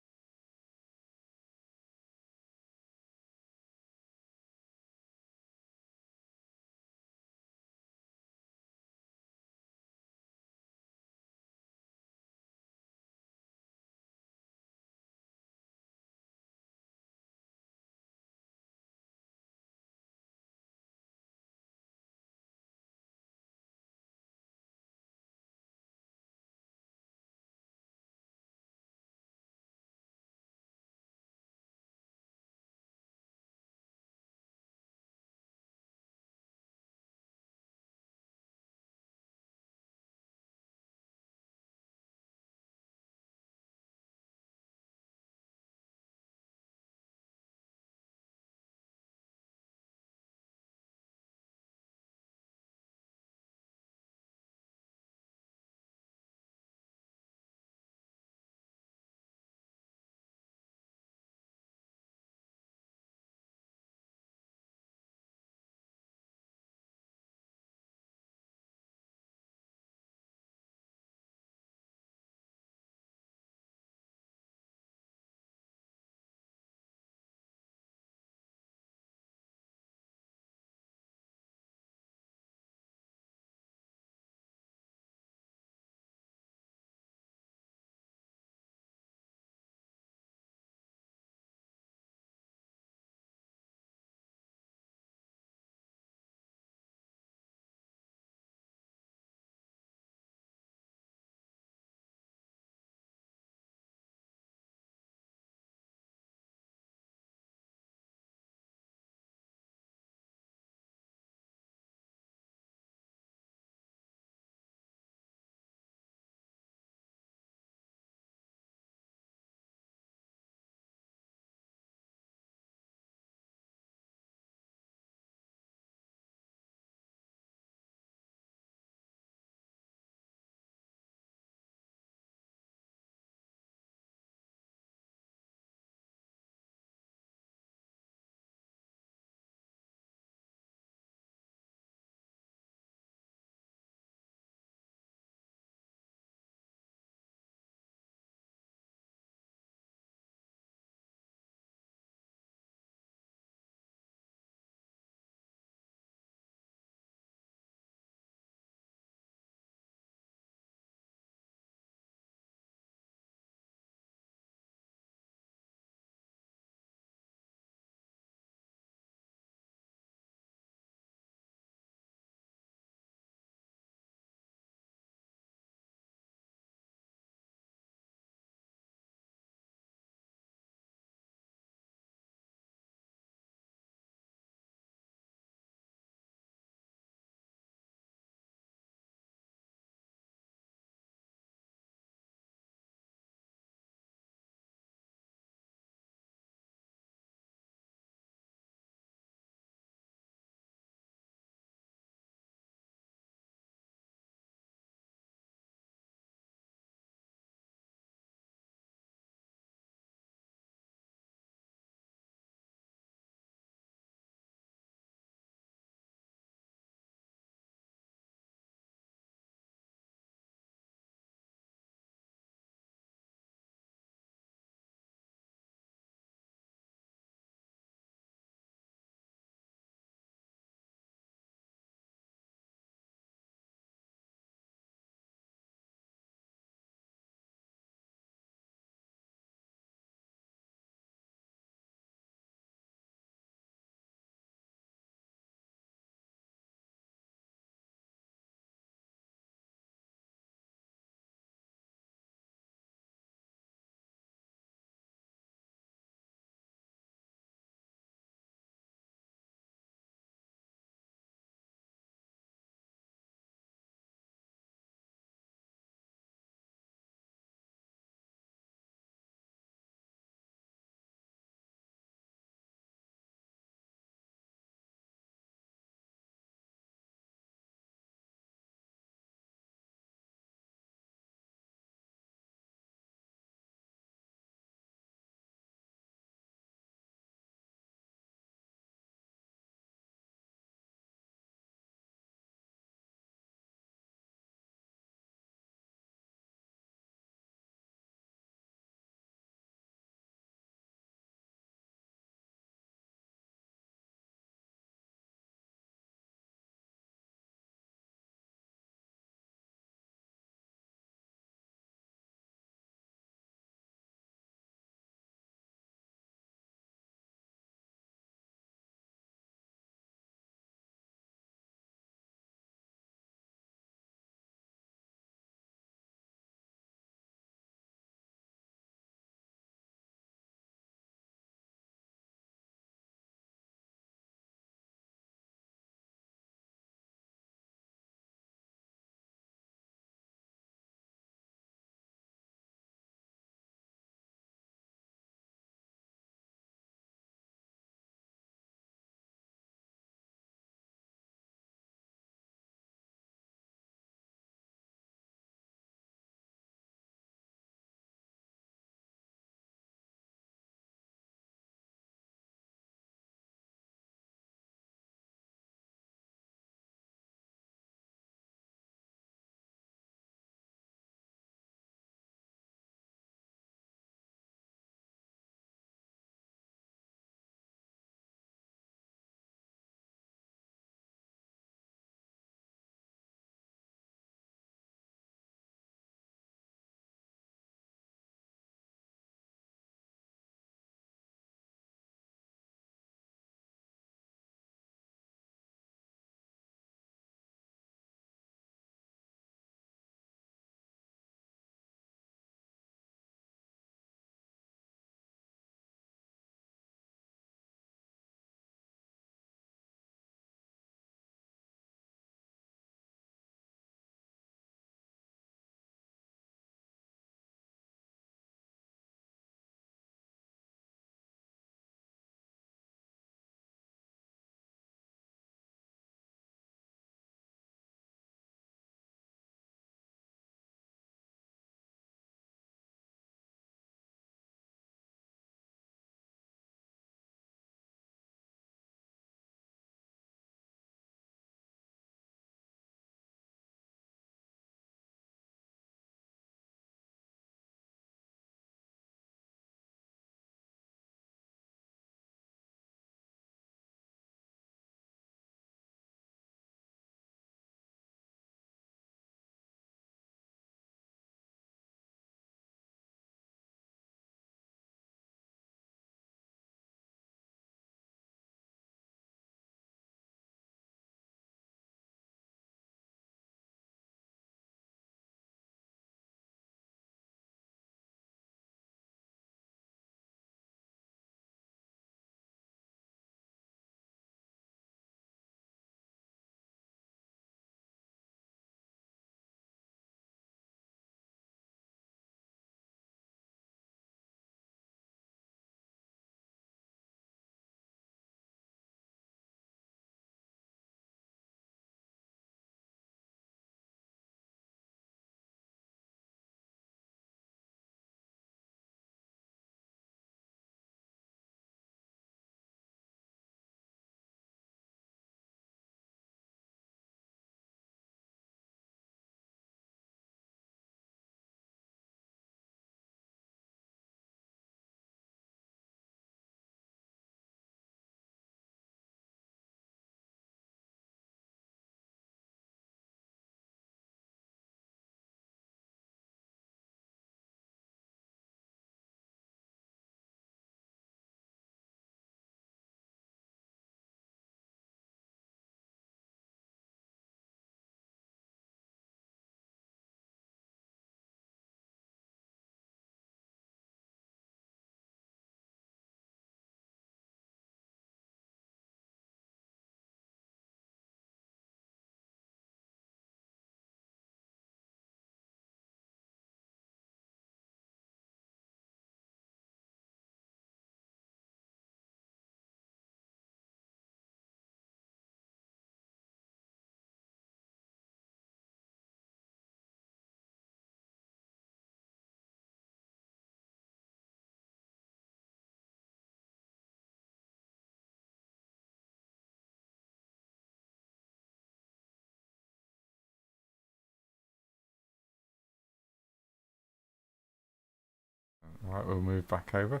Right, we'll move back over.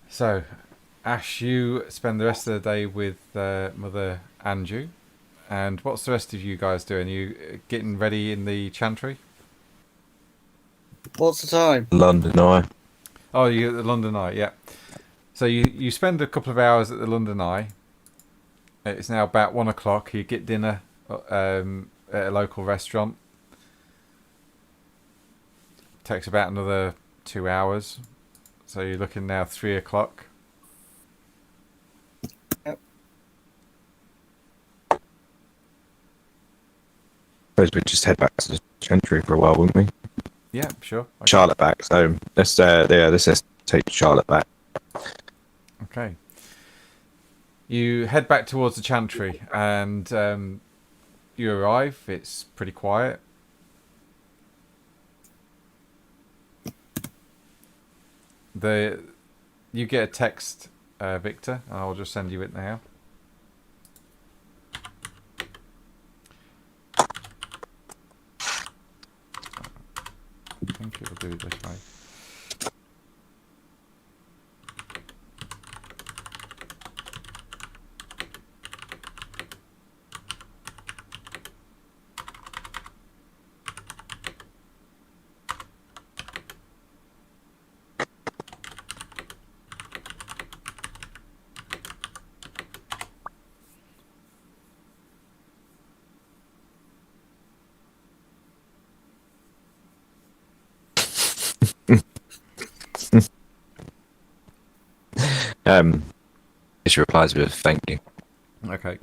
So, Ash, you spend the rest of the day with Mother Andrew. And what's the rest of you guys doing? You getting ready in the chantry? What's the time? London Eye. Oh, you at the London Eye, yeah. So you spend a couple of hours at the London Eye. It's now about 1 o'clock. You get dinner at a local restaurant. Takes about another 2 hours. So you're looking now 3 o'clock. Yep. Suppose we'd just head back to the Chantry for a while, wouldn't we? Yeah, sure. Okay. Charlotte back. So let's take Charlotte back. Okay. You head back towards the chantry, and you arrive. It's pretty quiet. You get a text, Victor, and I'll just send you it now. I think it'll do it this way. She replies with thank you. Okay.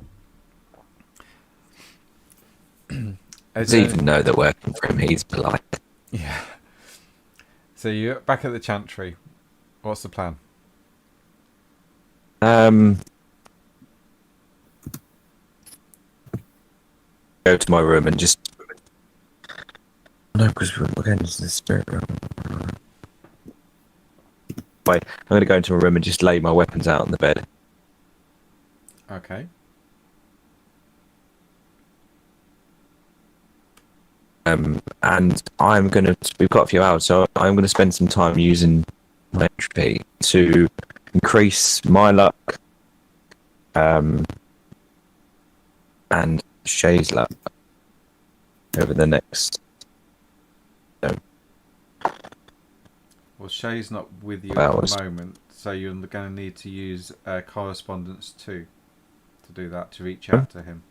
Does he even know that working for him, he's polite. Yeah. So you're back at the chantry. What's the plan? Go to my room and just... No, because we're going into the spirit room. Wait, I'm going to go into my room and just lay my weapons out on the bed. Okay. And I'm going to... We've got a few hours, so I'm going to spend some time using my entropy to increase my luck and Shay's luck over the next... Well, Shay's not with you Hours. at the moment, so you're going to need to use correspondence 2 to do that, to reach out to him.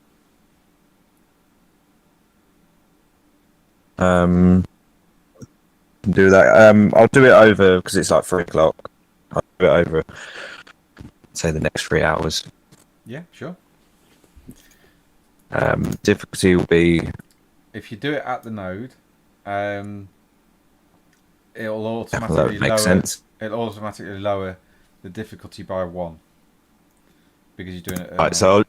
Do that. I'll do it over because it's like 3 o'clock. I'll do it over, say, the next 3 hours. Yeah, sure. Difficulty will be... If you do it at the node, it'll That automatically makes lower. sense. It'll automatically lower the difficulty by 1 because you're doing it. Right, so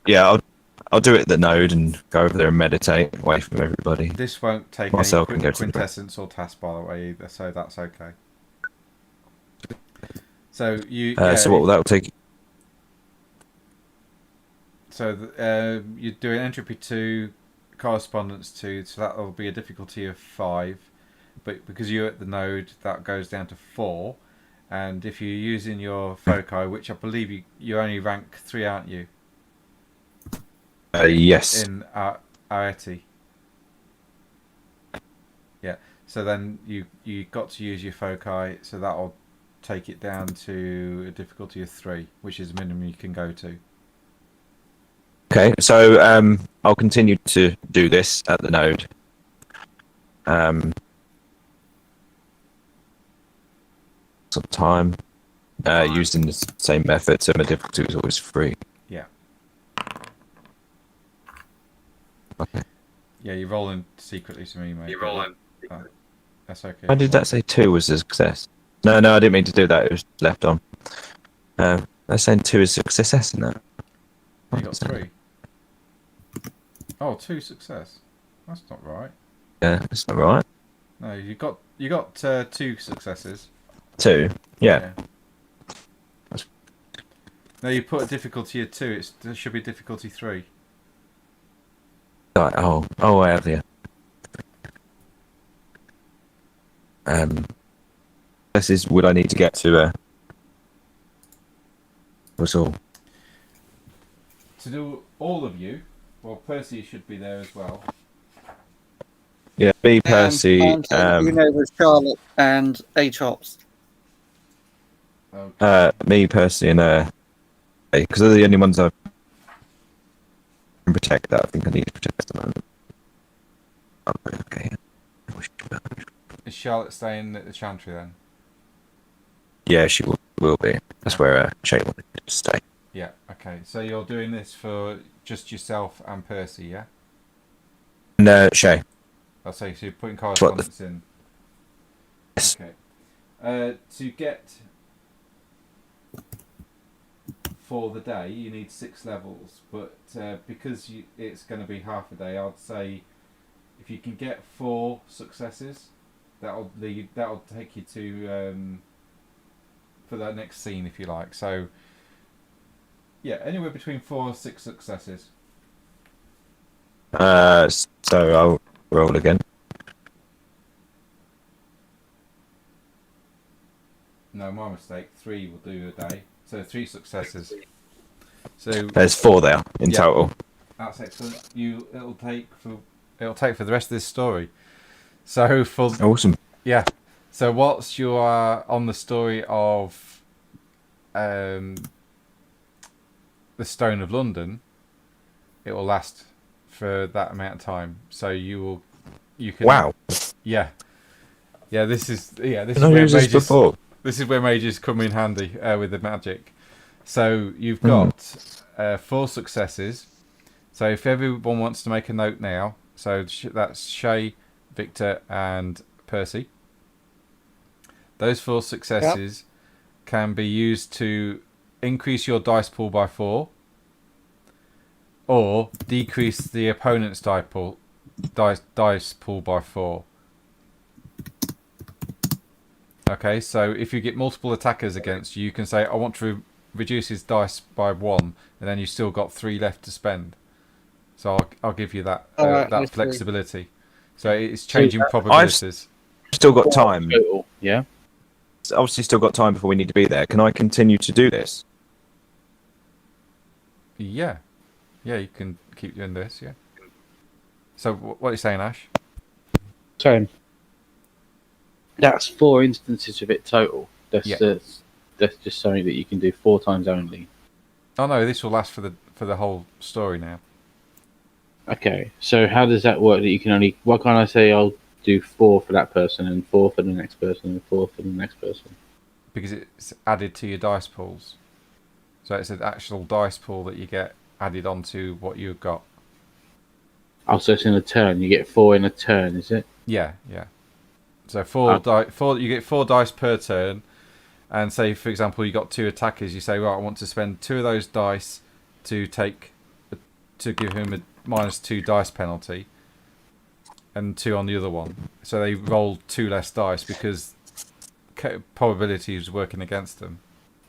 I'll do it at the node and go over there and meditate away from everybody. This won't take Myself any can go to the quintessence or task, by the way, either, so that's okay. So you. So what will that will take? So you're doing entropy 2, correspondence 2, so that will be a difficulty of 5. But because you're at the node, that goes down to 4. And if you're using your foci, which I believe you only rank 3, aren't you? Yes. In Areti. Yeah. So then you got to use your foci, so that'll take it down to a difficulty of 3, which is the minimum you can go to. Okay, so I'll continue to do this at the node. Some time using the same method, so my difficulty is always 3. Yeah. Okay. Yeah, you're rolling secretly to me, mate. You're rolling. That's okay. Why did that say 2 was a success? No, I didn't mean to do that. It was left on. They're saying 2 is a success in that. You got 3. Oh, 2 success. That's not right. Yeah, that's not right. No, you got 2 successes. 2. Yeah. No, you put a difficulty of 2. It should be difficulty 3. Right, oh, I have here. This is would I need to get to what's all? To do all of you, well, Percy should be there as well. Yeah, B Percy. You know, with Charlotte and H-Ops. Okay. Me Percy and because they're the only ones I can protect. That I think I need to protect at the moment. Okay. Is Charlotte staying at the Chantry then? Yeah, she will be. That's where Shay wanted to stay. Yeah, okay. So you're doing this for just yourself and Percy, yeah? And Shay. I'll say, so you're putting correspondence in. Yes. Okay. To get for the day, you need 6 levels, but because it's going to be half a day, I'd say if you can get 4 successes, that'll take you to for that next scene, if you like. So yeah, anywhere between 4 or 6 successes. So I'll roll again. No, my mistake. 3 will do a day. So 3 successes. So There's 4 there in total. that's excellent. It'll take for the rest of this story. So for Awesome. yeah. So whilst you are on the story of the Stone of London, it will last for that amount of time. So you can. Wow. Yeah. Yeah. This is where used this before. This is where mages come in handy with the magic. So you've got 4 successes. So if everyone wants to make a note now, so that's Shay, Victor, and Percy. Those 4 successes can be used to increase your dice pool by 4, or decrease the opponent's dice pool by 4. Okay, so if you get multiple attackers against you, you can say, I want to reduce his dice by 1, and then you've still got 3 left to spend. So I'll give you that that flexibility. So it's changing probabilities. I've still got time. Total, yeah. It's obviously still got time before we need to be there. Can I continue to do this? Yeah. Yeah, you can keep doing this, yeah. So what are you saying, Ash? So that's 4 instances of it total. That's just something that you can do 4 times only. Oh no, this will last for the whole story now. Okay, so how does that work? That you can only, what can I say? I'll do 4 for that person, and 4 for the next person, and 4 for the next person. Because it's added to your dice pools. So it's an actual dice pool that you get added onto what you've got. Oh, so it's in a turn. You get 4 in a turn, is it? Yeah, yeah. So 4 you get 4 dice per turn, and say for example you got 2 attackers, you say, right, I want to spend 2 of those dice to give him a -2 dice penalty, and 2 on the other one. So they roll 2 less dice because probability is working against them.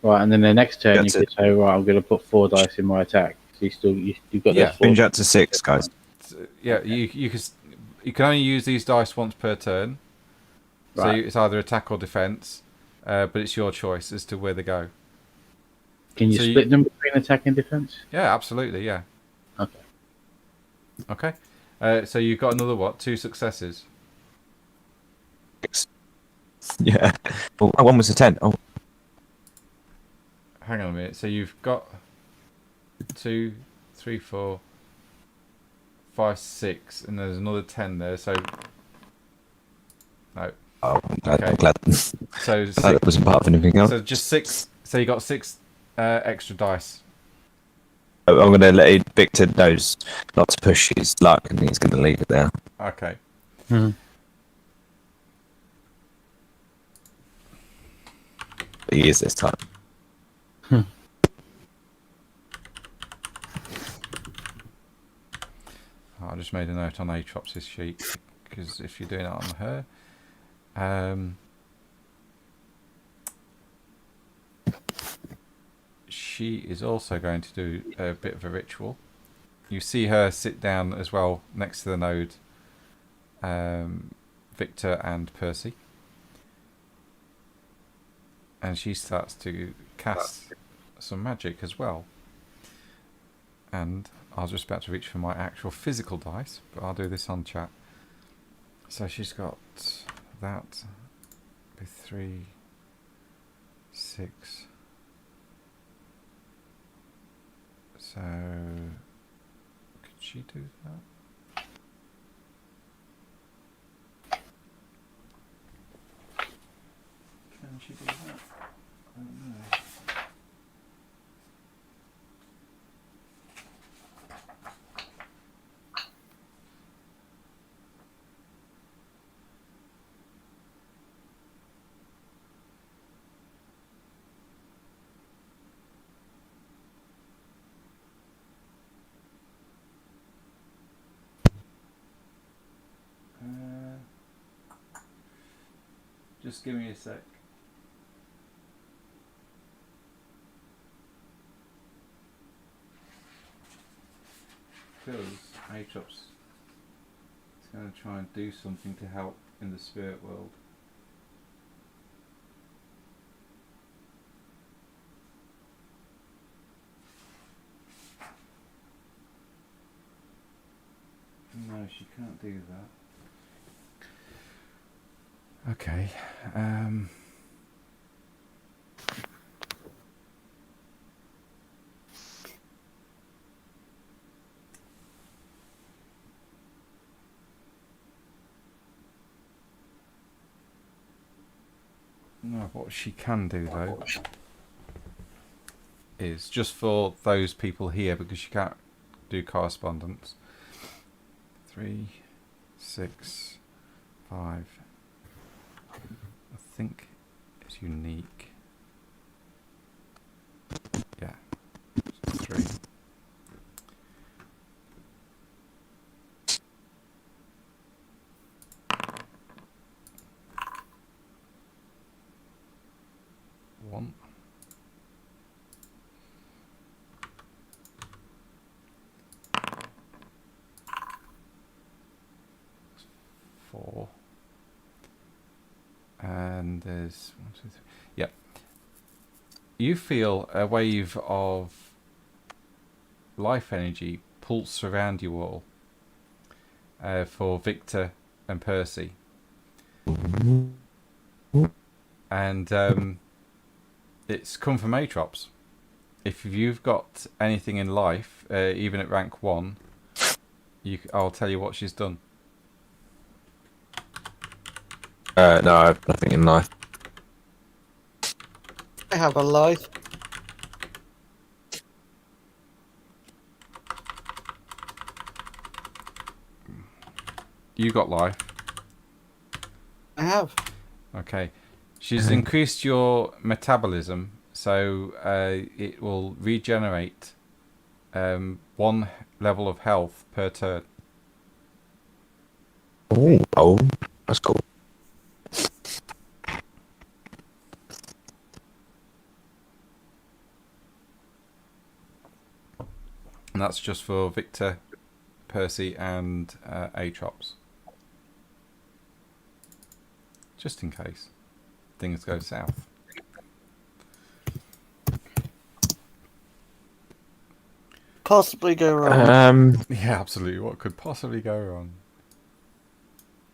Right, and then the next turn you could say, right, I'm going to put 4 dice in my attack. So you've got those 4. Binge out to 6, guys. Yeah, you can only use these dice once per turn. So Right. it's either attack or defense, but it's your choice as to where they go. Can you split them between attack and defense? Yeah, absolutely, yeah. Okay. Okay. So you've got another 2 successes. 6. Yeah. Oh, one was a 10. Oh. Hang on a minute. So you've got 2, 3, 4, 5, 6, and there's another 10 there. So no. Oh, Okay. I'm glad. So That wasn't part of anything else. So just 6. So you got 6 extra dice. I'm going to let Victor knows not to push his luck, and he's going to leave it there. Okay. But he is this time. I just made a note on Atrops' sheet because if you're doing it on her, she is also going to do a bit of a ritual. You see her sit down as well next to the node, Victor and Percy. and she starts to cast some magic as well. And I was just about to reach for my actual physical dice, but I'll do this on chat. So she's got that with 3, 6. So could she do that? Can she do that? I don't know. Just give me a sec. Because Aatrox is going to try and do something to help in the spirit world. No, she can't do that. Okay. No, what she can do though is just for those people here, because she can't do correspondence. 3, 6, 5. I think it's unique. Yeah. 3. One. 4. And there's 1, 2, 3. Yep. You feel a wave of life energy pulse around you all for Victor and Percy. And it's come from Aatrox. If you've got anything in life, even at rank 1, I'll tell you what she's done. No, I have nothing in life. I have a life. You got life. I have. Okay. She's increased your metabolism, so it will regenerate 1 level of health per turn. Oh, that's cool. And that's just for Victor, Percy, and Aatrox. Just in case things go south. Possibly go wrong. Yeah, absolutely. What could possibly go wrong?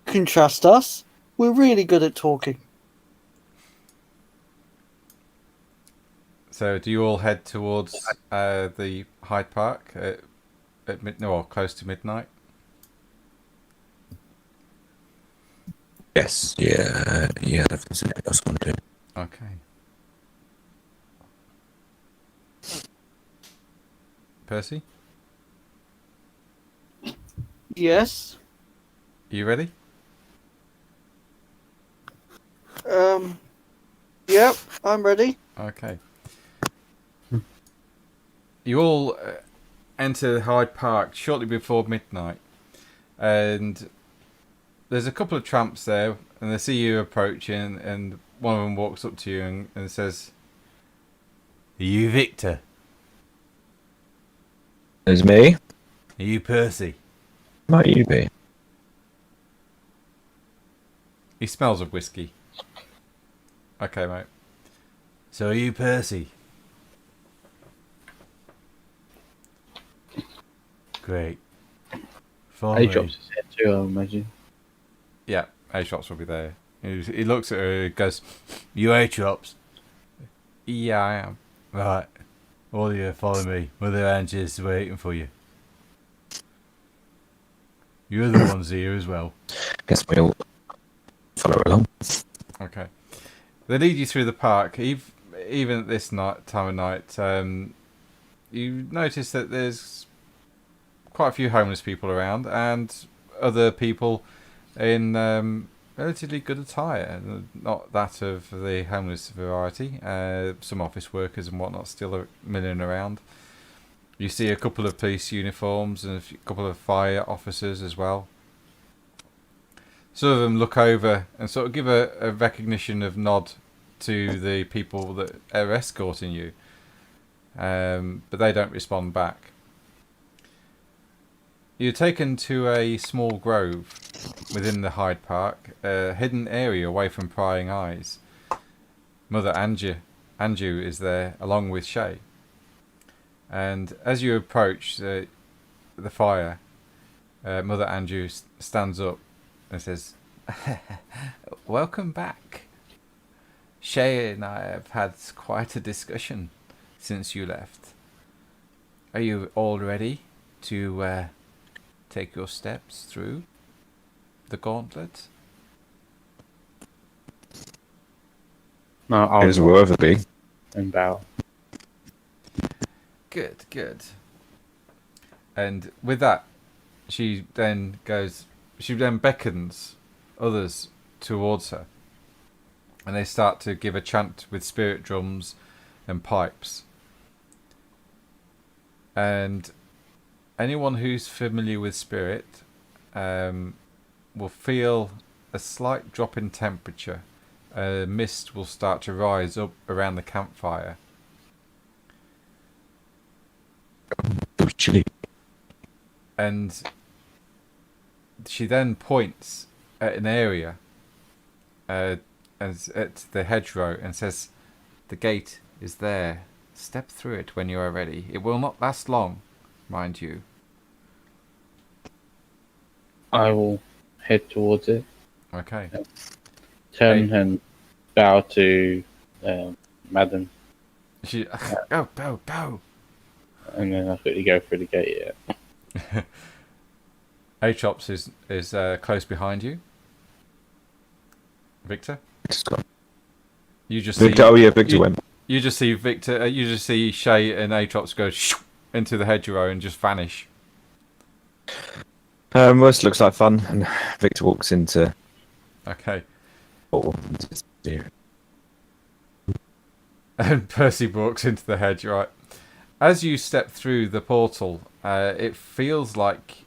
You can trust us. We're really good at talking. So, do you all head towards the Hyde Park at midnight, or close to midnight? Yes, yeah, if there's anything else I want to do. Okay. Percy, Yes. you ready? Yep, I'm ready. Okay. You all enter Hyde Park shortly before midnight, and there's a couple of tramps there, and they see you approaching, and one of them walks up to you and says, "Are you Victor? There's me. Are you Percy?" Might you be? He smells of whiskey. Okay, mate. So are you Percy? Great. Follow me. Aatrox is here too, I imagine. Yeah, Aatrox will be there. He looks at her and goes, "You Aatrox?" "Yeah, I am." "Right. All of you follow me. Mother Angie's waiting for you. You're the ones here as well." Guess we all follow along. Okay. They lead you through the park. Even at this time of night, you notice that there's quite a few homeless people around and other people in relatively good attire. Not that of the homeless variety. Some office workers and whatnot still milling around. You see a couple of police uniforms and a couple of fire officers as well. Some of them look over and sort of give a recognition of nod to the people that are escorting you. But they don't respond back. You're taken to a small grove within the Hyde Park, a hidden area away from prying eyes. Mother Anju is there along with Shay. And as you approach the fire, Mother Anju stands up and says, "Welcome back. Shay and I have had quite a discussion since you left. Are you all ready to take your steps through the gauntlet?" No, I'll As will ever be. and bow. Good. And with that, she then beckons others towards her. And they start to give a chant with spirit drums and pipes. And anyone who's familiar with spirit will feel a slight drop in temperature. A mist will start to rise up around the campfire. It was chilly. And she then points at an area at the hedgerow and says, "The gate is there. Step through it when you are ready. It will not last long, mind you." I will head towards it, Okay. turn and bow to Madam, She go. and then I'll quickly go through the gate. Yeah. Aatrox is close behind you. Victor, Just gone. you just Victor, see. oh yeah, Victor went. You just see Victor. You just see Shay and Aatrox go into the hedgerow and just vanish. Well, this looks like fun. And Victor walks into. Okay. Oh, And Percy walks into the hedge, right? As you step through the portal, it feels like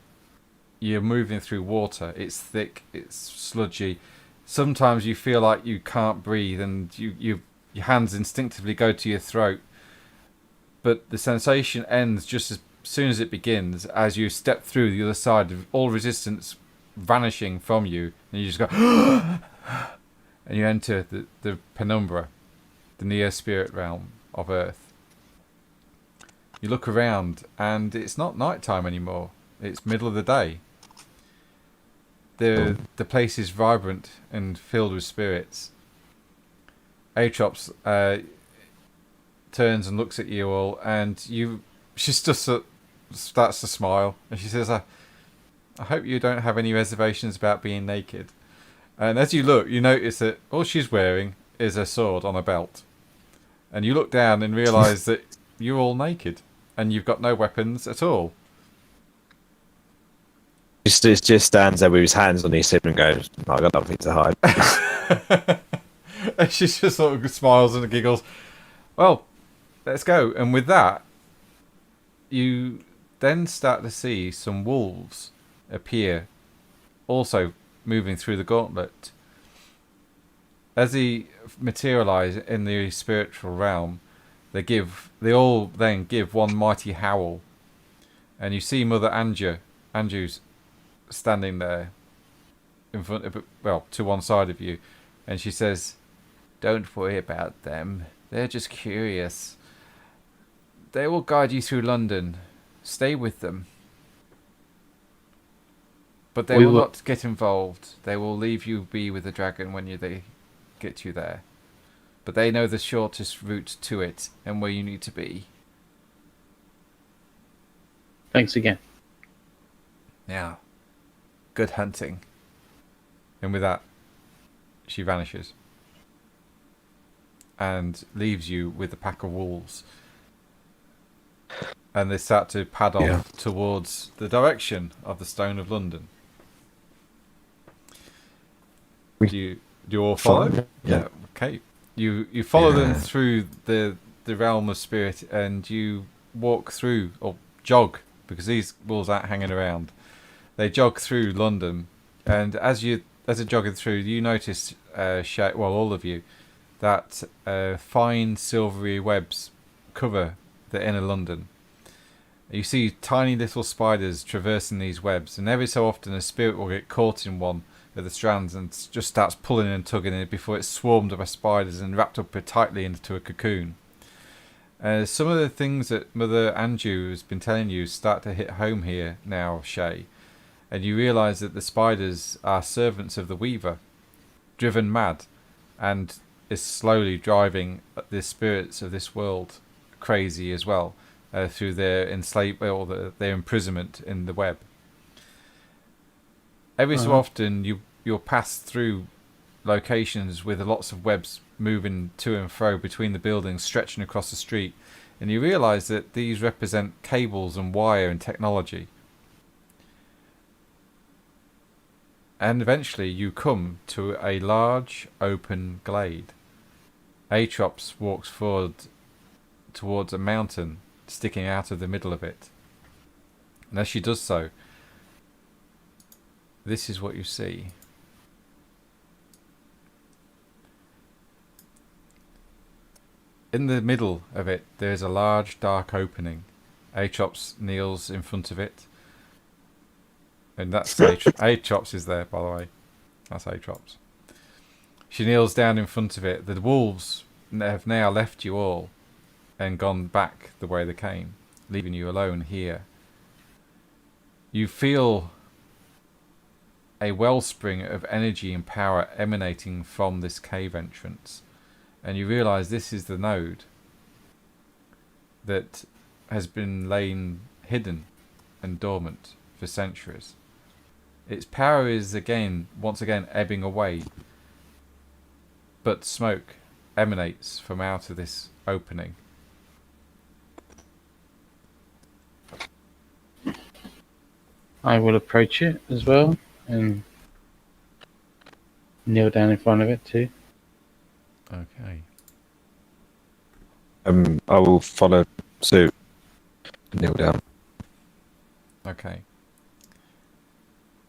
you're moving through water. It's thick, it's sludgy. Sometimes you feel like you can't breathe and your hands instinctively go to your throat. But the sensation ends just as soon as it begins, as you step through the other side, of all resistance vanishing from you, and you just go and you enter the penumbra, the near spirit realm of Earth. You look around and it's not night time anymore. It's middle of the day. The place is vibrant and filled with spirits. Aatrox turns and looks at you all, and she just starts to smile, and she says, I hope you don't have any reservations about being naked." And as you look, you notice that all she's wearing is a sword on a belt. And you look down and realise that you're all naked, and you've got no weapons at all. He just stands there with his hands on his hip and goes, "I've got nothing to hide." And she just sort of smiles and giggles. "Well, let's go." And with that, you then start to see some wolves appear, also moving through the gauntlet. As they materialise in the spiritual realm, they all then give one mighty howl, and you see Mother Anju's standing there in front of, well, to one side of you, and she says, "Don't worry about them. They're just curious. They will guide you through London. Stay with them. But they will not get involved. They will leave you be with the dragon when they get you there. But they know the shortest route to it and where you need to be. Thanks again. Now, good hunting. And with that, she vanishes. And leaves you with a pack of wolves. And they start to pad off towards the direction of the Stone of London. Do you all follow? Yeah. Okay. You follow them through the realm of spirit, and you walk through, or jog, because these wolves aren't hanging around. They jog through London, and as they're jogging through, you notice, all of you, that fine silvery webs cover the inner London. You see tiny little spiders traversing these webs, and every so often a spirit will get caught in one of the strands and just starts pulling and tugging it before it's swarmed by spiders and wrapped up tightly into a cocoon. Some of the things that Mother Anju has been telling you start to hit home here now, Shay, and you realise that the spiders are servants of the Weaver, driven mad, and is slowly driving the spirits of this world crazy as well, through their their imprisonment in the web. Every so often you'll pass through locations with lots of webs moving to and fro between the buildings, stretching across the street, and you realise that these represent cables and wire and technology. And eventually you come to a large open glade. Atrops walks forward towards a mountain sticking out of the middle of it. And as she does so, this is what you see. In the middle of it, there is a large dark opening. Atrops kneels in front of it. And that's Atrops is there, by the way. That's Atrops. She kneels down in front of it. The wolves have now left you all and gone back the way they came, leaving you alone here. You feel a wellspring of energy and power emanating from this cave entrance, and you realise this is the node that has been laying hidden and dormant for centuries. Its power is once again ebbing away, but smoke emanates from out of this opening. I will approach it as well and kneel down in front of it too. Okay. I will follow suit. Kneel down. Okay.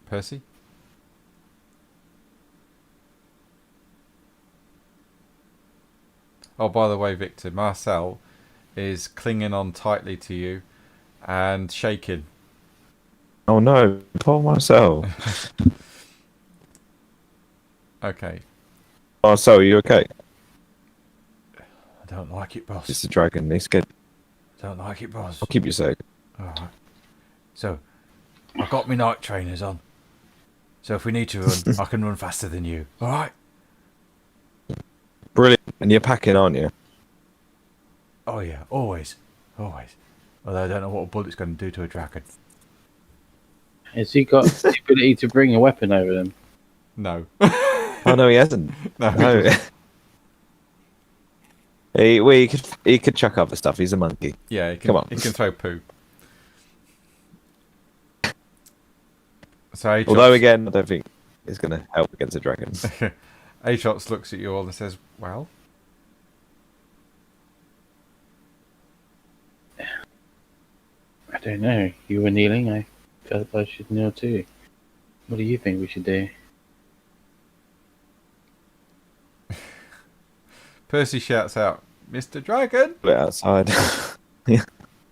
Percy? Oh, by the way, Victor, Marcel is clinging on tightly to you and shaking. Oh no, poor myself. Okay. Marcel, are you okay? I don't like it, boss. It's the dragon, he's scared. Don't like it, boss. I'll keep you safe. Alright. So, I've got my night trainers on. So if we need to run, I can run faster than you. Alright? Brilliant. And you're packing, aren't you? Oh yeah, always. Always. Although I don't know what a bullet's going to do to a dragon. Has he got the ability to bring a weapon over them? No. Oh no, he hasn't. No. He could chuck other stuff. He's a monkey. Yeah, he can, Come on. He can throw poo. So Although again, I don't think it's going to help against the dragons. Atrops looks at you all and says, well? I don't know. You were kneeling. I felt I should kneel too. What do you think we should do? Percy shouts out, Mr. Dragon! Put it outside.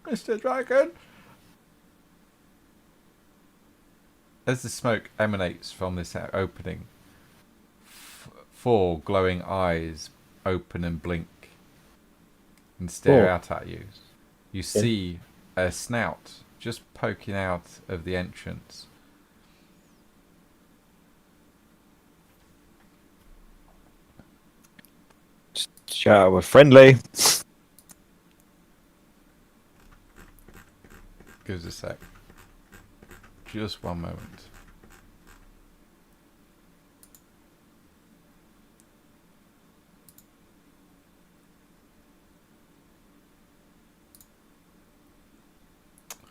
Mr. Dragon! As the smoke emanates from this opening, four glowing eyes open and blink and stare Oh. out at you. You see a snout just poking out of the entrance. Shout, we're friendly. Give us a sec. Just one moment.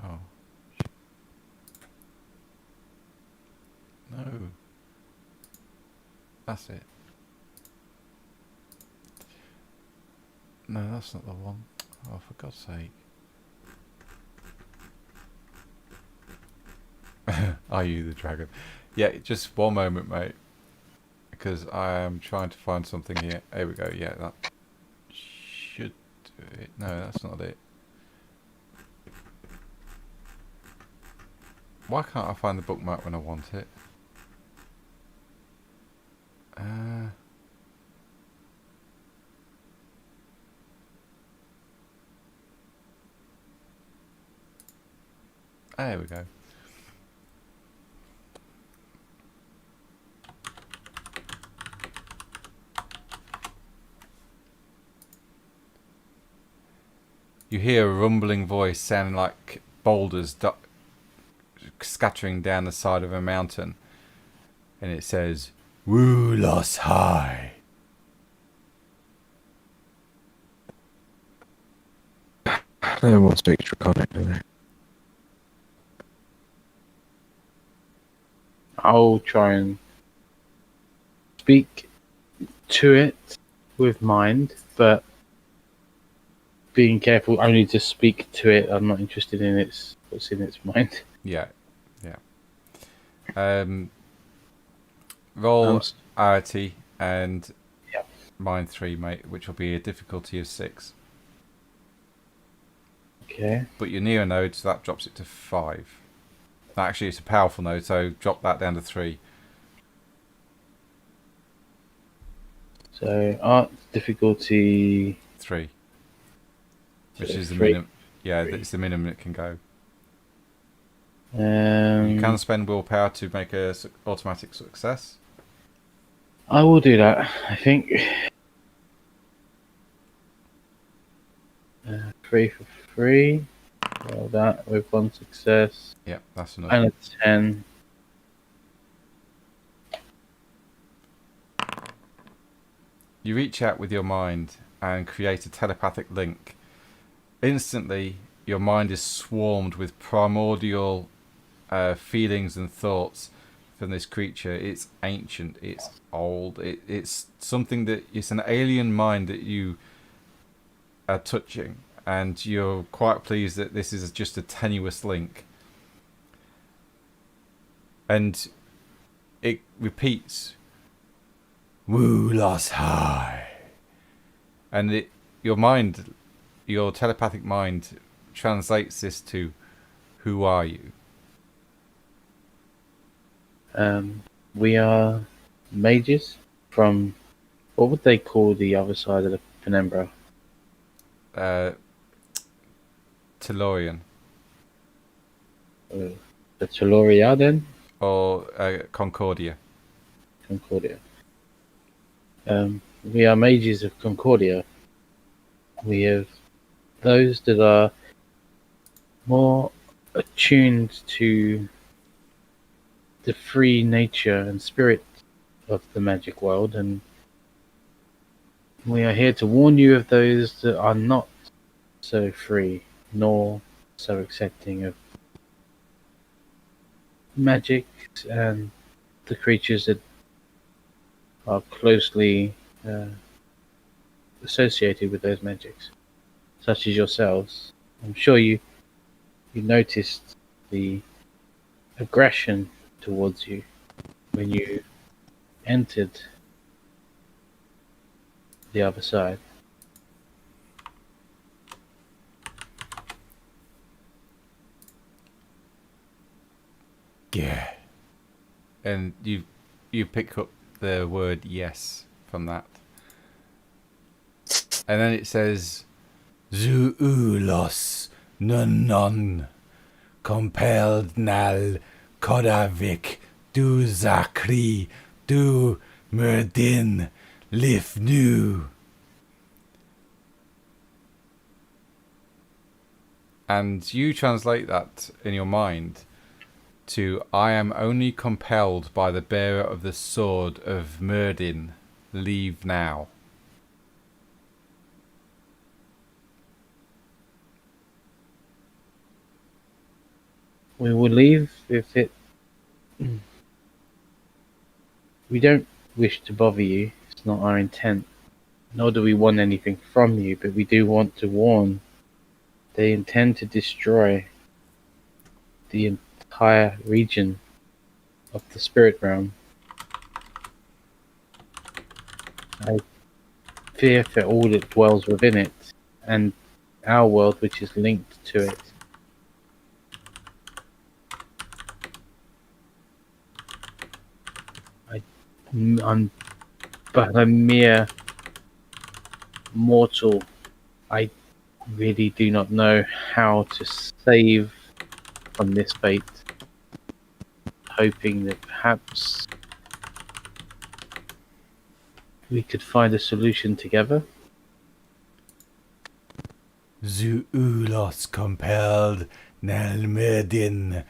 Oh. No. That's it. No, that's not the one. Oh, for God's sake. Are you the dragon? Yeah, just one moment, mate. Because I am trying to find something here. Here we go. Yeah, that should do it. No, that's not it. Why can't I find the bookmark when I want it? There we go. You hear a rumbling voice sounding like boulders scattering down the side of a mountain. And it says, "Woo lost high." No one speaks Draconic, do they? I'll try and speak to it with mind, but being careful only to speak to it. I'm not interested in what's in its mind. Yeah. Roll arity and mine 3, mate, which will be a difficulty of 6. Okay. But you're near a node, so that drops it to 5. Actually, it's a powerful node, so drop that down to 3. So art difficulty 3. Which so is the 3. minimum. Yeah, 3. it's the minimum it can go. You can spend willpower to make a automatic success. I will do that, I think. 3 for 3. Roll that with 1 success. Yeah, that's enough. And a 10. You reach out with your mind and create a telepathic link. Instantly, your mind is swarmed with primordial feelings and thoughts from this creature. It's ancient, it's old, it's something that it's an alien mind that you are touching, and you're quite pleased that this is just a tenuous link. And it repeats, "Woo lost high," and your telepathic mind translates this to, "Who are you?" We are mages from, what would they call the other side of the penumbra? Tellurian. The Teloria then? Or Concordia. Concordia. We are mages of Concordia. We have those that are more attuned to the free nature and spirit of the magic world, and we are here to warn you of those that are not so free nor so accepting of magic and the creatures that are closely associated with those magics, such as yourselves. I'm sure you noticed the aggression towards you when you entered the other side. Yeah. And you pick up the word "yes" from that. And then it says, Zuulos nunnon compelled nal kodavik du zakri du merdin lifnu. And you translate that in your mind to I am only compelled by the bearer of the sword of Merdin. Leave now. We will leave if it. We don't wish to bother you. It's not our intent. Nor do we want anything from you, but we do want to warn. They intend to destroy the entire region of the spirit realm. I fear for all that dwells within it, and our world which is linked to it. I'm but a mere mortal. I really do not know how to save from this fate. Hoping that perhaps we could find a solution together. Zuulos compelled nel Merdin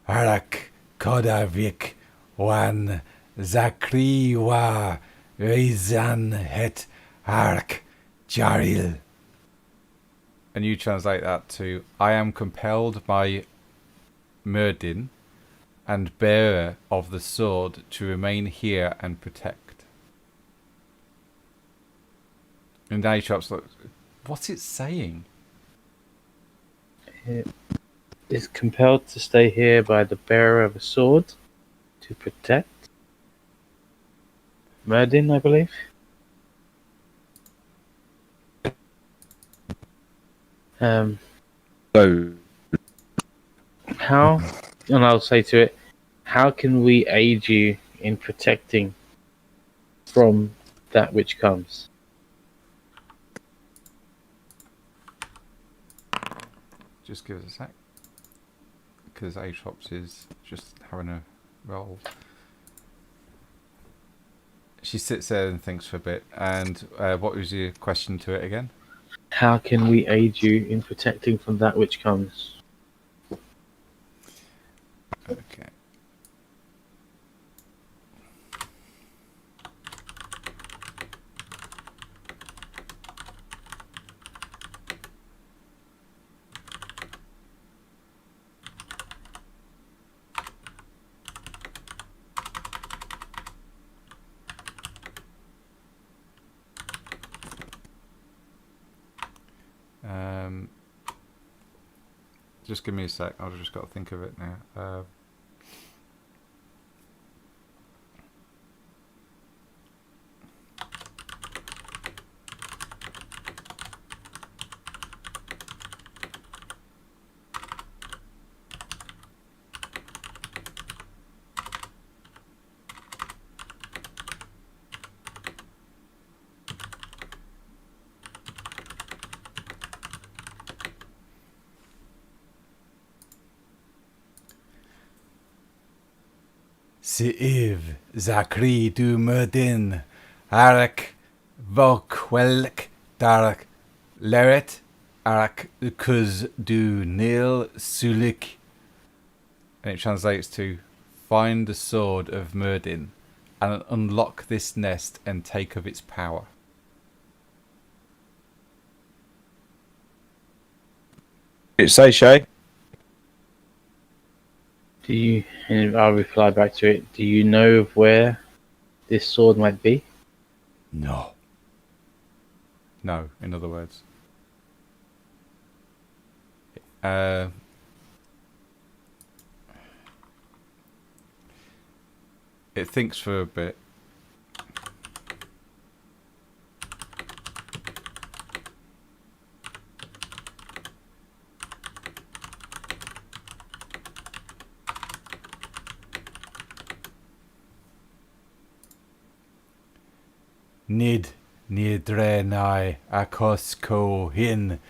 arak kodavik wan zakri wa reizan het ark jaril. And you translate that to I am compelled by Merdin and bearer of the sword to remain here and protect. And now Aesop's like, what's it saying? It is compelled to stay here by the bearer of a sword to protect Merdin, I believe. So, How, and I'll say to it, how can we aid you in protecting from that which comes? Just give us a sec. Because Aesop's is just having a roll. She sits there and thinks for a bit. And what was your question to it again? How can we aid you in protecting from that which comes? Okay. Just give me a sec. I've just got to think of it now. Si'iv Zakri du Merdin Arak Vokwelk Darak Leret Arak Kuz du Nil Sulik. And it translates to find the sword of Merdin and unlock this nest and take of its power. it say Shay? Do you, and I'll reply back to it, do you know of where this sword might be? No. No, in other words. It thinks for a bit. Nid Nidrenai Akos Ko Hin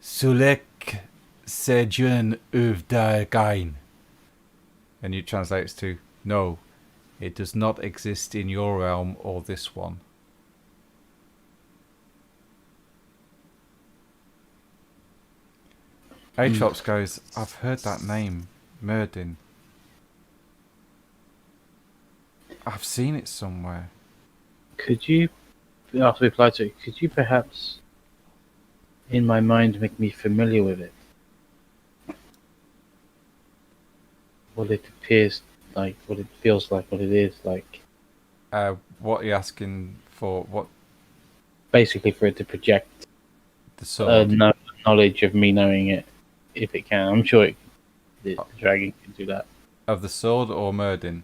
Sulek Sejun Uvdagain. And it translates to, no, it does not exist in your realm or this one. Atrops goes, I've heard that name, Merdin. I've seen it somewhere. Could you, after we reply to it, could you perhaps, in my mind, make me familiar with it? What it appears like, what it feels like, what it is like. What are you asking for? What? Basically, for it to project The sword? knowledge of me knowing it, if it can. I'm sure the dragon can do that. Of the sword or Merdin?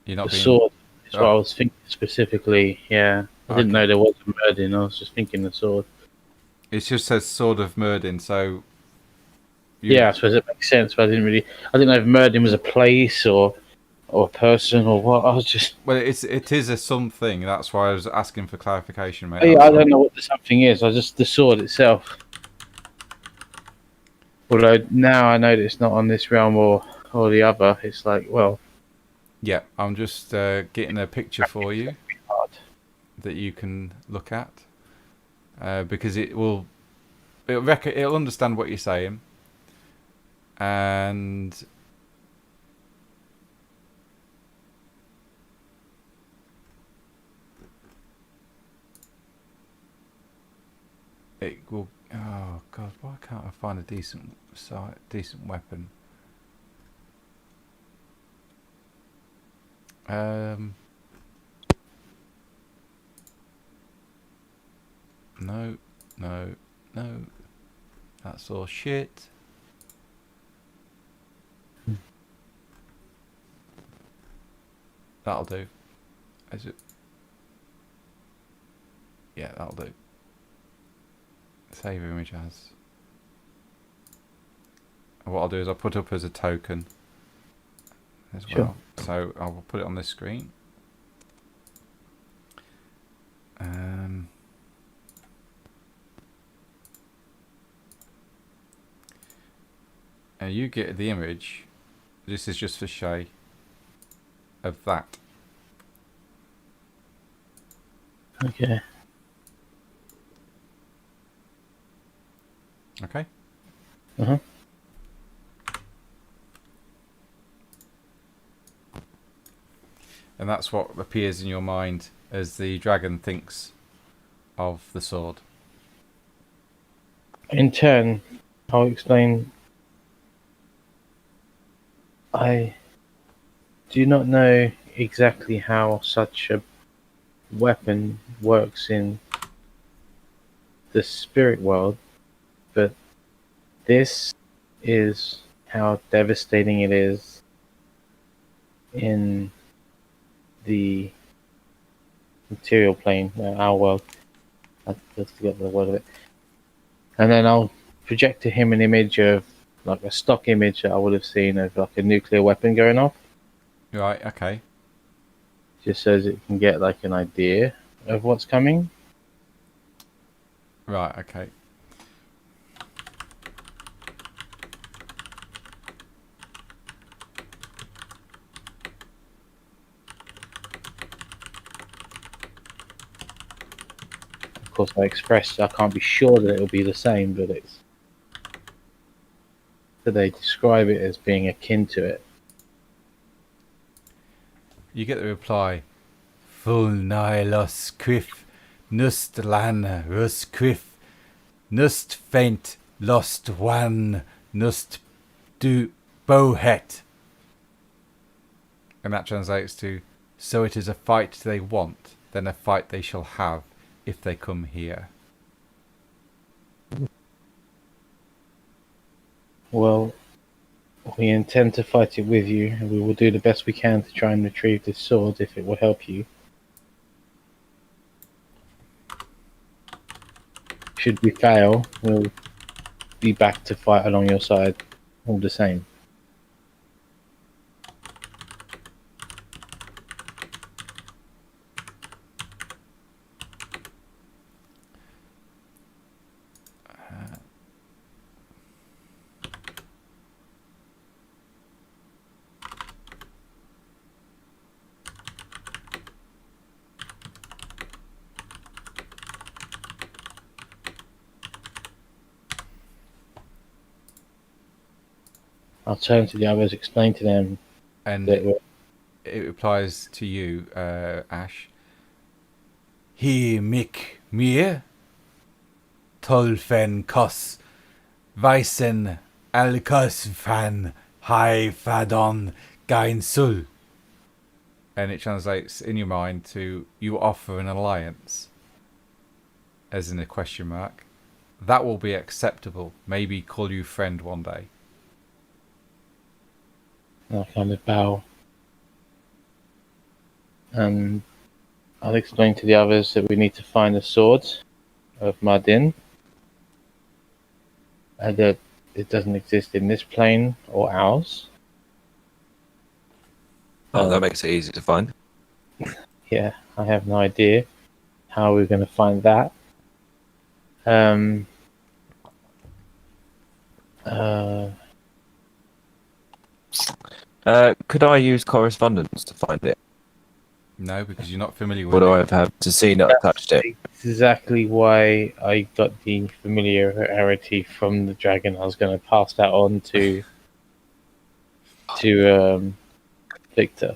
You're not The being... sword is what I was thinking specifically, yeah. I didn't know there was a Merdin, I was just thinking the sword. It just says Sword of Merdin, so... Yeah, I suppose it makes sense, but I didn't know if Merdin was a place or a person or what. I was just... Well, it is a something, that's why I was asking for clarification, mate. Yeah, I don't know what the something is, I just... the sword itself. Although now I know that it's not on this realm or the other, it's like, well... Yeah, I'm just getting a picture for you that you can look at, because it'll understand what you're saying, and it will. Oh God, why can't I find a decent weapon? No. That's all shit. That'll do. Is it? Yeah, that'll do. Save image as. And what I'll do is I'll put up as a token as well. So I'll put it on this screen. And you get the image. This is just for Shay. Of that. Okay. Okay. Uh-huh. And that's what appears in your mind as the dragon thinks of the sword. In turn, I'll explain. I do not know exactly how such a weapon works in the spirit world, but this is how devastating it is in the material plane, our world. Let's forget the word of it. And then I'll project to him an image of, like a stock image that I would have seen of like a nuclear weapon going off. Right, okay. Just so as it can get like an idea of what's coming. Right, okay. Of course, I can't be sure that it'll be the same, but it's... So they describe it as being akin to it. You get the reply. Full Nilos Quiff Nust Lan Rus Quiff Nust Faint Lost Wan Nust Du Bohet. And that translates to, so it is a fight they want, then a fight they shall have if they come here. Well, we intend to fight it with you, and we will do the best we can to try and retrieve this sword if it will help you. Should we fail, we'll be back to fight along your side all the same. I'll turn to the others, explain to them And that it replies to you, Ash. He mik mir tolfen kos weisen alkos fan hai fadon gain sul. And it translates in your mind to you offer an alliance, as in a question mark. That will be acceptable. Maybe call you friend one day. I'll kind of bow. And I'll explain to the others that we need to find the sword of Mardin. And that it doesn't exist in this plane or ours. Oh, that makes it easy to find. Yeah, I have no idea how we're going to find that. Could I use correspondence to find it? No, because you're not familiar with Would it. I have to see not touched it? Exactly why I got the familiarity from the dragon. I was going to pass that on to Victor.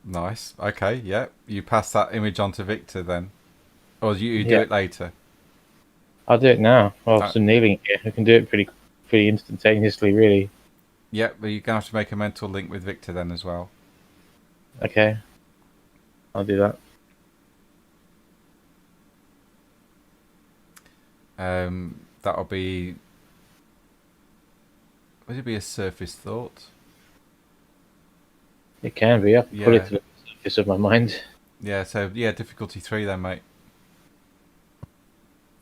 Nice. Okay, yeah. You pass that image on to Victor then. Or you do Yeah. it later. I'll do it now. Whilst I'm kneeling here, I can do it pretty instantaneously, really. Yeah, but you're going to have to make a mental link with Victor then as well. Okay, I'll do that. That'll be... Would it be a surface thought? It can be. I can put Yeah. it to the surface of my mind. Yeah, so yeah, difficulty 3 then, mate.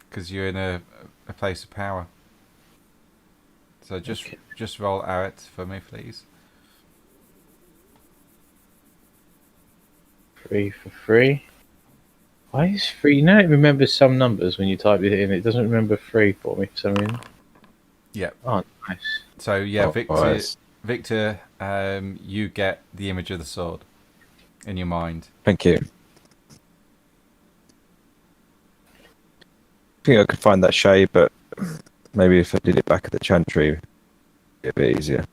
Because you're in a place of power. So just roll Aret for me, please. 3 for 3. Why is 3? You know, it remembers some numbers when you type it in. It doesn't remember 3 for me for some reason. Yeah. Oh, nice. So yeah, Oh, nice. Victor, you get the image of the sword in your mind. Thank you. I think I could find that shade, but maybe if I did it back at the chantry, it'd be a bit easier.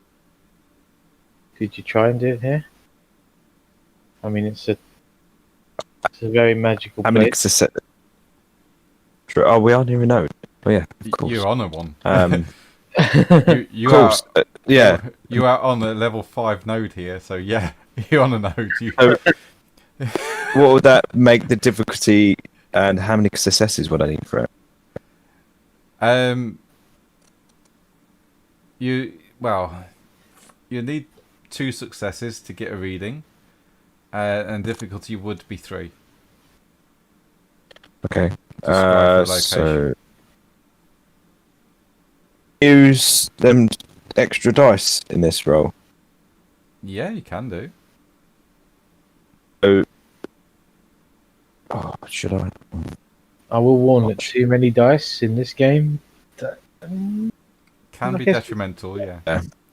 Did you try and do it here? I mean, it's a very magical How many place. successes? Oh, we aren't even know. Oh yeah, of course. You're on a one. You Of course. are. Yeah. You are on a level 5 node here, so yeah, you're on a node. What would that make the difficulty, and how many successes would I need for it? You need 2 successes to get a reading, and difficulty would be 3. Okay. Describe the So location. use them extra dice in this roll. Yeah, you can do. So, should I? I will warn that too many dice in this game. Can I be guess- detrimental, yeah.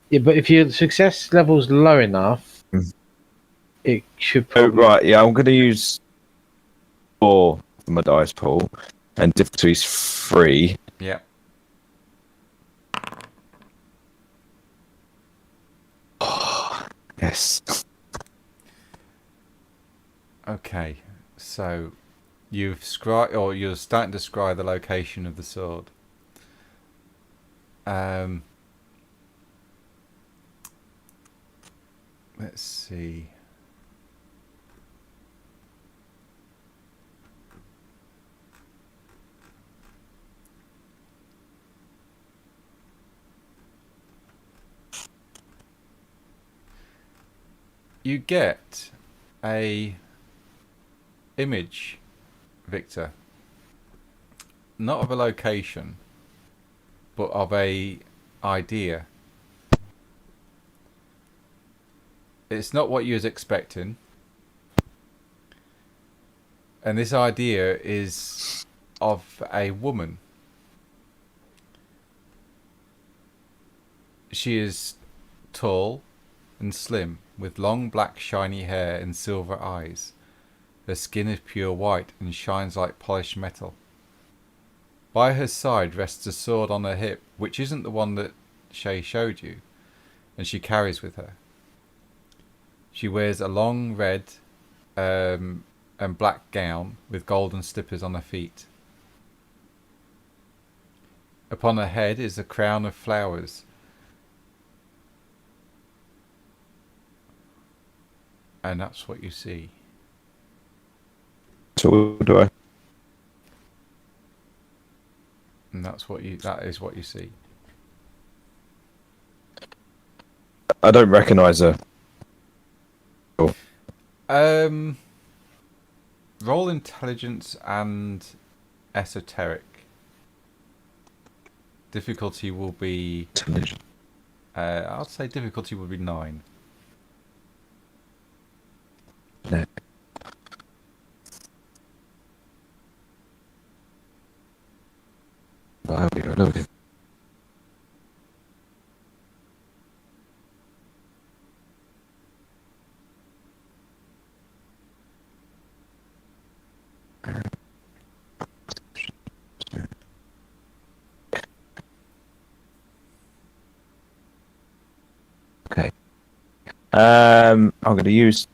Yeah, but if your success level's low enough, it should Oh, probably... right. Yeah, I'm going to use 4 for my dice pool, and difficulty's 3. Yeah. Yes. Okay, so you're starting to scry the location of the sword. Let's see. You get a image, Victor, not of a location, but of a idea. It's not what you was expecting, and this idea is of a woman. She is tall and slim, with long black shiny hair and silver eyes. Her skin is pure white and shines like polished metal. By her side rests a sword on her hip, which isn't the one that Shay showed you, and she carries with her. She wears a long red and black gown with golden slippers on her feet. Upon her head is a crown of flowers. And that's what you see. So do I? And that is what you see. I don't recognise her. Roll intelligence and esoteric. Difficulty will be. I'll say difficulty will be 9. No. Wow, you're loaded. Okay. I'm going to use.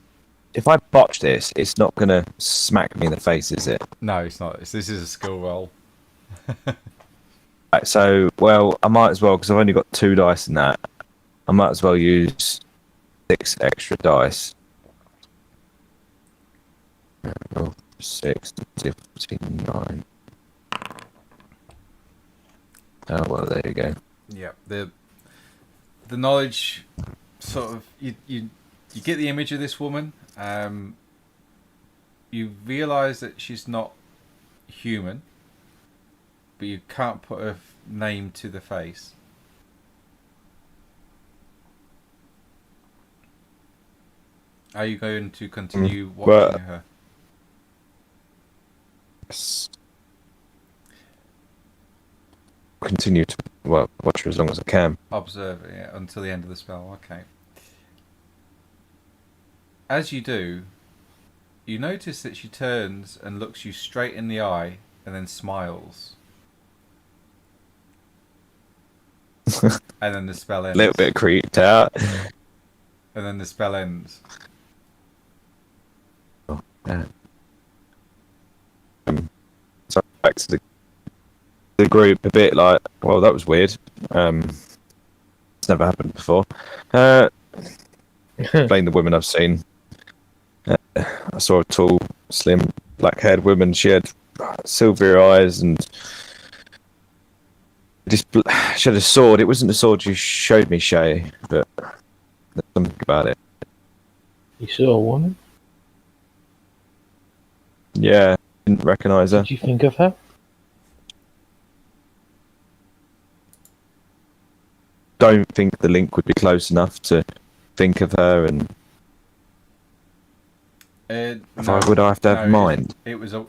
If I botch this, it's not going to smack me in the face, is it? No, it's not. This is a skill roll. Right, so, well, I might as well, because I've only got 2 dice in that. I might as well use 6 extra dice. 6, 9. Oh, well, there you go. Yeah. The knowledge, sort of, you get the image of this woman. You realise that she's not human, but you can't put a name to the face. Are you going to continue watching her? Continue to watch her as long as I can. Observe it, yeah, until the end of the spell. Okay. As you do, you notice that she turns and looks you straight in the eye and then smiles. And then the spell ends. A little bit creeped out. And then the spell ends. Oh, yeah. So back to the group a bit like, well, that was weird. It's never happened before. Explain the women I've seen. I saw a tall, slim, black-haired woman. She had silver eyes and she had a sword. It wasn't the sword you showed me, Shay, but there's something about it. You saw a woman? Yeah, didn't recognise her. Did you think of her? Don't think the link would be close enough to think of her, and would I have to have mind? It was a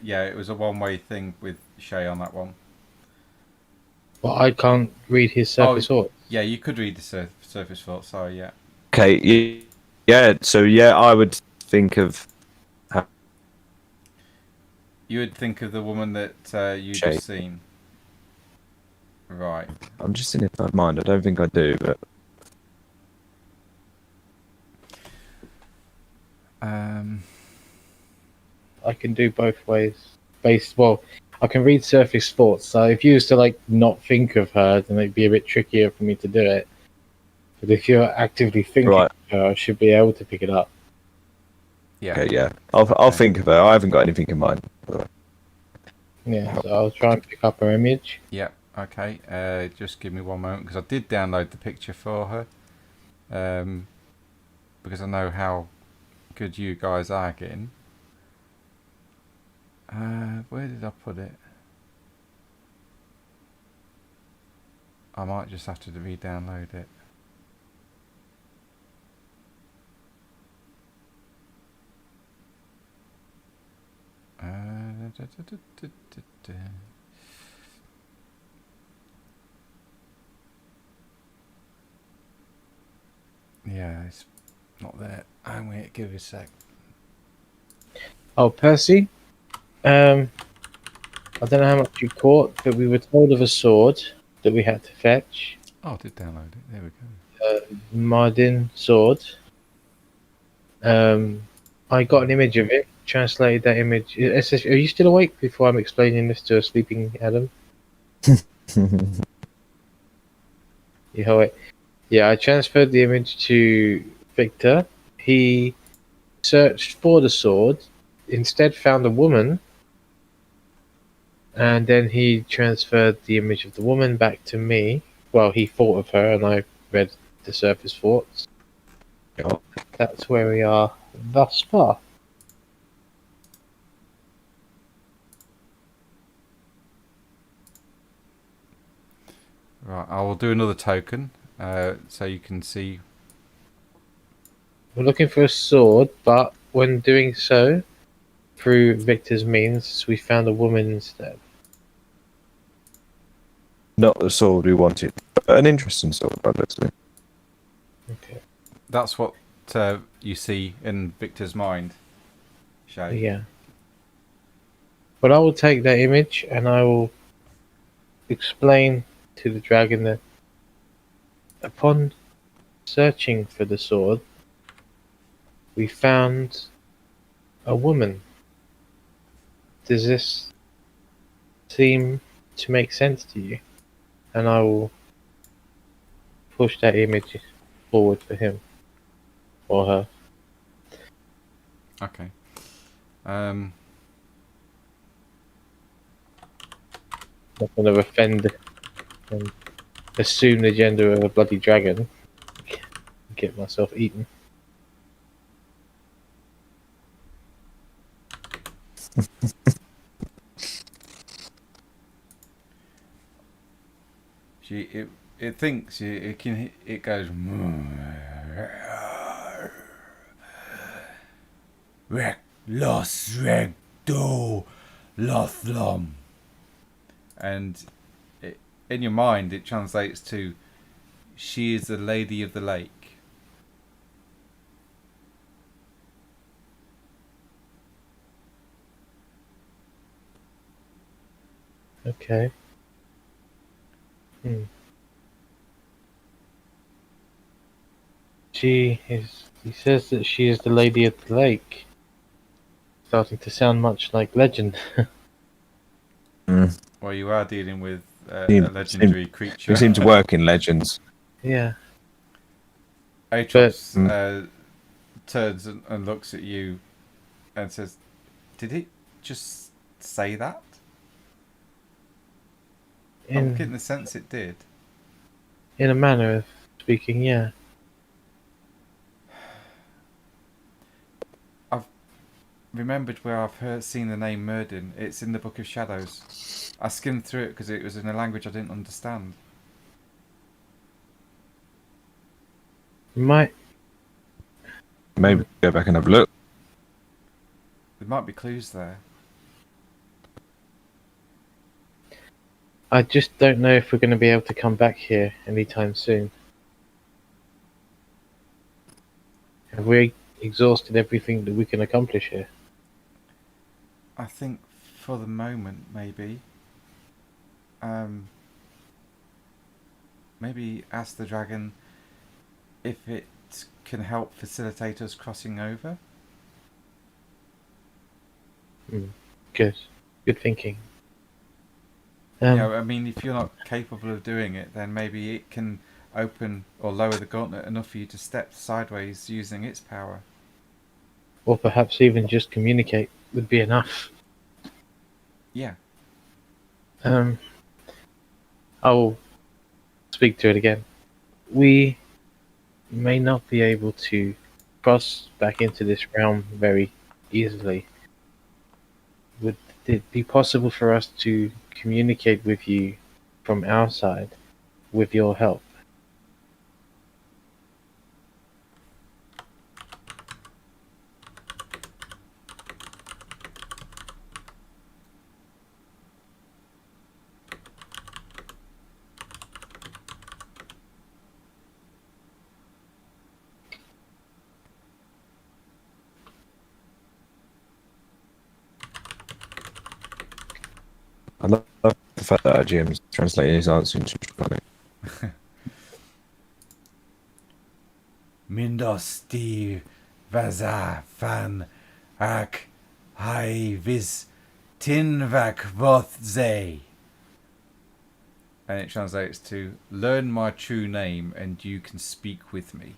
one-way thing with Shay on that one. Well, I can't read his surface thoughts. Yeah, you could read the surface thoughts. Sorry, yeah. Okay, yeah. So yeah, I would think of. You would think of the woman that you Shay. just seen. Right. I'm just in if I mind. I don't think I do, but. I can do both ways. I can read surface thoughts. So if you used to not think of her, then it'd be a bit trickier for me to do it. But if you're actively thinking of her, I should be able to pick it up. Yeah. Okay, yeah. I'll think of her. I haven't got anything in mind. Yeah, so I'll try and pick up her image. Yeah. Okay. Just give me one moment because I did download the picture for her. Because I know how good you guys are getting. Where did I put it? I might just have to re-download it. Yeah, it's not there. I'm going to give it a sec. Oh, Percy? I don't know how much you caught, but we were told of a sword that we had to fetch. Oh, I did download it. There we go. Mardin sword. I got an image of it. Translated that image. Are you still awake before I'm explaining this to a sleeping Adam? Yeah, wait. Yeah, I transferred the image to Victor. He searched for the sword, instead found a woman, and then he transferred the image of the woman back to me. Well, he thought of her, and I read the surface thoughts. That's where we are thus far. Right, I will do another token, so you can see. We're looking for a sword, but when doing so, through Victor's means, we found a woman instead. Not the sword we wanted, but an interesting sword, obviously. Okay. That's what you see in Victor's mind, Shay. Yeah. But I will take that image and I will explain to the dragon that upon searching for the sword, we found a woman. Does this seem to make sense to you? And I will push that image forward for him or her. Okay. Not going to offend and assume the gender of a bloody dragon. Get myself eaten. It thinks it goes. Rek los recto lothlom, and in your mind it translates to she is the lady of the lake. Okay. She is. He says that she is the lady of the lake. Starting to sound much like legend. Well, you are dealing with a legendary creature. We seem to work in legends. Yeah. Atrox turns and looks at you and says, "Did it just say that?" I'm getting the sense it did. In a manner of speaking, yeah. I've remembered where I've seen the name Merdin. It's in the Book of Shadows. I skimmed through it because it was in a language I didn't understand. Might Maybe go back and have a look. There might be clues there. I just don't know if we're going to be able to come back here anytime soon. Have we exhausted everything that we can accomplish here? I think for the moment, maybe. Maybe ask the dragon if it can help facilitate us crossing over. Good thinking. I mean, if you're not capable of doing it, then maybe it can open or lower the gauntlet enough for you to step sideways using its power. Or perhaps even just communicate would be enough. Yeah. I will speak to it again. We may not be able to cross back into this realm very easily. Would it be possible for us to communicate with you from our side with your help? I love the fact that our GM's translating his answer into Spanish. Mindosti Vaza Fan Ak Hai Vis Tinvak Vothze. And it translates to, learn my true name and you can speak with me.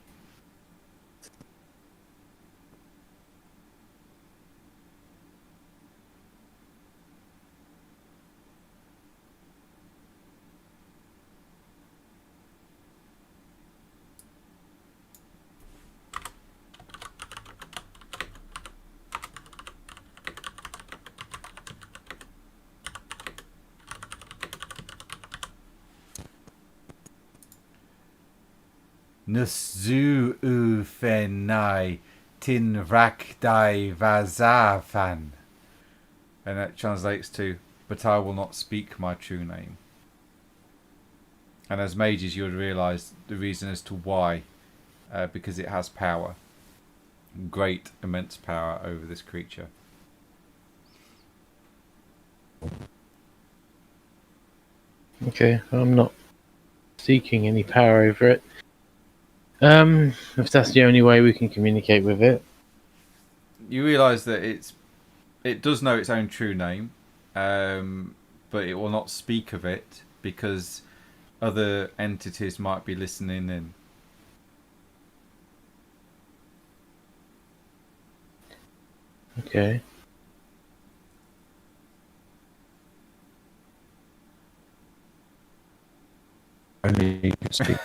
Nuszu u fenai tin rak dai vazafan. And that translates to, but I will not speak my true name. And as mages, you would realise the reason as to why. Because it has power. Great, immense power over this creature. Okay, I'm not seeking any power over it. If that's the only way we can communicate with it. You realise that it does know its own true name, but it will not speak of it because other entities might be listening in. Okay. Only you can speak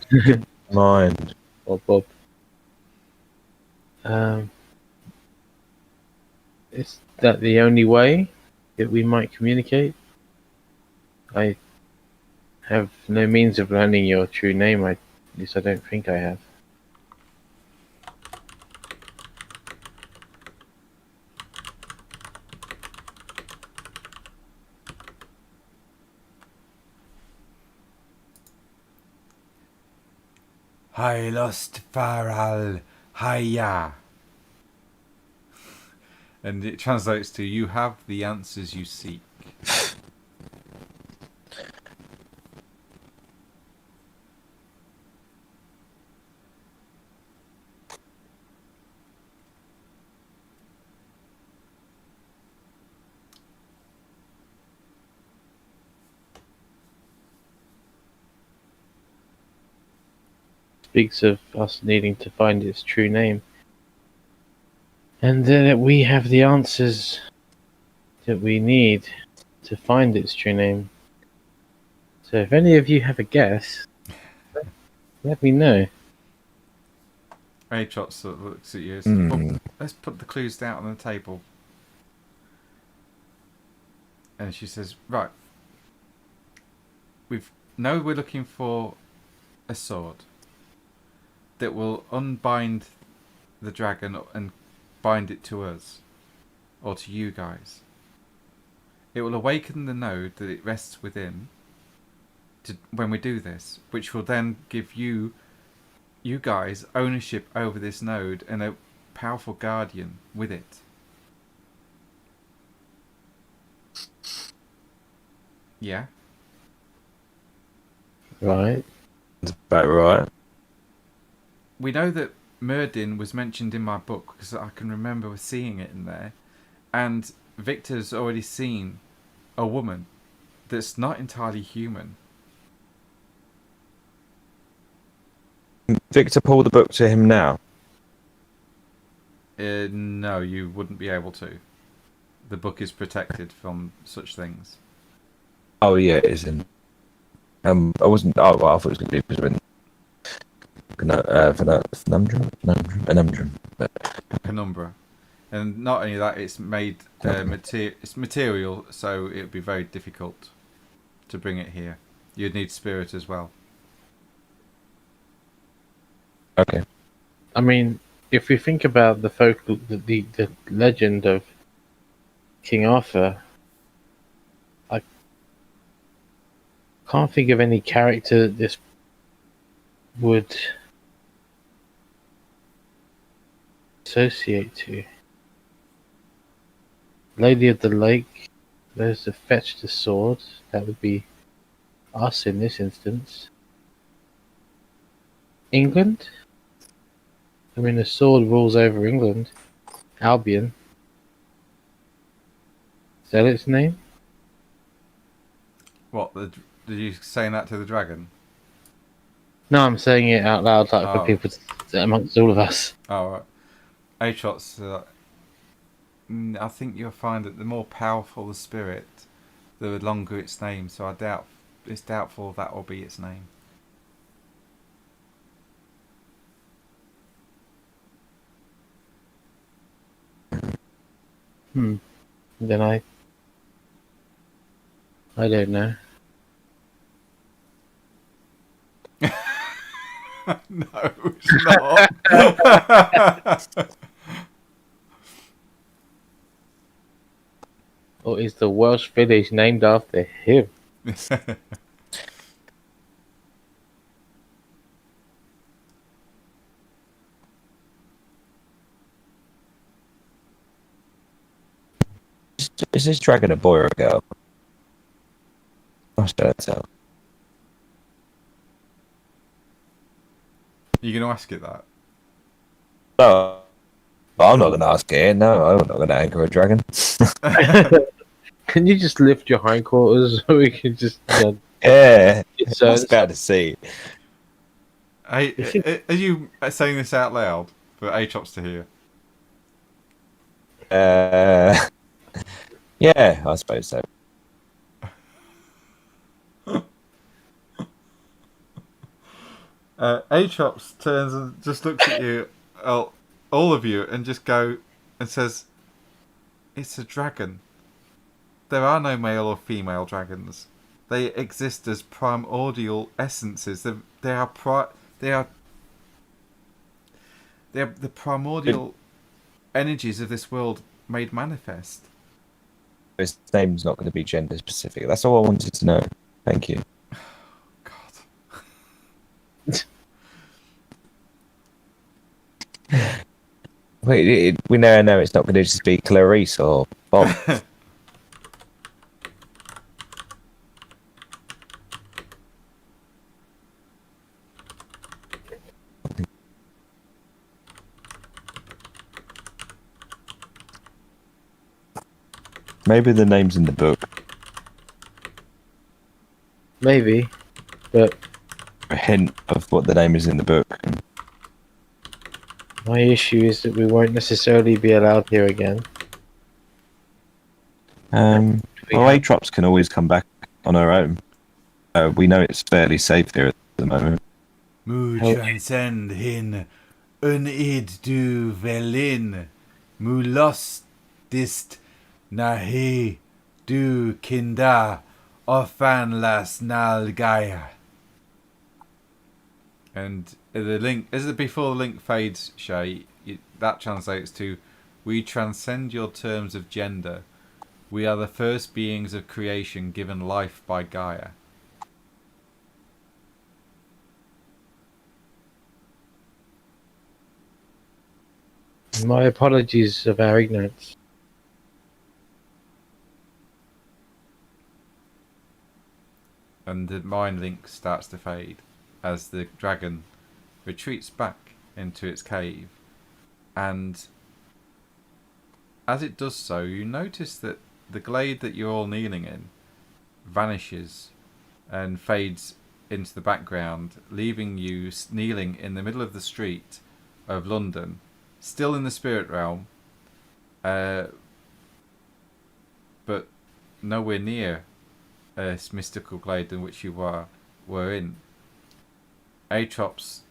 into mind. Bob. Is that the only way that we might communicate? I have no means of learning your true name. At least I don't think I have. I lost Faral Haya. And it translates to, you have the answers you seek. Speaks of us needing to find its true name. And that we have the answers that we need to find its true name. So if any of you have a guess, let me know. Atrot sort of looks at you and says, well, let's put the clues down on the table. And she says, right, we're looking for a sword that will unbind the dragon and bind it to us, or to you guys. It will awaken the node that it rests within when we do this, which will then give you guys ownership over this node and a powerful guardian with it. Yeah? Right. That's about right. We know that Murdin was mentioned in my book because I can remember seeing it in there. And Victor's already seen a woman that's not entirely human. Victor, pull the book to him now. No, you wouldn't be able to. The book is protected from such things. Oh yeah, it is in. I wasn't. Oh, well, I thought it was going to be in. Conundrum. But Penumbra. And not only that, it's made it's material, so it would be very difficult to bring it here. You'd need spirit as well. okay. I mean, if we think about the legend of King Arthur, I can't think of any character that this would associate to. Lady of the Lake, those that fetch the sword, that would be us in this instance. England? I mean, the sword rules over England. Albion. Is that its name? What? Did you saying that to the dragon? No, I'm saying it out loud, like for Oh. people amongst all of us. Oh, right. Atrot's. I think you'll find that the more powerful the spirit, the longer its name. So it's doubtful that will be its name. Then I don't know. No, it's not. Or is the Welsh village named after him? Is this dragon a boy or a girl? I was gonna tell. You gonna ask it that? No, I'm not gonna ask it. No, I'm not gonna anchor a dragon. Can you just lift your hindquarters so we can just Yeah, it's I was glad to see. Hey, are you saying this out loud for Atrops to hear? Yeah, I suppose so. Atrops turns and just looks at you, all of you, and just go and says, "It's a dragon. There are no male or female dragons. They exist as primordial essences. They are the primordial energies of this world made manifest." His name's not going to be gender specific. That's all I wanted to know. Thank you. God. Wait, we now know it's not going to just be Clarice or Bob. Maybe the name's in the book. maybe, but A hint of what the name is in the book. my issue is that we won't necessarily be allowed here again. Well, have- Atrops can always come back on her own. We know it's fairly safe here at the moment. Mu How- transcend hin unid du velin. Mu lostist nahi du kinda ofan las nalgaya. And the link, before the link fades, Shay, that translates to, "We transcend your terms of gender. We are the first beings of creation given life by Gaia." My apologies of our ignorance. And the mind link starts to fade as the dragon retreats back into its cave. And as it does so, you notice that the glade that you're all kneeling in vanishes and fades into the background, leaving you kneeling in the middle of the street of London, still in the spirit realm, but nowhere near this mystical glade in which you were in. Atrops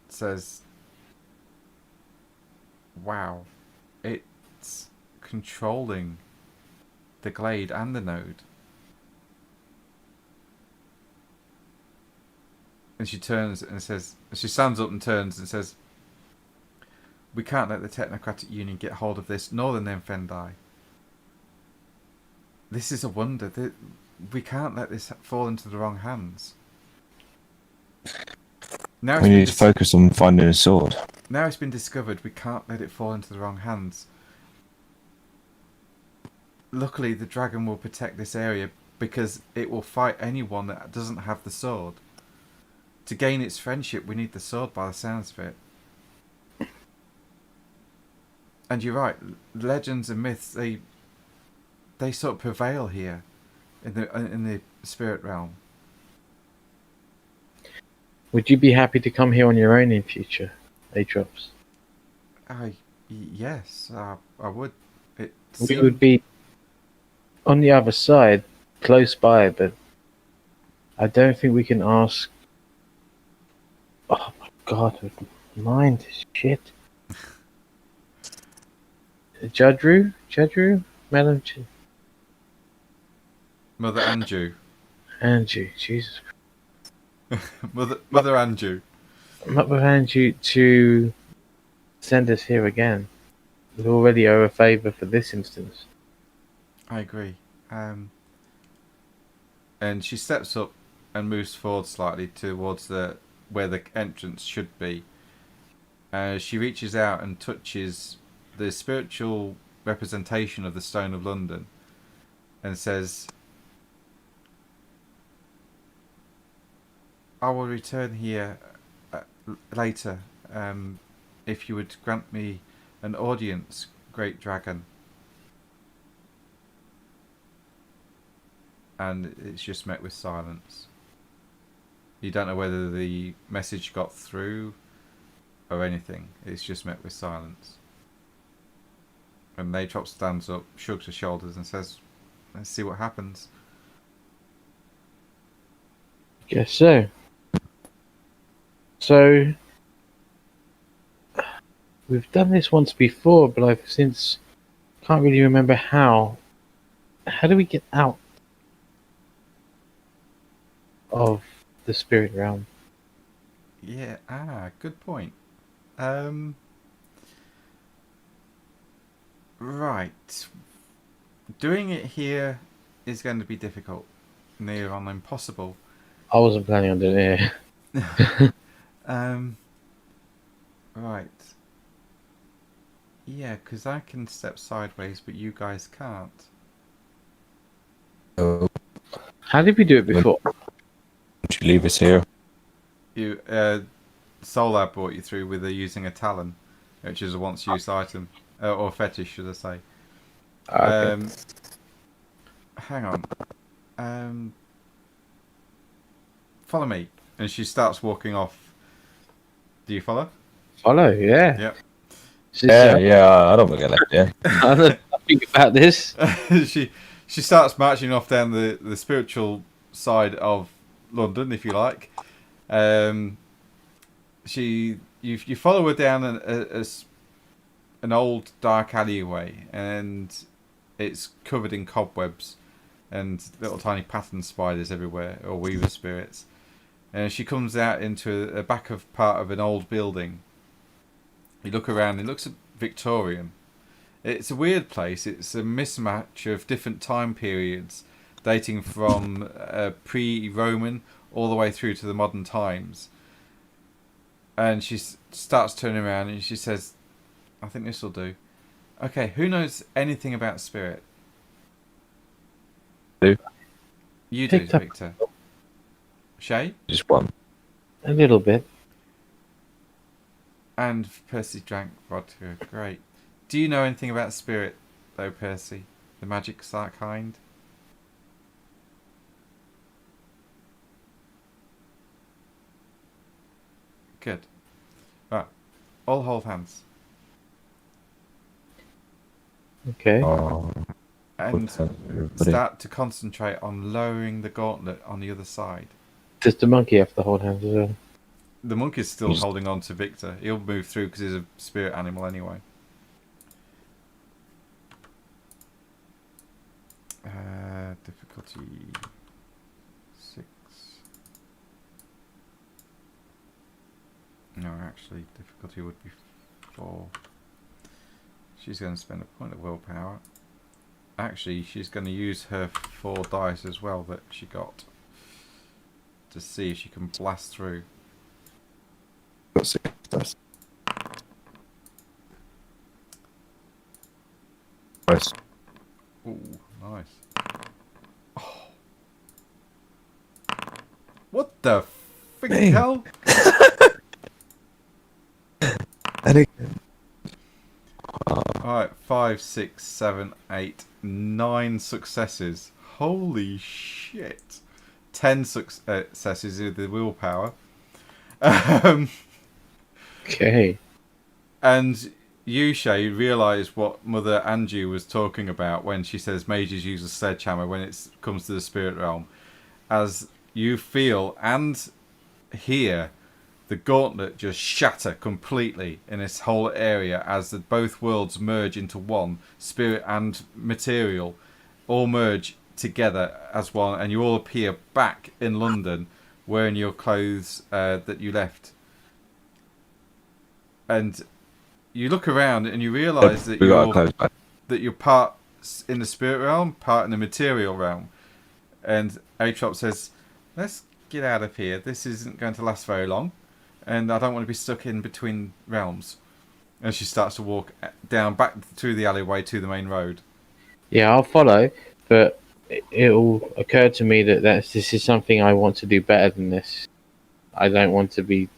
says, "Wow, it's controlling the glade and the node." And she turns and says, she stands up and turns and says, "We can't let the Technocratic Union get hold of this, nor the Nymphendai. This is a wonder. We can't let this fall into the wrong hands." Now We need to focus on finding a sword. Now it's been discovered, we can't let it fall into the wrong hands. Luckily, the dragon will protect this area because it will fight anyone that doesn't have the sword. to gain its friendship, we need the sword by the sounds of it. And you're right, legends and myths, they sort of prevail here in the spirit realm. Would you be happy to come here on your own in future, Atrops? Yes, I would. We would be on the other side, close by, but I don't think we can ask. Oh my god, mind is shit. Judru, Madam Mother Anju. Anju, Jesus. Mother Anju. Mother Anju to send us here again. We already owe a favour for this instance. I agree. And she steps up and moves forward slightly towards where the entrance should be. She reaches out and touches the spiritual representation of the Stone of London and says, I will return here later if you would grant me an audience, Great Dragon. And it's just met with silence. You don't know whether the message got through or anything. It's just met with silence. And Natrop stands up, shrugs his shoulders and says, let's see what happens. Guess so. So, we've done this once before, but I've since can't really remember how. How do we get out of the spirit realm? Yeah, good point. Right. Doing it here is going to be difficult. Near on impossible. I wasn't planning on doing it. Right. Yeah, because I can step sideways, but you guys can't. Oh, How did we do it before? would you leave us here? You, Solar brought you through with using a talon, which is a once-used item, or fetish, should I say? Okay. Hang on. Follow me, and she starts walking off. Do you follow? Follow, yeah. Yep. Yeah, I don't want to get left here. I know nothing about this. she starts marching off down the spiritual side of London, if you like. You follow her down an old dark alleyway, and it's covered in cobwebs and little tiny pattern spiders everywhere, or weaver spirits. And she comes out into the back of part of an old building. You look around, it looks Victorian. It's a weird place. It's a mismatch of different time periods, dating from pre-Roman all the way through to the modern times. And she starts turning around and she says, I think this will do. Okay, who knows anything about spirit? Do. You do, Picked up. Victor. Shay? Just one. A little bit. And Percy drank vodka. Great. Do you know anything about spirit, though, Percy? The magic kind? Good. Right. All hold hands. Okay. Oh, And everybody. start to concentrate on lowering the gauntlet on the other side. Does the monkey have to hold hands as well? The monk is still He's- holding on to Victor. He'll move through because he's a spirit animal anyway. Difficulty 6. No, actually, difficulty would be 4. She's going to spend a point of willpower. Actually, she's going to use her 4 dice as well that she got to see if she can blast through. Got 6 dice. Nice. Ooh, nice. Oh. What the Freaking hell! And it, Alright, 5, 6, 7, 8, 9 successes. Holy shit. 10 successes with the willpower. Okay. And you, Shay, realise what Mother Angie was talking about when she says mages use a sledgehammer when it comes to the spirit realm. As you feel and hear the gauntlet just shatter completely in this whole area as both worlds merge into one, spirit and material all merge together as one, and you all appear back in London wearing your clothes that you left. And you look around and you realise that you're part in the spirit realm, part in the material realm. And Atrop says, let's get out of here. This isn't going to last very long. And I don't want to be stuck in between realms. And she starts to walk down back through the alleyway to the main road. Yeah, I'll follow, but it'll occur to me that this is something I want to do better than this. I don't want to be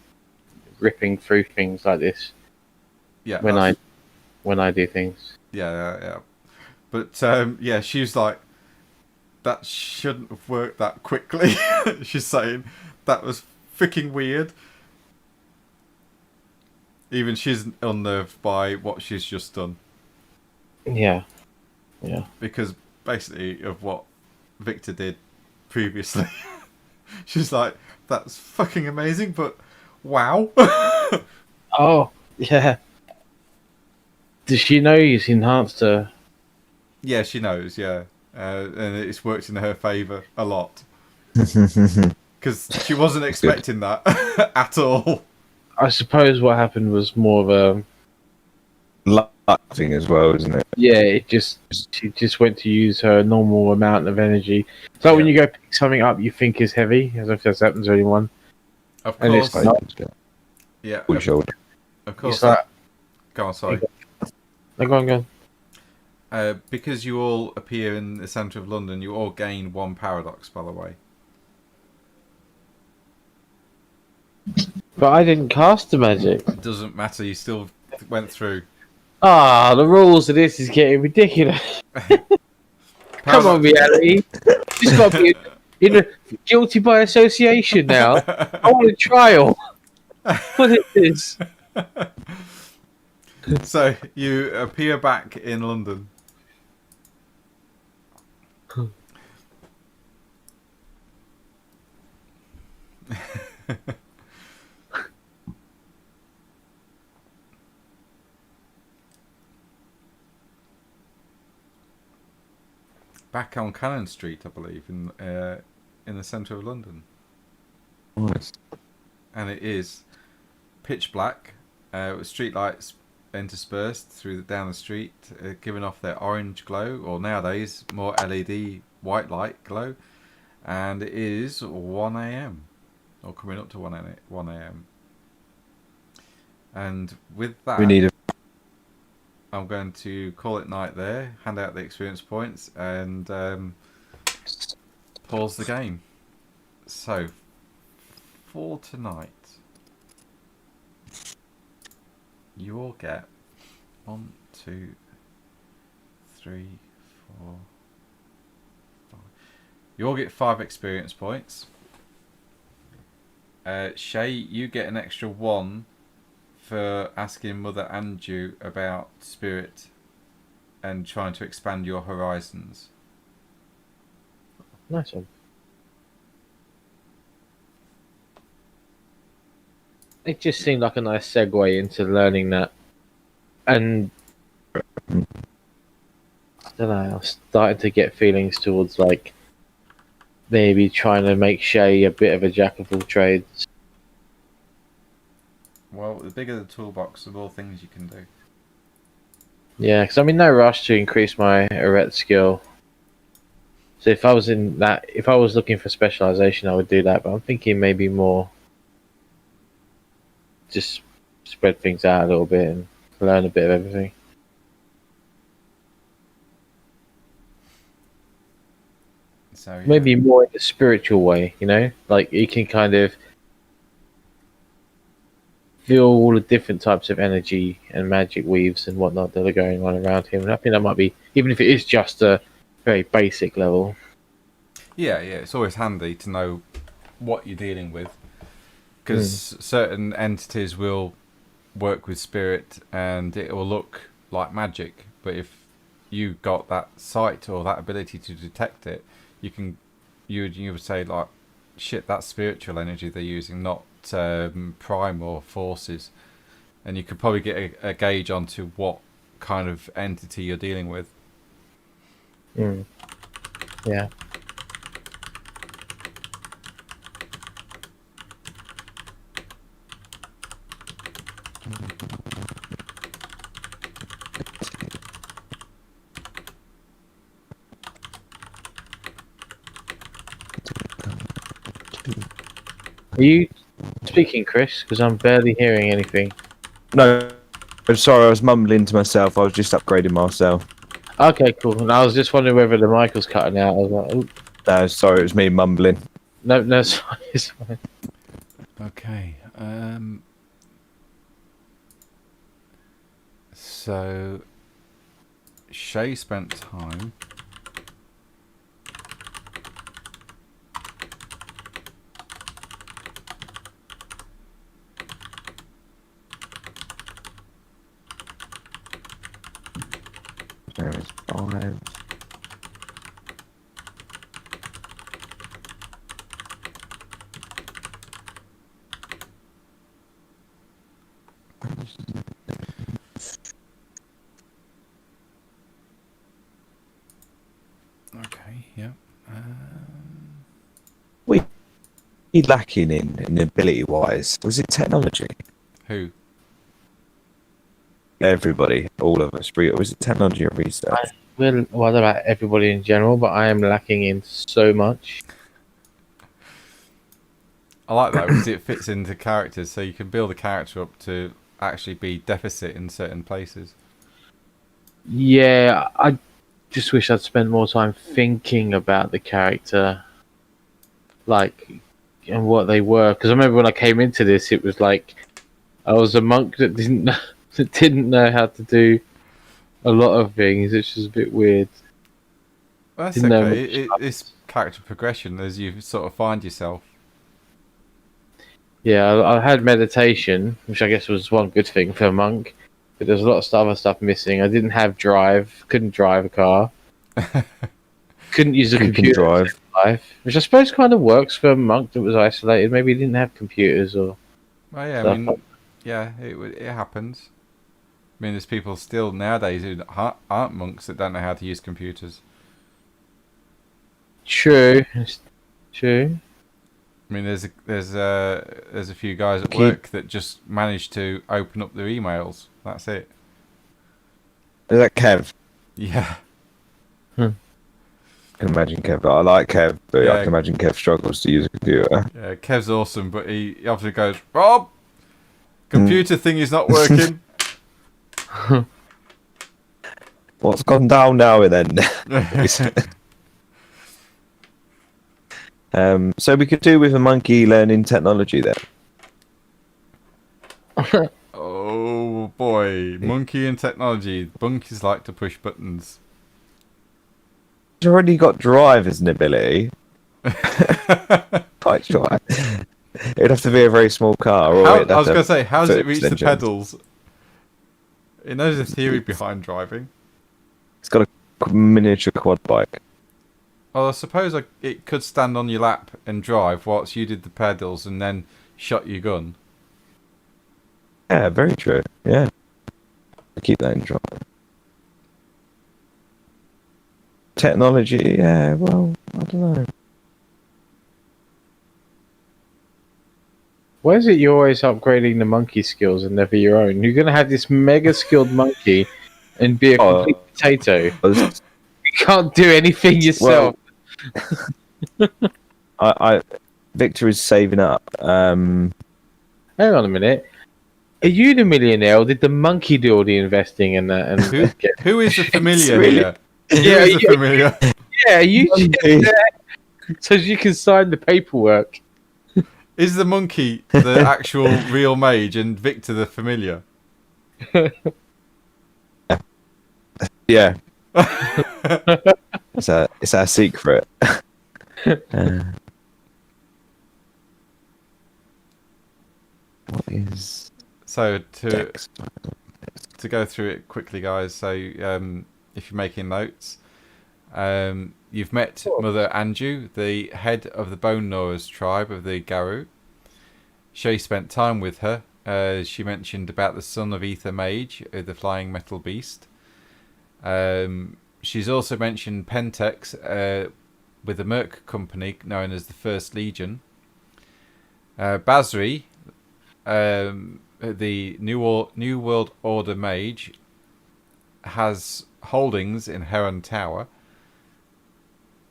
ripping through things like this. Yeah. When I do things. Yeah. But yeah, she's like, that shouldn't have worked that quickly. She's saying that was freaking weird. Even she's unnerved by what she's just done. Yeah. Because basically of what Victor did previously. She's like, that's fucking amazing, but wow. Oh, yeah. Does she know he's enhanced her? Yeah, she knows, yeah. And it's worked in her favour a lot. Because she wasn't expecting that at all. I suppose what happened was more of a... luck thing as well, isn't it? Yeah, she just went to use her normal amount of energy. It's like when you go pick something up you think is heavy, as if this happens to anyone. Of And course. it's not. Yeah. Of course. It's like, Go on, sorry. go on. Because you all appear in the centre of London, you all gain 1 paradox, by the way. But I didn't cast the magic. It doesn't matter, you still went through. Ah, the rules of this is getting ridiculous. Come on, reality. Just got to be guilty by association now. I want a trial. What is this? So, you appear back in London. Back on Cannon Street, I believe, in the centre of London. Nice. And it is pitch black, with street lights interspersed down the street, giving off their orange glow, or nowadays more LED white light glow. And it is 1 a.m. or coming up to 1 a.m. And with that, We need a I'm going to call it night there, hand out the experience points, and pause the game. So, for tonight, you all get 1, 2, 3, 4, 5. You all get 5 experience points. Shay, you get an extra 1 for asking Mother Andrew about spirit and trying to expand your horizons. Nice one. It just seemed like a nice segue into learning that. And I don't know, I was starting to get feelings towards like maybe trying to make Shay a bit of a jack of all trades. Well, the bigger the toolbox, the more things you can do. Yeah, because I'm in no rush to increase my Arret skill. So if I was looking for specialization, I would do that. But I'm thinking maybe more just spread things out a little bit and learn a bit of everything. So, yeah. Maybe more in the spiritual way, you know? Like you can kind of feel all the different types of energy and magic weaves and whatnot that are going on around him. And I think that might be, even if it is just a very basic level. Yeah, it's always handy to know what you're dealing with, because certain entities will work with spirit and it will look like magic, but if you got that sight or that ability to detect it, you would say like, shit, that's spiritual energy they're using, not prime or forces, and you could probably get a gauge onto what kind of entity you're dealing with. Yeah. Are you speaking, Chris? Because I'm barely hearing anything. No, I'm sorry, I was mumbling to myself. I was just upgrading myself. Okay, cool. And I was just wondering whether the mic was cutting out. I was like, "Ooh." No, sorry, it was me mumbling. No, it's fine. It's fine. Okay. So Shay spent time. There is 5. Okay, yeah. He lacking in ability wise? Was it technology? Who? Everybody, all of us. Was it technology or research? Well, I don't know about everybody in general, but I am lacking in so much. I like that because it fits into characters, so you can build a character up to actually be deficit in certain places. Yeah, I just wish I'd spent more time thinking about the character, like, and what they were. Because I remember when I came into this, it was like I was a monk that didn't know how to do a lot of things. It's just a bit weird. Well, that's Didn't know okay. much. It's character progression as you sort of find yourself. Yeah, I had meditation, which I guess was one good thing for a monk, but there's a lot of other stuff missing. I didn't have drive, couldn't drive a car, couldn't use a Who can computer drive? to drive, which I suppose kind of works for a monk that was isolated. Maybe he didn't have computers or Well, yeah, I stuff. mean, yeah, it happens. I mean, there's people still nowadays who aren't monks that don't know how to use computers. True, it's true. I mean, there's a few guys at work that just manage to open up their emails. That's it. Is that Kev? Yeah. I can imagine Kev. I like Kev, but Yeah. I can imagine Kev struggles to use a computer. Yeah, Kev's awesome, but he obviously goes, Rob, computer thing is not working. What's gone down now then? So we could do with a monkey learning technology then. Oh boy, monkey and technology. Monkeys like to push buttons. He's already got drive as an ability. Quite sure. It'd have to be a very small car. Or I it'd have was to going to say, how does foot it reach the extensions. pedals? It knows the theory behind driving. It's got a miniature quad bike. Well, I suppose it could stand on your lap and drive whilst you did the pedals and then shot your gun. Yeah, very true. Yeah. I keep that in drive. Technology, yeah, well, I don't know. Why is it you're always upgrading the monkey skills and never your own? You're gonna have this mega skilled monkey and be a complete potato. You can't do anything yourself. Well, Victor is saving up. Hang on a minute. Are you the millionaire, or did the monkey do all the investing and that? And Who is the familiar really- here? Who Yeah, is the familiar? yeah, you Monkey. so you can sign the paperwork. Is the monkey the actual real mage and Victor the familiar? Yeah. It's our secret. What is So Dex? to go through it quickly, guys. So if you're making notes, you've met Mother Anju, the head of the Bone Gnawers tribe of the Garou. Shay spent time with her. She mentioned about the son of Ether Mage, the flying metal beast. She's also mentioned Pentex with the Merc company known as the First Legion. Basri, the New World Order Mage, has holdings in Heron Tower.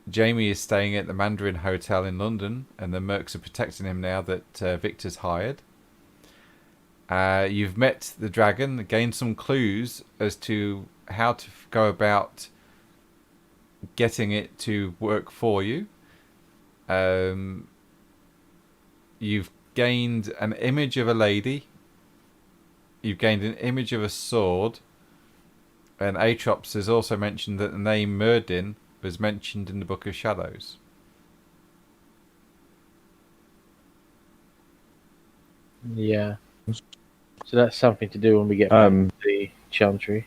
Jamie is staying at the Mandarin Hotel in London, and the Mercs are protecting him now that Victor's hired. You've met the dragon, gained some clues as to how to go about getting it to work for you. You've gained an image of a lady. You've gained an image of a sword. And Atrops has also mentioned that the name Merdin was mentioned in the Book of Shadows. Yeah. So that's something to do when we get back to the Chantry.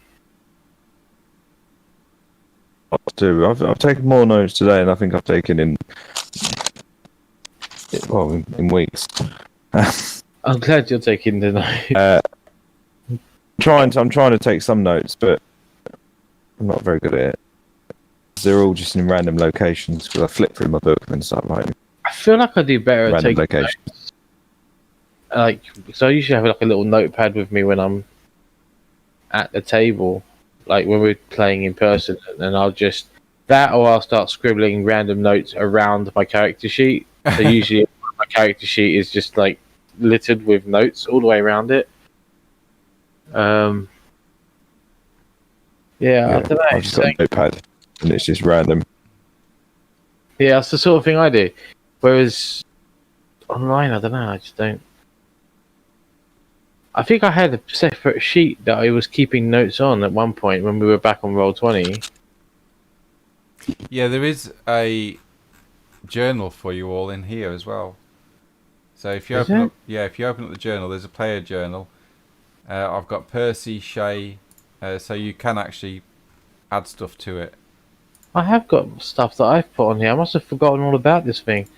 I've taken more notes today, and I think I've taken in weeks. I'm glad you're taking the night. I'm trying to take some notes, but I'm not very good at it. They're all just in random locations because I flip through my book and then start writing. I feel like I do better at Random taking locations. notes. Like, so I usually have like a little notepad with me when I'm at the table, like when we're playing in person, and I'll just that, or I'll start scribbling random notes around my character sheet. So usually my character sheet is just like littered with notes all the way around it. Yeah, I don't know. I've just got a notepad, and it's just random. Yeah, that's the sort of thing I do. Whereas online, I don't know. I just don't. I think I had a separate sheet that I was keeping notes on at one point when we were back on Roll20. Yeah, there is a journal for you all in here as well. So if you Is open there? up, if you open up the journal, there's a player journal. I've got Percy, Shay, so you can actually add stuff to it. I have got stuff that I've put on here. I must have forgotten all about this thing.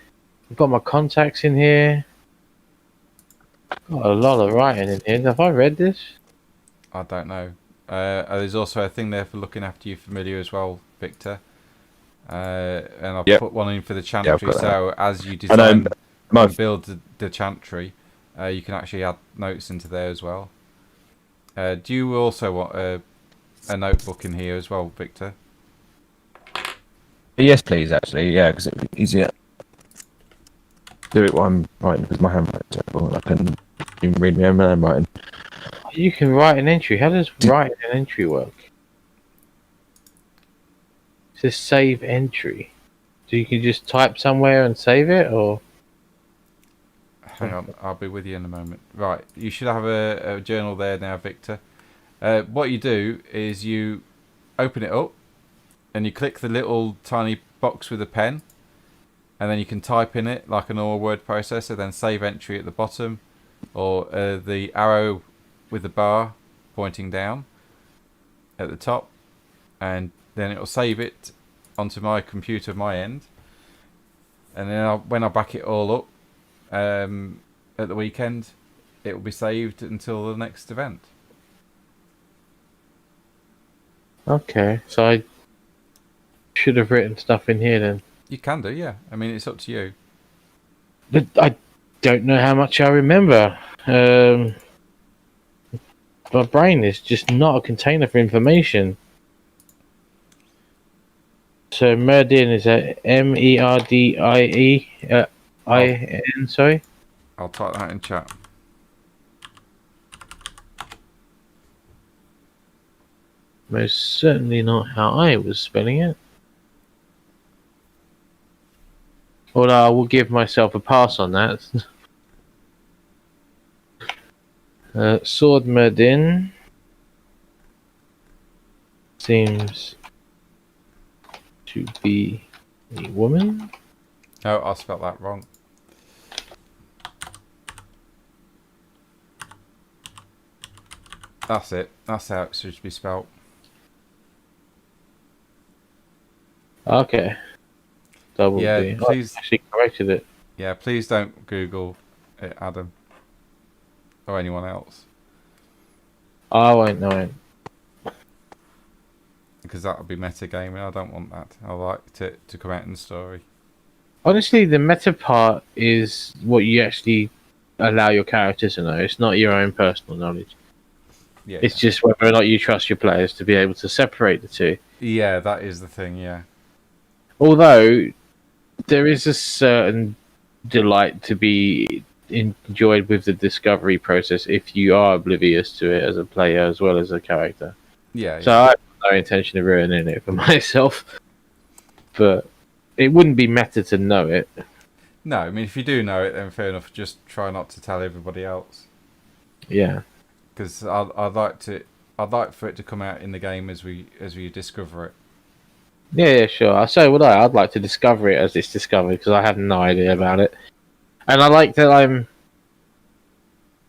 I've got my contacts in here. Got a lot of writing in here. Have I read this? I don't know. There's also a thing there for looking after your familiar as well, Victor. And I'll put one in for the chantry. I've got So as you design and build the chantry, you can actually add notes into there as well. Do you also want a notebook in here as well, Victor? Yes, please. Actually, yeah, because it'd be easier. Do it while I'm writing because my handwriting's terrible. I can even read my own handwriting. You can write an entry. How does writing an entry work? It says save entry. So you can just type somewhere and save it, or? Hang on, I'll be with you in a moment. Right, you should have a journal there now, Victor. What you do is you open it up and you click the little tiny box with a pen, and then you can type in it like a normal word processor, then save entry at the bottom, or the arrow with the bar pointing down at the top, and then it'll save it onto my computer, my end, and then when I back it all up at the weekend, it will be saved until the next event. Okay, so I should have written stuff in here then. You can do, yeah. I mean, it's up to you. But I don't know how much I remember. My brain is just not a container for information. So Merdin is a Merdie, sorry. I'll type that in chat. Most certainly not how I was spelling it. Although I will give myself a pass on that. Sword Merdin seems to be a woman. Oh, I spelled that wrong. That's it. That's how it should be spelled. Okay. Double Yeah, D. please. I actually corrected it. Yeah, please don't Google it, Adam, or anyone else, I won't know it. because that would be metagaming. I don't want that. I like it to come out in the story. Honestly, the meta part is what you actually allow your characters to know. It's not your own personal knowledge. Yeah, It's just whether or not you trust your players to be able to separate the two. yeah, that is the thing. Yeah, Although there is a certain delight to be enjoyed with the discovery process if you are oblivious to it as a player as well as a character. yeah. So I have no intention of ruining it for myself, but it wouldn't be meta to know it. No, I mean, if you do know it, then fair enough. Just try not to tell everybody else, Yeah. because I'd like for it to come out in the game as we discover it. Yeah, sure. So would I. I'd like to discover it as it's discovered because I have no idea about it. And I like that I'm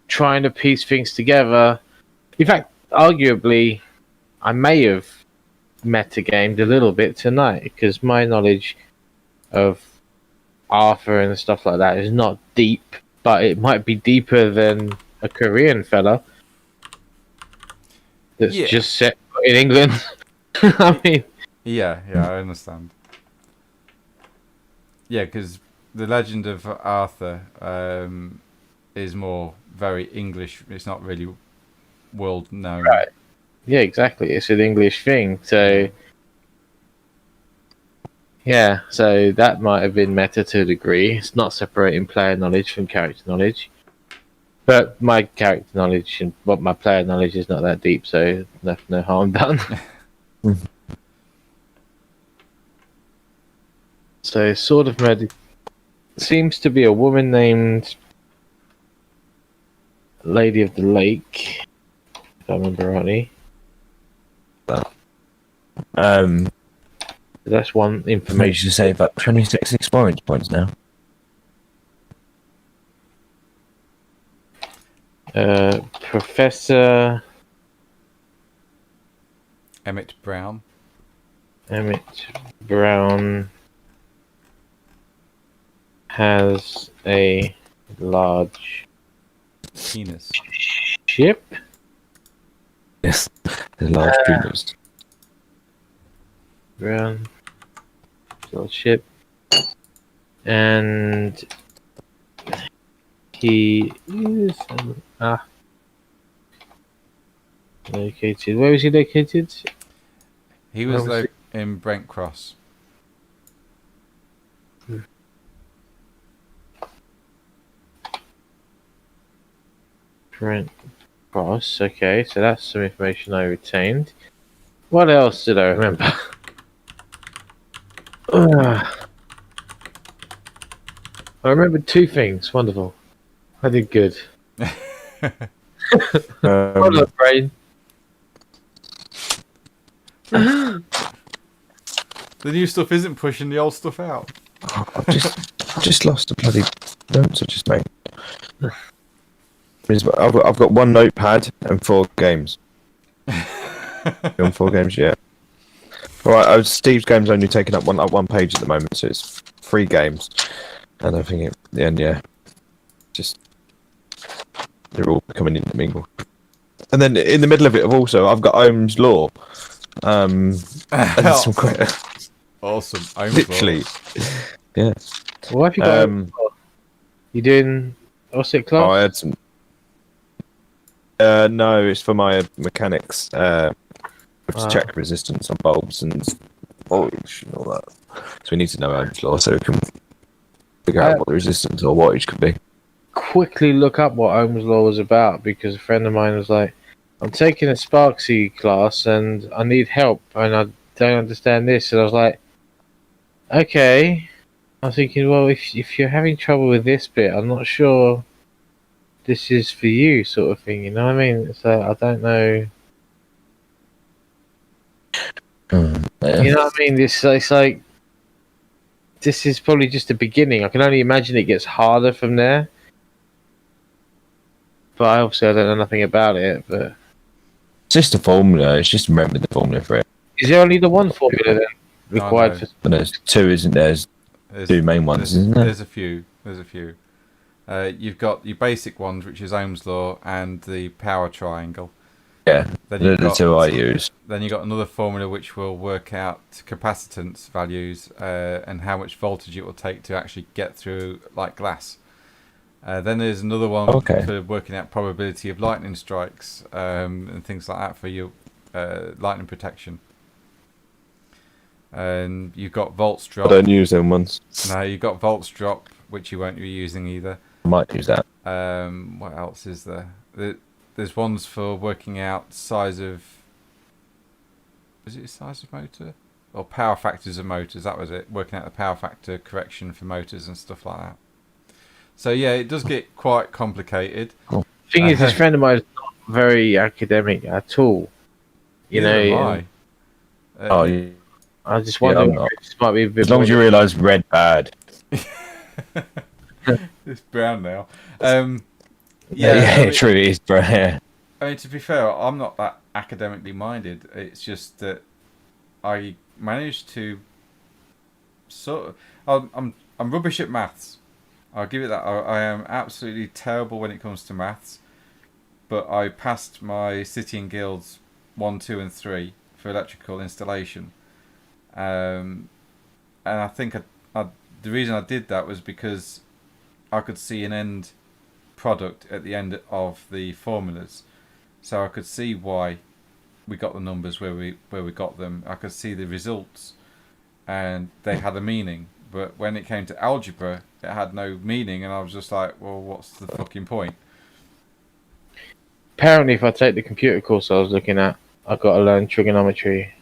trying to piece things together. In fact, arguably, I may have metagamed a little bit tonight because my knowledge of Arthur and stuff like that is not deep, but it might be deeper than a Korean fella that's Yeah. just set in England. I mean, Yeah, I understand. Yeah, because the legend of Arthur is more very English. It's not really world known. Right. Yeah, exactly. It's an English thing. So, yeah, so that might have been meta to a degree. It's not separating player knowledge from character knowledge. But my character knowledge and what my player knowledge is not that deep, so no harm done. So, Sword of Murder seems to be a woman named Lady of the Lake, if I remember rightly. That's one Managed information. to save up 26 experience points now. Professor Emmett Brown. Emmett Brown has a large Penis. ship. Yes, the large penis. Brown large ship, and he is located. Where is he located? He was Where was in Brent Cross. Brent Cross. Okay, so that's some information I retained. What else did I remember? I remember two things. Wonderful. I did good. Hold up, brain. The new stuff isn't pushing the old stuff out. I've just lost the bloody notes I just made. I've got one notepad and 4 games. On 4 games, yeah. Alright, Steve's game's only taking up one page at the moment, so it's 3 games. And I think at the end, yeah, just they're all becoming intermingled. And then in the middle of it, I've got Ohm's Law. And some quite Awesome. literally, yeah. What have you got? You doing what's it class? Oh, I had some. No, it's for my mechanics. To check resistance on bulbs and voltage and all that. So we need to know Ohm's Law so we can figure out what the resistance or wattage could be. Quickly look up what Ohm's Law was about because a friend of mine was like, I'm taking a Sparksy class and I need help and I don't understand this. And I was like, okay. I was thinking, well, if you're having trouble with this bit, I'm not sure this is for you, sort of thing. You know what I mean? So I don't know. Yeah. You know what I mean? It's like this is probably just the beginning. I can only imagine it gets harder from there. But obviously I don't know nothing about it. But It's just a formula. It's just remember the formula for it. is there only the one formula then required no. for? But there's two, isn't there? There's two main ones, isn't there? There's a few. There's a few. You've got your basic ones, which is Ohm's law and the power triangle. Yeah, Then they're you've the got, two I use. Then you got another formula which will work out capacitance values and how much voltage it will take to actually get through like glass. Then there's another one for working out probability of lightning strikes and things like that for your lightning protection. And you've got volts drop. I don't use them ones. No, you've got volts drop, which you won't be using either. I might use that. What else is there? There's ones for working out size of... Is it size of motor? Or power factors of motors, that was it. Working out the power factor correction for motors and stuff like that. So yeah, it does get quite complicated. Cool. Thing is, this friend of mine is not very academic at all. You know, I just wonder if this might be a bit. As long as you realise red bad. It's brown now. Yeah, it truly is brown. I mean, to be fair, I'm not that academically minded. It's just that I managed to sort of. I'm rubbish at maths. I'll give it that. I am absolutely terrible when it comes to maths. But I passed my City and Guilds 1, 2, and 3 for electrical installation. And I think the reason I did that was because I could see an end product at the end of the formulas, so I could see why we got the numbers where we got them. I could see the results, and they had a meaning. But when it came to algebra, it had no meaning, and I was just like, well, what's the fucking point? Apparently, if I take the computer course I was looking at, I've got to learn trigonometry.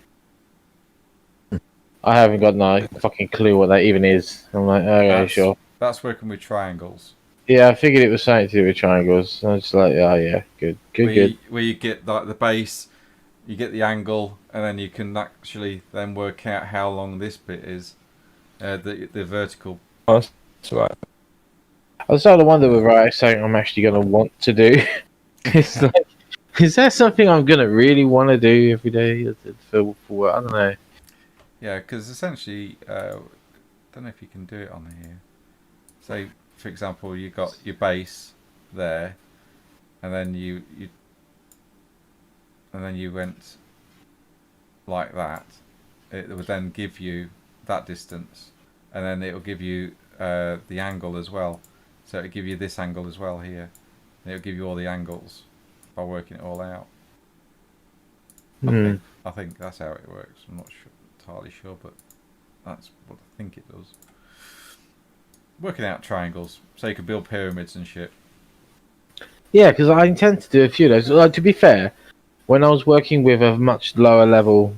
I haven't got no fucking clue what that even is. I'm like, okay, sure. That's working with triangles. Yeah, I figured it was something to do with triangles. I was just like, oh yeah, good. Where you get like the base, you get the angle, and then you can actually then work out how long this bit is, the vertical. Oh, that's right. I was starting to wonder whether it's something I'm actually going to want to do. It's like, is that something I'm going to really want to do every day for work? I don't know. Yeah, because essentially, I don't know if you can do it on here. So, for example, you got your base there, and then you went like that. It would then give you that distance, and then it will give you the angle as well. So it'll give you this angle as well here. And it'll give you all the angles by working it all out. I think that's how it works. I'm not entirely sure, but that's what I think it does. Working out triangles, so you can build pyramids and shit. Yeah, because I intend to do a few of those. Like, to be fair, when I was working with a much lower level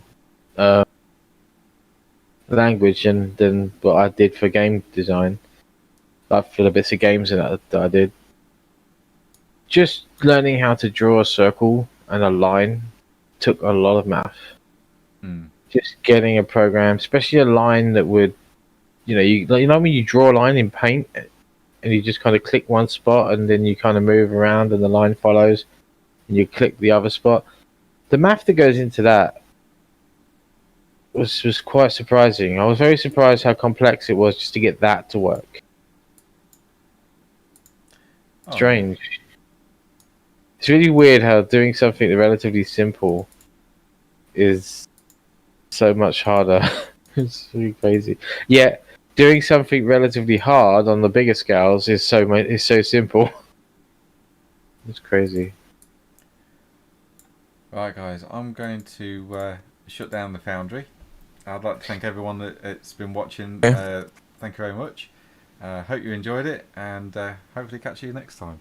language than what I did for game design, like for the bits of games that I did, just learning how to draw a circle and a line took a lot of math. Just getting a program, especially a line that would, you know when you draw a line in paint and you just kind of click one spot and then you kind of move around and the line follows and you click the other spot. The math that goes into that was quite surprising. I was very surprised how complex it was just to get that to work. Strange. It's really weird how doing something relatively simple is so much harder. It's really crazy. Yeah, doing something relatively hard on the bigger scales is so simple. It's crazy. Right, guys, I'm going to shut down the foundry. I'd like to thank everyone that's been watching. Thank you very much. Hope you enjoyed it, and hopefully catch you next time.